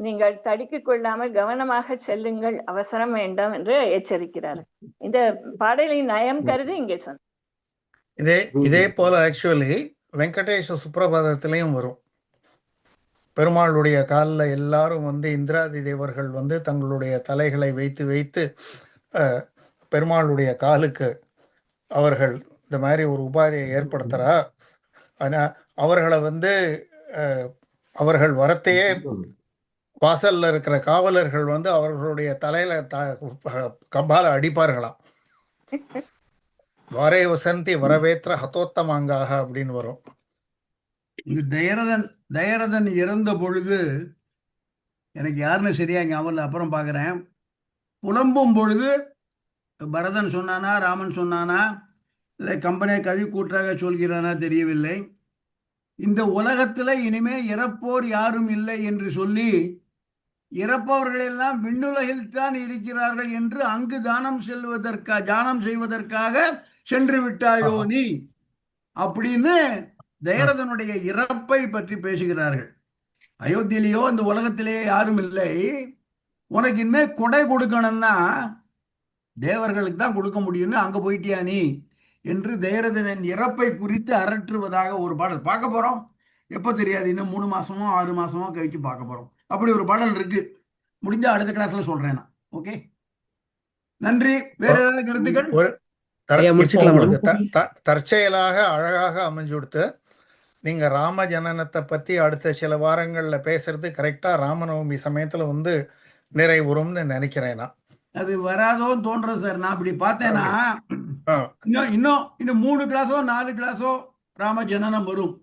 நீங்கள் தடுக்கிக் கொள்ளாமல் கவனமாக செல்லுங்கள், அவசரம் வேண்டாம் என்று எச்சரிக்கிறார். இந்த பாடலின் நயம் கருதி இங்கே சொன்ன இதே போல ஆக்சுவலி வெங்கடேஷ சுப்ரபாதத்திலையும் வரும். பெருமாளுடைய காலில் எல்லாரும் இந்திராதி தேவர்கள் தங்களுடைய தலைகளை வைத்து வைத்து பெருமாளுடைய காலுக்கு அவர்கள் இந்த மாதிரி ஒரு உபாதையை ஏற்படுத்துறா. ஆனா அவர்களை அவர்கள் வரத்தையே வாசல்ல இருக்கிற காவலர்கள் அவர்களுடைய தலையில கம்பால அடிப்பார்களாம். வரே வசந்தி வரவேற்ற ஹதோத்தமாங்காக அப்படின்னு வரும். தயரதன் இறந்த பொழுது எனக்கு யாருன்னு சரியா ஞாபகம், அப்புறம் பார்க்குறேன், புலம்பும் பொழுது பரதன் சொன்னானா ராமன் சொன்னானா இல்லை கம்பனை கழி கூற்றாக சொல்கிறானா தெரியவில்லை, இந்த உலகத்துல இனிமே இறப்போர் யாரும் இல்லை என்று சொல்லி இறப்பவர்களெல்லாம் விண்ணுலகில் தான் இருக்கிறார்கள் என்று அங்கு தானம் செய்வதற்காக சென்று விட்டாயோ நீ அப்படின்னு தயரதனுடைய இறப்பை பற்றி பேசுகிறார்கள். அயோத்தியிலேயோ இந்த உலகத்திலேயே யாரும் இல்லை, உனக்கு இனிமே கொடை கொடுக்கணும்னா தேவர்களுக்கு தான் கொடுக்க முடியும்னு அங்க போயிட்டியா நீ என்று தயரதனின் இறப்பை குறித்து அரற்றுவதாக ஒரு பாடல் பார்க்க போறோம். எப்போ தெரியாது, இன்னும் 3 மாசமோ 6 மாசமோ கழிச்சு பார்க்க போறோம். அப்படி ஒரு பாடல் இருக்கு. முடிஞ்சா அடுத்த கிளாஸ்ல சொல்றேன் நான். ஓகே, நன்றி. வேற ஏதாவது கருத்துக்கள்? தற்செயலாக அழகாக அமைஞ்சு கொடுத்து நீங்க ராம ஜனனத்தை பத்தி அடுத்த சில வாரங்கள்ல பேசுறது கரெக்டா ராமநவமி சமயத்துல நிறைவுறும்னு நினைக்கிறேன். நான் அது வராதோன்னு தோன்றது சார். நான் அப்படி பார்த்தேன்னா இன்னும் 3 கிளாஸோ 4 கிளாஸோ ராம ஜனனம் வரும்.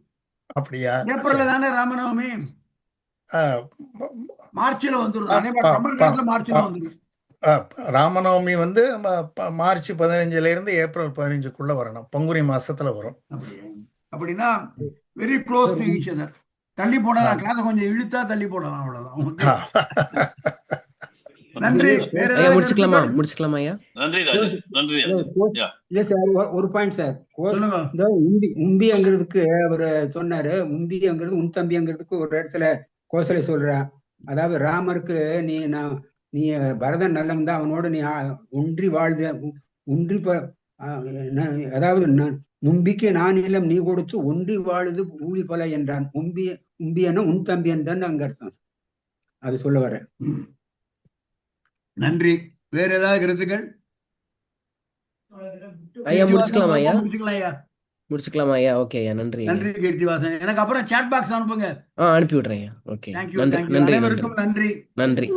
அப்படியா? ஏப்ரல்ல தானே ராமநவமி, மார்ச்ல வந்துடும். மார்ச்ல வந்துடும். ராமநவமி மார்ச் 15 இருந்து ஏப்ரல் 15க்குள்ள வரணும். பங்குனி மாசத்துல வரும். அப்படின்னா very close to each other. தள்ளி போடலாம், கிளாஸ கொஞ்சம் இழுத்தா தள்ளி போடலாம், அவ்வளவுதான். நன்றி. முடிச்சுக்கலாமா? ஐயா நன்றி. இல்ல சார், ஒரு பாயிண்ட் சார். இந்த உம்பிங்கிறதுக்கு அவரு சொன்னாரு, உம்பிங்கிறது உன் தம்பிங்கிறதுக்கு ஒரு இடத்துல கோசலை சொல்றேன். அதாவது ராமருக்கு நீ பரதன் நல்லவன் தான், அவனோட நீ ஒன்றி அதாவது நும்பிக்கு நான் நிலம் நீ கொடுத்து ஒன்றி வாழுது ஊழி பல என்றான். உம்பியன்னா உன் தம்பியன் தான் அங்க அர்த்தம். அது சொல்ல வரேன். நன்றி. வேற ஏதாவது கருத்துக்கள்? ஐயா முடிச்சுக்கலாமா ஐயா? முடிச்சுக்கலாம் ஐயா. முடிச்சுக்கலாமா ஐயா? ஓகே ஐயா, நன்றி. நன்றி கீர்த்திவாசன். எனக்கு அப்புறம் சாட் பாக்ஸ் அனுப்புங்க. அனுப்பி விடுறேன் ஐயா. Okay, thank you. நன்றி தேங்க்யூ. நன்றி நன்றி அனைவருக்கும் நன்றி. நன்றி.